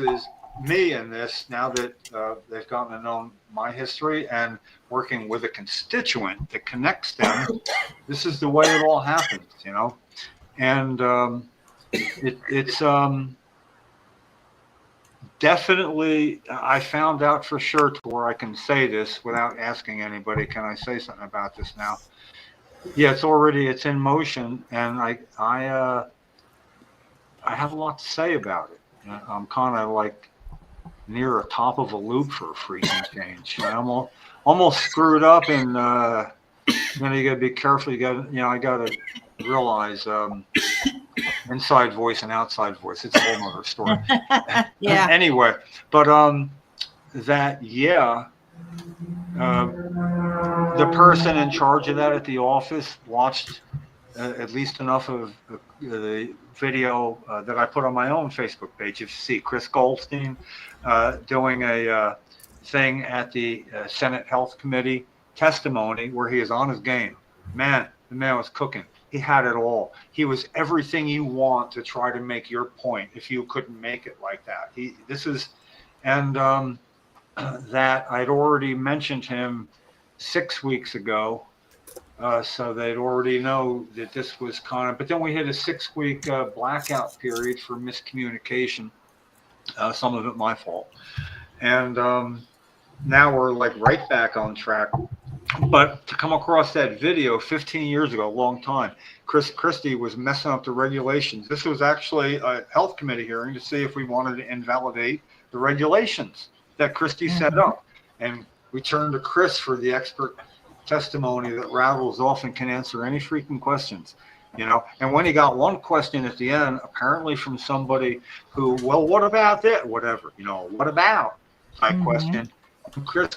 me in this, now that they've gotten to know my history and working with a constituent that connects them, this is the way it all happens, you know? And it's definitely, I found out for sure to where I can say this without asking anybody, can I say something about this now? Yeah, it's in motion, and I have a lot to say about it. I'm kind of like near a top of a loop for a freaking change. I almost screwed up, and you got to be careful. I got to realize inside voice and outside voice. It's a whole other story. Yeah. Anyway, but The person in charge of that at the office watched at least enough of the video that I put on my own Facebook page. If you see Chris Goldstein doing a thing at the Senate Health Committee testimony where he is on his game. Man, the man was cooking. He had it all. He was everything you want to try to make your point if you couldn't make it like that. That I'd already mentioned him 6 weeks ago. So they'd already know that this was kind of, but then we hit a 6-week blackout period for miscommunication. Some of it my fault. And now we're like right back on track. But to come across that video 15 years ago, a long time, Chris Christie was messing up the regulations. This was actually a health committee hearing to see if we wanted to invalidate the regulations that Christie set up. And we turned to Chris for the expert testimony that rattles off and can answer any freaking questions, you know. And when he got one question at the end, apparently from somebody who, well, what about that? Whatever, you know, what about that question? Chris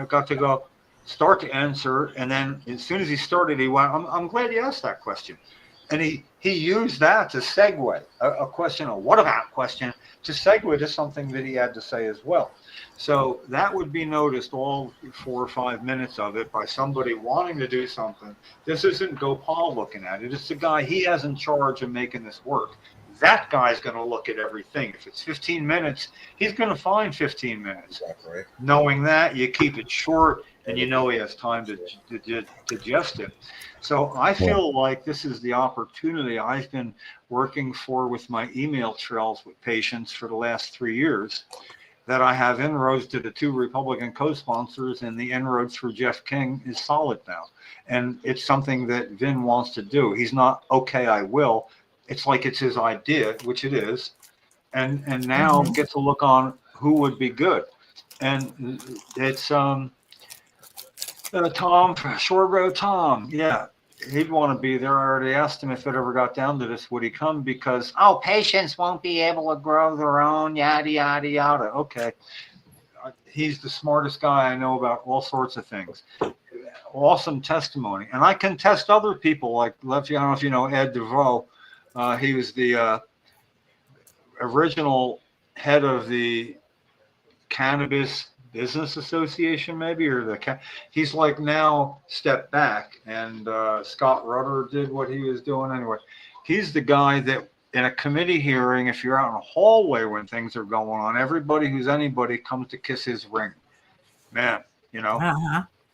got to go start to answer, and then as soon as he started, he went, I'm glad you asked that question. And he used that to segue a question, a what about question, to segue to something that he had to say as well. So that would be noticed, all 4 or 5 minutes of it, by somebody wanting to do something. This isn't Gopal looking at it. It's the guy he has in charge of making this work. That guy's going to look at everything. If it's 15 minutes, he's going to find 15 minutes. Exactly. Knowing that, you keep it short, and you know he has time to digest it. So I feel like this is the opportunity I've been working for with my email trails with patients for the last 3 years, that I have inroads to the 2 Republican co-sponsors, and the inroads for Jeff King is solid now. And it's something that Vin wants to do. He's not, okay, I will. It's like it's his idea, which it is. And now get to look on who would be good. And it's Tom, Short Road Tom. Yeah, he'd want to be there. I already asked him if it ever got down to this, would he come? Because, patients won't be able to grow their own, yada, yada, yada. Okay. He's the smartest guy I know about all sorts of things. Awesome testimony. And I can test other people like Lefty. I don't know if you know Ed DeVoe. He was the original head of the Cannabis Business Association, maybe, or he's like now stepped back, and Scott Rutter did what he was doing anyway. He's the guy that in a committee hearing, if you're out in a hallway when things are going on, everybody who's anybody comes to kiss his ring, man, you know.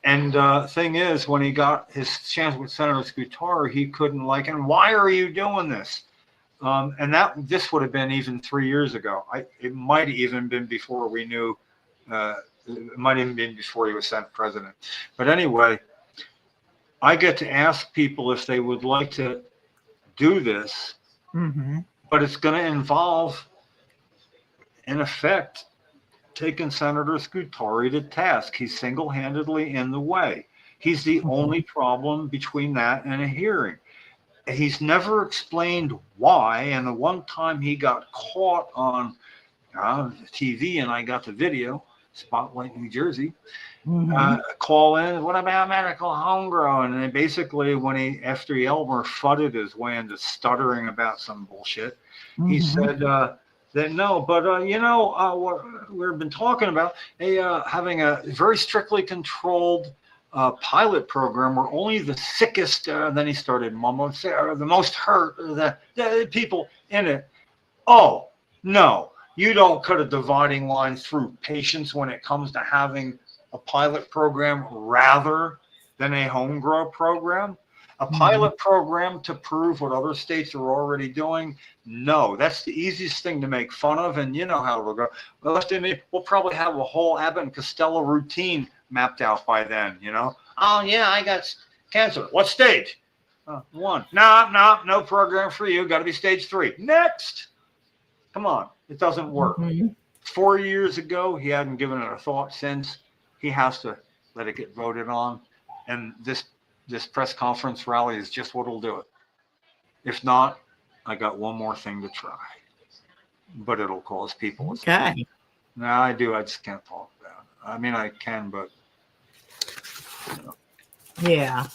And thing is, when he got his chance with Senator Scutari, he couldn't and why are you doing this? And this would have been even 3 years ago. It might have even been before we knew. It might even been before he was Senate president. But anyway, I get to ask people if they would like to do this, but it's going to involve, in effect, taking Senator Scutari to task. He's single-handedly in the way. He's the only problem between that and a hearing. He's never explained why, and the one time he got caught on TV, and I got the video, Spotlight, New Jersey, call in, what about medical homegrown? And then basically after Elmer fudded his way into stuttering about some bullshit, he said that no, but what we've been talking about, having a very strictly controlled pilot program where only the sickest, then he started mumbling, the most hurt, the people in it. Oh, no. You don't cut a dividing line through patients when it comes to having a pilot program rather than a home grow program. A pilot program to prove what other states are already doing? No, that's the easiest thing to make fun of, and you know how it'll go. We'll probably have a whole Abbott and Costello routine mapped out by then, you know? Oh, yeah, I got cancer. What stage? 1. No program for you. Got to be stage 3. Next. Come on. It doesn't work. 4 years ago, he hadn't given it a thought since. He has to let it get voted on. And this press conference rally is just what'll do it. If not, I got one more thing to try. But it'll cause people. Okay. No, I do. I just can't talk about it. I mean, I can, but Yeah.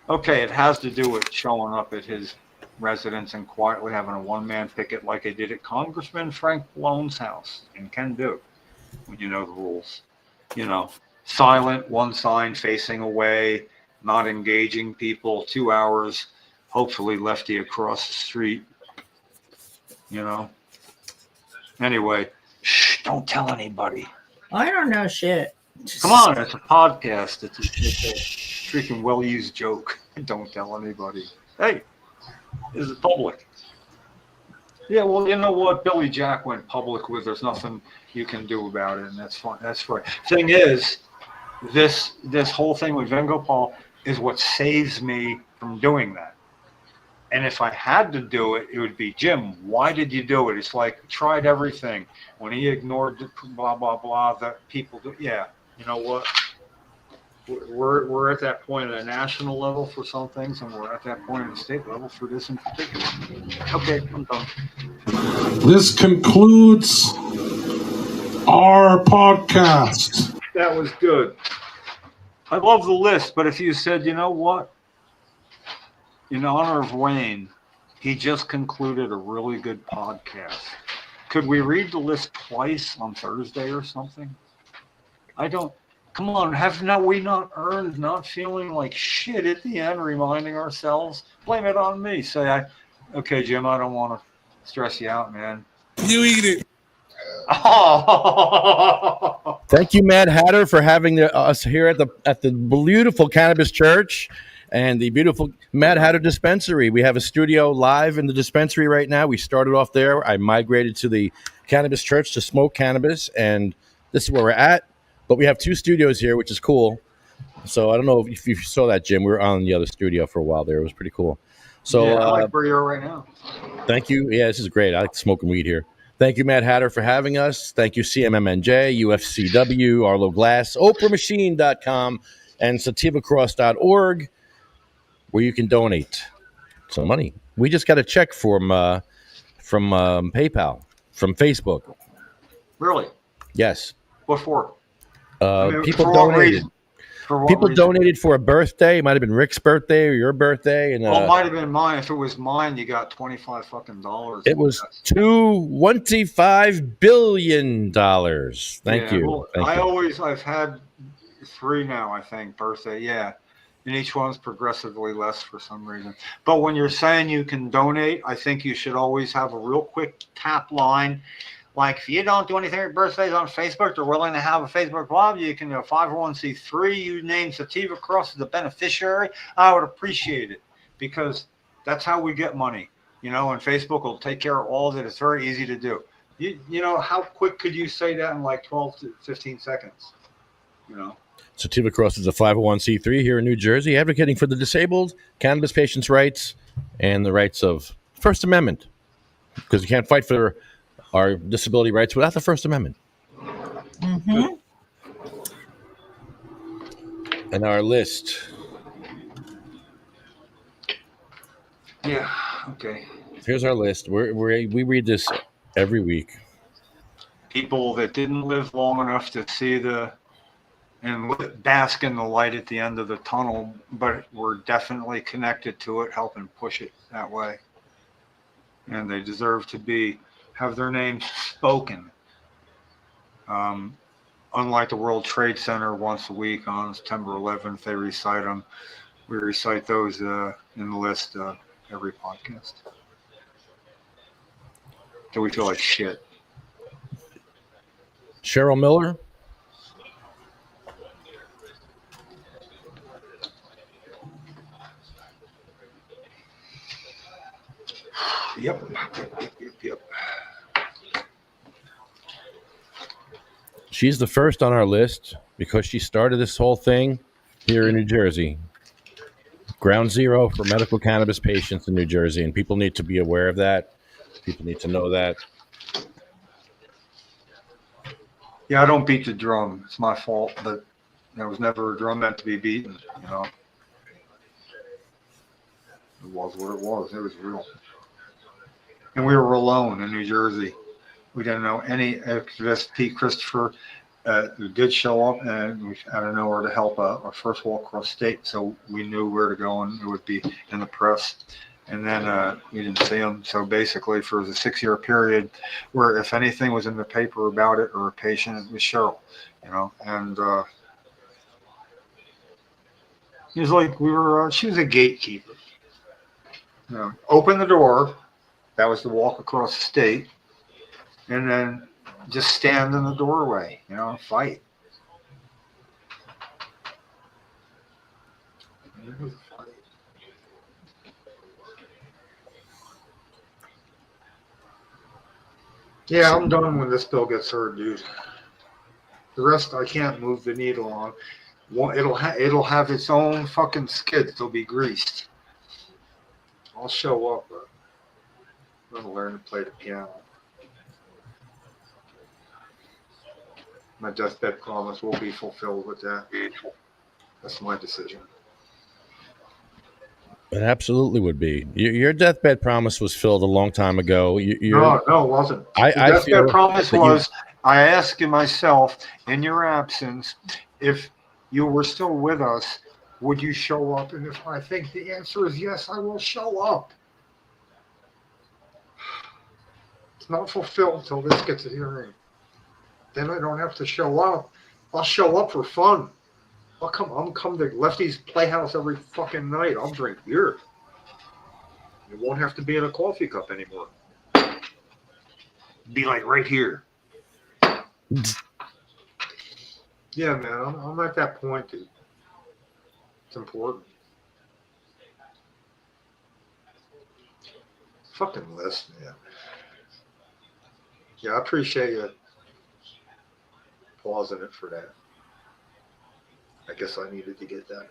Okay, it has to do with showing up at his residence and quietly having a one-man picket like they did at Congressman Frank Mallone's house and can do when you know the rules. You know, silent, one sign facing away, not engaging people, 2 hours, hopefully Lefty across the street, you know. Anyway, shh, don't tell anybody. I don't know shit. Come on, it's a podcast. It's a freaking well-used joke. Don't tell anybody. Hey, this is public. Yeah, well, you know what? Billy Jack went public with. There's nothing you can do about it, and that's fine. That's fine. Thing is, this whole thing with Vengopal is what saves me from doing that. And if I had to do it, it would be, Jim, why did you do it? It's like, tried everything. When he ignored the blah, blah, blah, that people do. Yeah, you know what? We're at that point at a national level for some things, and we're at that point at a state level for this in particular. Okay, I'm done. This concludes our podcast. That was good. I love the list, but if you said, you know what? In honor of Wayne, he just concluded a really good podcast. Could we read the list twice on Thursday or something? I don't. Come on, have we not earned not feeling like shit at the end, reminding ourselves? Blame it on me. Say, okay, Jim, I don't want to stress you out, man. You eat it. Oh. Thank you, Mad Hatter, for having us here at the beautiful Cannabis Church and the beautiful Mad Hatter Dispensary. We have a studio live in the dispensary right now. We started off there. I migrated to the Cannabis Church to smoke cannabis, and this is where we're at. But we have two studios here, which is cool. So I don't know if you saw that, Jim. We were on the other studio for a while there. It was pretty cool. So yeah, I like where you're right now. Thank you. Yeah, this is great. I like smoking weed here. Thank you, Mad Hatter, for having us. Thank you, CMMNJ, UFCW, Arlo Glass, OprahMachine.com, and SativaCross.org, where you can donate some money. We just got a check from PayPal, from Facebook. Really? Yes. What for? People donated. People donated for a birthday. It might have been Rick's birthday or your birthday, and well, it might have been mine. If it was mine, you got $25 fucking dollars. It was $25 billion. Thank you. Well, Thank you. I've had 3 now, I think, birthday. Yeah. And each one's progressively less for some reason. But when you're saying you can donate, I think you should always have a real quick tap line. Like, if you don't do anything at birthdays on Facebook, they're willing to have a Facebook Live. You can do a 501c3. You name Sativa Cross as the beneficiary. I would appreciate it because that's how we get money. You know, and Facebook will take care of all of it. It's very easy to do. You know, how quick could you say that in like 12 to 15 seconds? You know? Sativa Cross is a 501c3 here in New Jersey, advocating for the disabled, cannabis patients' rights, and the rights of First Amendment. Because you can't fight for our disability rights without the First Amendment. Mm-hmm. And our list. Yeah, okay. Here's our list. We read this every week. People that didn't live long enough to see and bask in the light at the end of the tunnel, but were definitely connected to it, helping push it that way. And they deserve to have their names spoken. Unlike the World Trade Center once a week on September 11th, they recite them. We recite those in the list every podcast. So we feel like shit. Cheryl Miller. Yep. She's the first on our list because she started this whole thing here in New Jersey. Ground zero for medical cannabis patients in New Jersey, and people need to be aware of that. People need to know that. Yeah, I don't beat the drum. It's my fault, but there was never a drum meant to be beaten, you know. It was what it was. It was real. And we were alone in New Jersey. We didn't know any activist. Pete Christopher we did show up, and we had to know where to help our first walk across state, so we knew where to go, and it would be in the press. And then we didn't see him. So basically, for the 6-year period, where if anything was in the paper about it or a patient, it was Cheryl, And he was like, she was a gatekeeper. Open the door. That was the walk across the state, and then just stand in the doorway, and fight. Yeah, I'm done when this bill gets heard, dude. The rest I can't move the needle on. It'll have its own fucking skids. They'll be greased. I'll show up, but I'm gonna learn to play the piano. My deathbed promise will be fulfilled with that. That's my decision. It absolutely would be. Your deathbed promise was filled a long time ago. No, it wasn't. The deathbed promise was, I asked myself, in your absence, if you were still with us, would you show up? And if I think the answer is yes, I will show up. It's not fulfilled until this gets a hearing. Then I don't have to show up. I'll show up for fun. I'll come to Lefty's Playhouse every fucking night. I'll drink beer. It won't have to be in a coffee cup anymore. Be like right here. Yeah, man, I'm at that point, dude. It's important. Fucking list, man. Yeah, I appreciate you pausing it for that. I guess I needed to get that.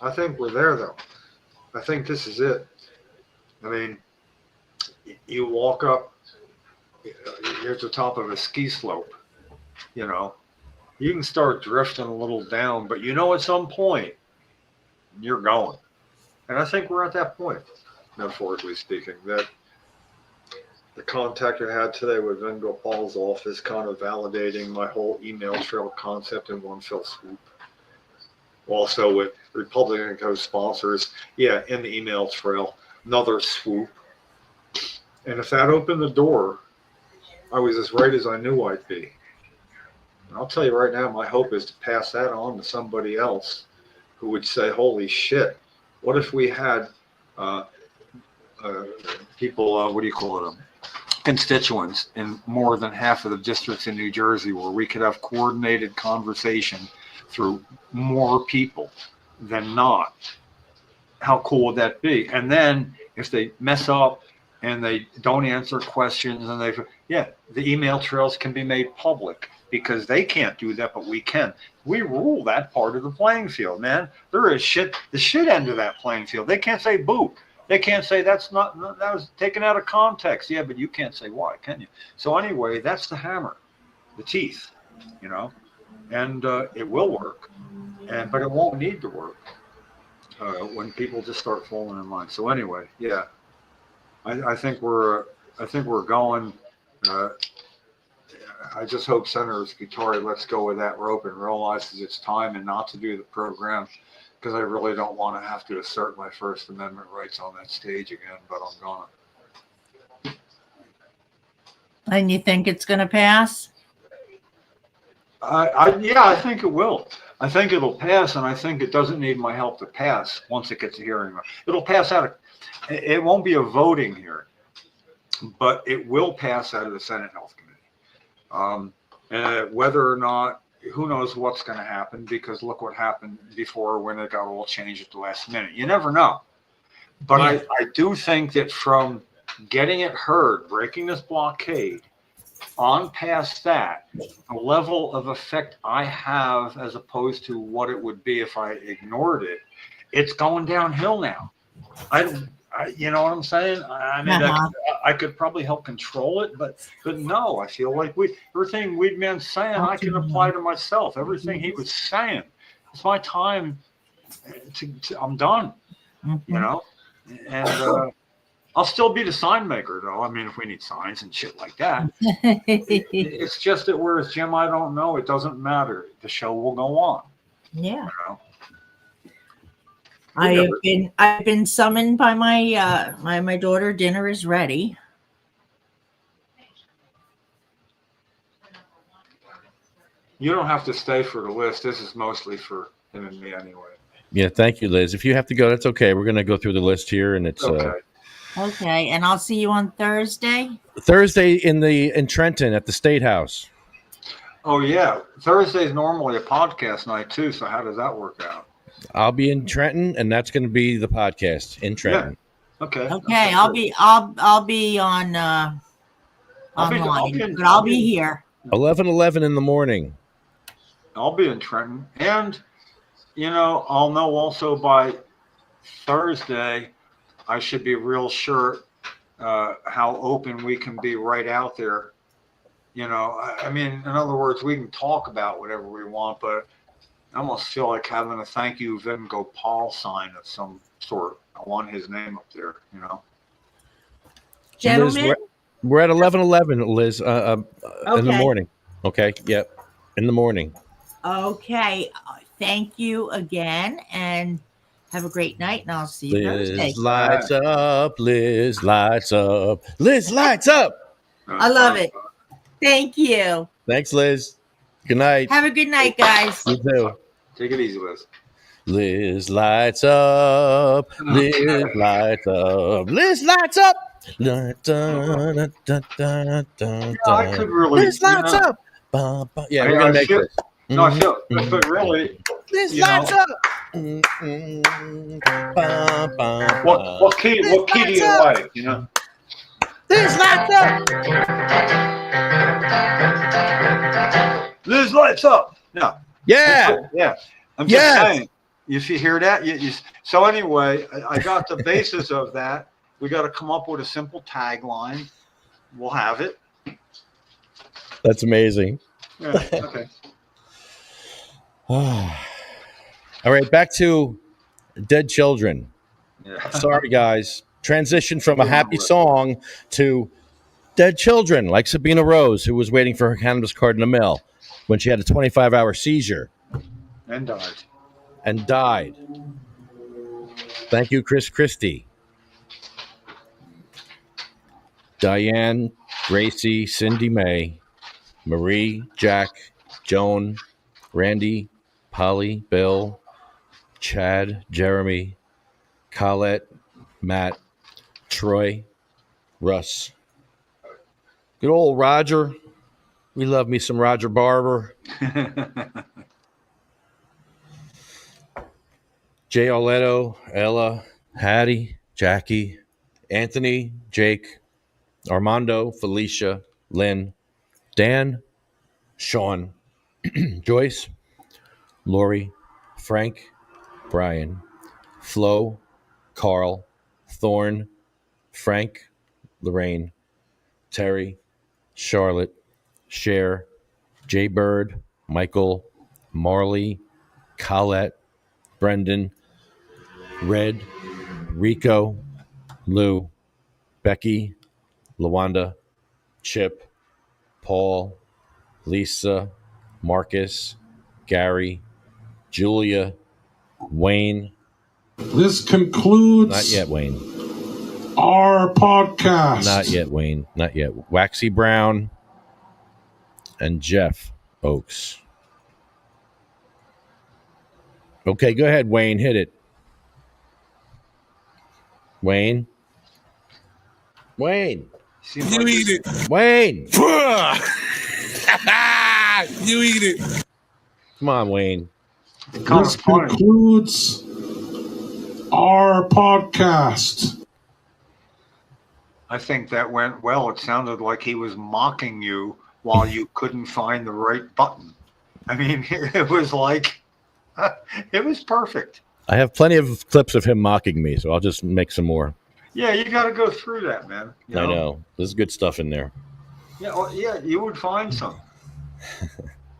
I think we're there, though. I think this is it. I mean, you walk up, you're at the top of a ski slope, you can start drifting a little down, but at some point, you're going. And I think we're at that point, metaphorically speaking, that the contact I had today with Vin Gopal's office kind of validating my whole email trail concept in one fell swoop. Also with Republican co-sponsors, in the email trail, another swoop. And if that opened the door, I was as right as I knew I'd be. And I'll tell you right now, my hope is to pass that on to somebody else who would say, holy shit, what if we had people, constituents in more than half of the districts in New Jersey where we could have coordinated conversation through more people than not. How cool would that be? And then if they mess up and they don't answer questions and the email trails can be made public because they can't do that, but we can. We rule that part of the playing field, man. There is the shit end of that playing field. They can't say boo. They can't say that was taken out of context. Yeah, but you can't say why, can you? So anyway, that's the hammer, the teeth, and it will work, but it won't need to work when people just start falling in line. So anyway, I think we're going. I just hope Senator Scutari lets go of that rope and realizes it's time and not to do the program. Because I really don't want to have to assert my First Amendment rights on that stage again, but I'm gonna. And you think it's going to pass? I think it will. I think it'll pass, and I think it doesn't need my help to pass once it gets a hearing. It'll pass out. It won't be a voting hearing, but it will pass out of the Senate Health Committee. And whether or not, who knows what's going to happen, because look what happened before when it got all changed at the last minute. You never know. But I do think that from getting it heard, breaking this blockade, on past that, the level of effect I have as opposed to what it would be if I ignored it, it's going downhill now. You know what I'm saying? I mean, I could probably help control it, but no, I feel like everything Weedman's saying, I can apply to myself. Everything he was saying, it's my time. I'm done. And I'll still be the sign maker, though. I mean, if we need signs and shit like that. It's just that whereas Jim, I don't know. It doesn't matter. The show will go on. Yeah. You know? I've been summoned by my daughter. Dinner is ready. You don't have to stay for the list. This is mostly for him and me anyway. Yeah, thank you, Liz. If you have to go, that's okay. We're going to go through the list here, and it's Okay. Okay, and I'll see you on Thursday. Thursday in Trenton at the State House. Oh, yeah. Thursday is normally a podcast night, too. So how does that work out? I'll be in Trenton, and that's going to be the podcast in Trenton. Yeah. Okay. Okay, I'll be on online, but I'll be here. 11:11 in the morning. I'll be in Trenton. And, I'll know also by Thursday, I should be real sure how open we can be right out there. I mean, in other words, we can talk about whatever we want, but I almost feel like having a thank you Vengo Paul sign of some sort. I want his name up there, Gentlemen, Liz, we're at 11:11, Liz, in the Okay. morning. Okay, yep, in the morning. Okay, thank you again, and have a great night, and I'll see you Thursday. Liz lights up, Liz lights up, Liz lights up. I love it. Thank you. Thanks, Liz. Good night. Have a good night, guys. You too. Take it easy, Liz. Liz lights up, Liz lights up, Liz lights up. I could really. Liz lights up. Yeah, we're I gonna make feel- this. No, I feel, but really, Liz you lights know. up. What key do you like? Liz lights up. Liz lights up. No. Yeah. Yeah. I'm just Yes. saying. If you hear that, so anyway, I got the basis of that. We got to come up with a simple tagline. We'll have it. That's amazing. Yeah, okay. All right, back to Dead Children. Yeah. Sorry, guys. Transition from a happy song to Dead Children, like Sabina Rose, who was waiting for her cannabis card in the mail when she had a 25-hour seizure And died. and died. Thank you, Chris Christie. Diane, Gracie, Cindy Mae, Marie, Jack, Joan, Randy, Polly, Bill, Chad, Jeremy, Colette, Matt, Troy, Russ. Good old Roger. We love me some Roger Barber. Jay Arletto, Ella, Hattie, Jackie, Anthony, Jake, Armando, Felicia, Lynn, Dan, Sean, Joyce, Lori, Frank, Brian, Flo, Carl, Thorne, Frank, Lorraine, Terry, Charlotte, Cher, Jay Bird, Michael, Marley, Colette, Brendan, Red, Rico, Lou, Becky, Lawanda, Chip, Paul, Lisa, Marcus, Gary, Julia, Wayne. This concludes Not yet, Wayne. our podcast. Not yet, Wayne. Not yet. Waxy Brown and Jeff Oakes. Okay, go ahead, Wayne. Hit it. Wayne. Wayne. Seems You like eat it. Wayne. You eat it. Come on, Wayne. it's kind This of funny. concludes our podcast. I think that went well. It sounded like he was mocking you while you couldn't find the right button. I mean, it was like, it was perfect. I have plenty of clips of him mocking me, so I'll just make some more. Yeah, you got to go through that, man. You I know. There's good stuff in there. Yeah, well, yeah, you would find some.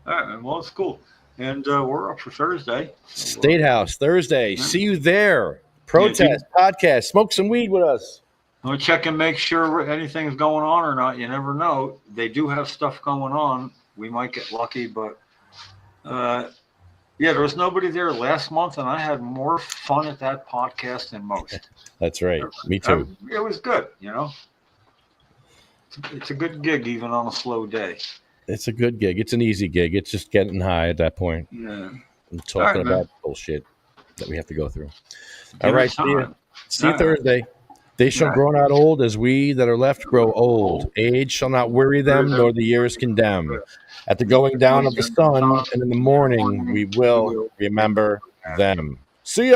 All right, man. Well, it's cool. And we're up for Thursday. State House, Thursday. See you there. Protest, podcast, smoke some weed with us. I'll check and make sure anything's going on or not. You never know. They do have stuff going on. We might get lucky, but yeah, there was nobody there last month, and I had more fun at that podcast than most. That's right. Me too. It was good, you know. It's a good gig, even on a slow day. It's a good gig. It's an easy gig. It's just getting high at that point. Yeah. And talking All right, about bullshit that we have to go through. All right. See you All Thursday. They shall grow not old as we that are left grow old. Age shall not weary them, nor the years condemn. At the going down of the sun and in the morning, we will remember them. See ya.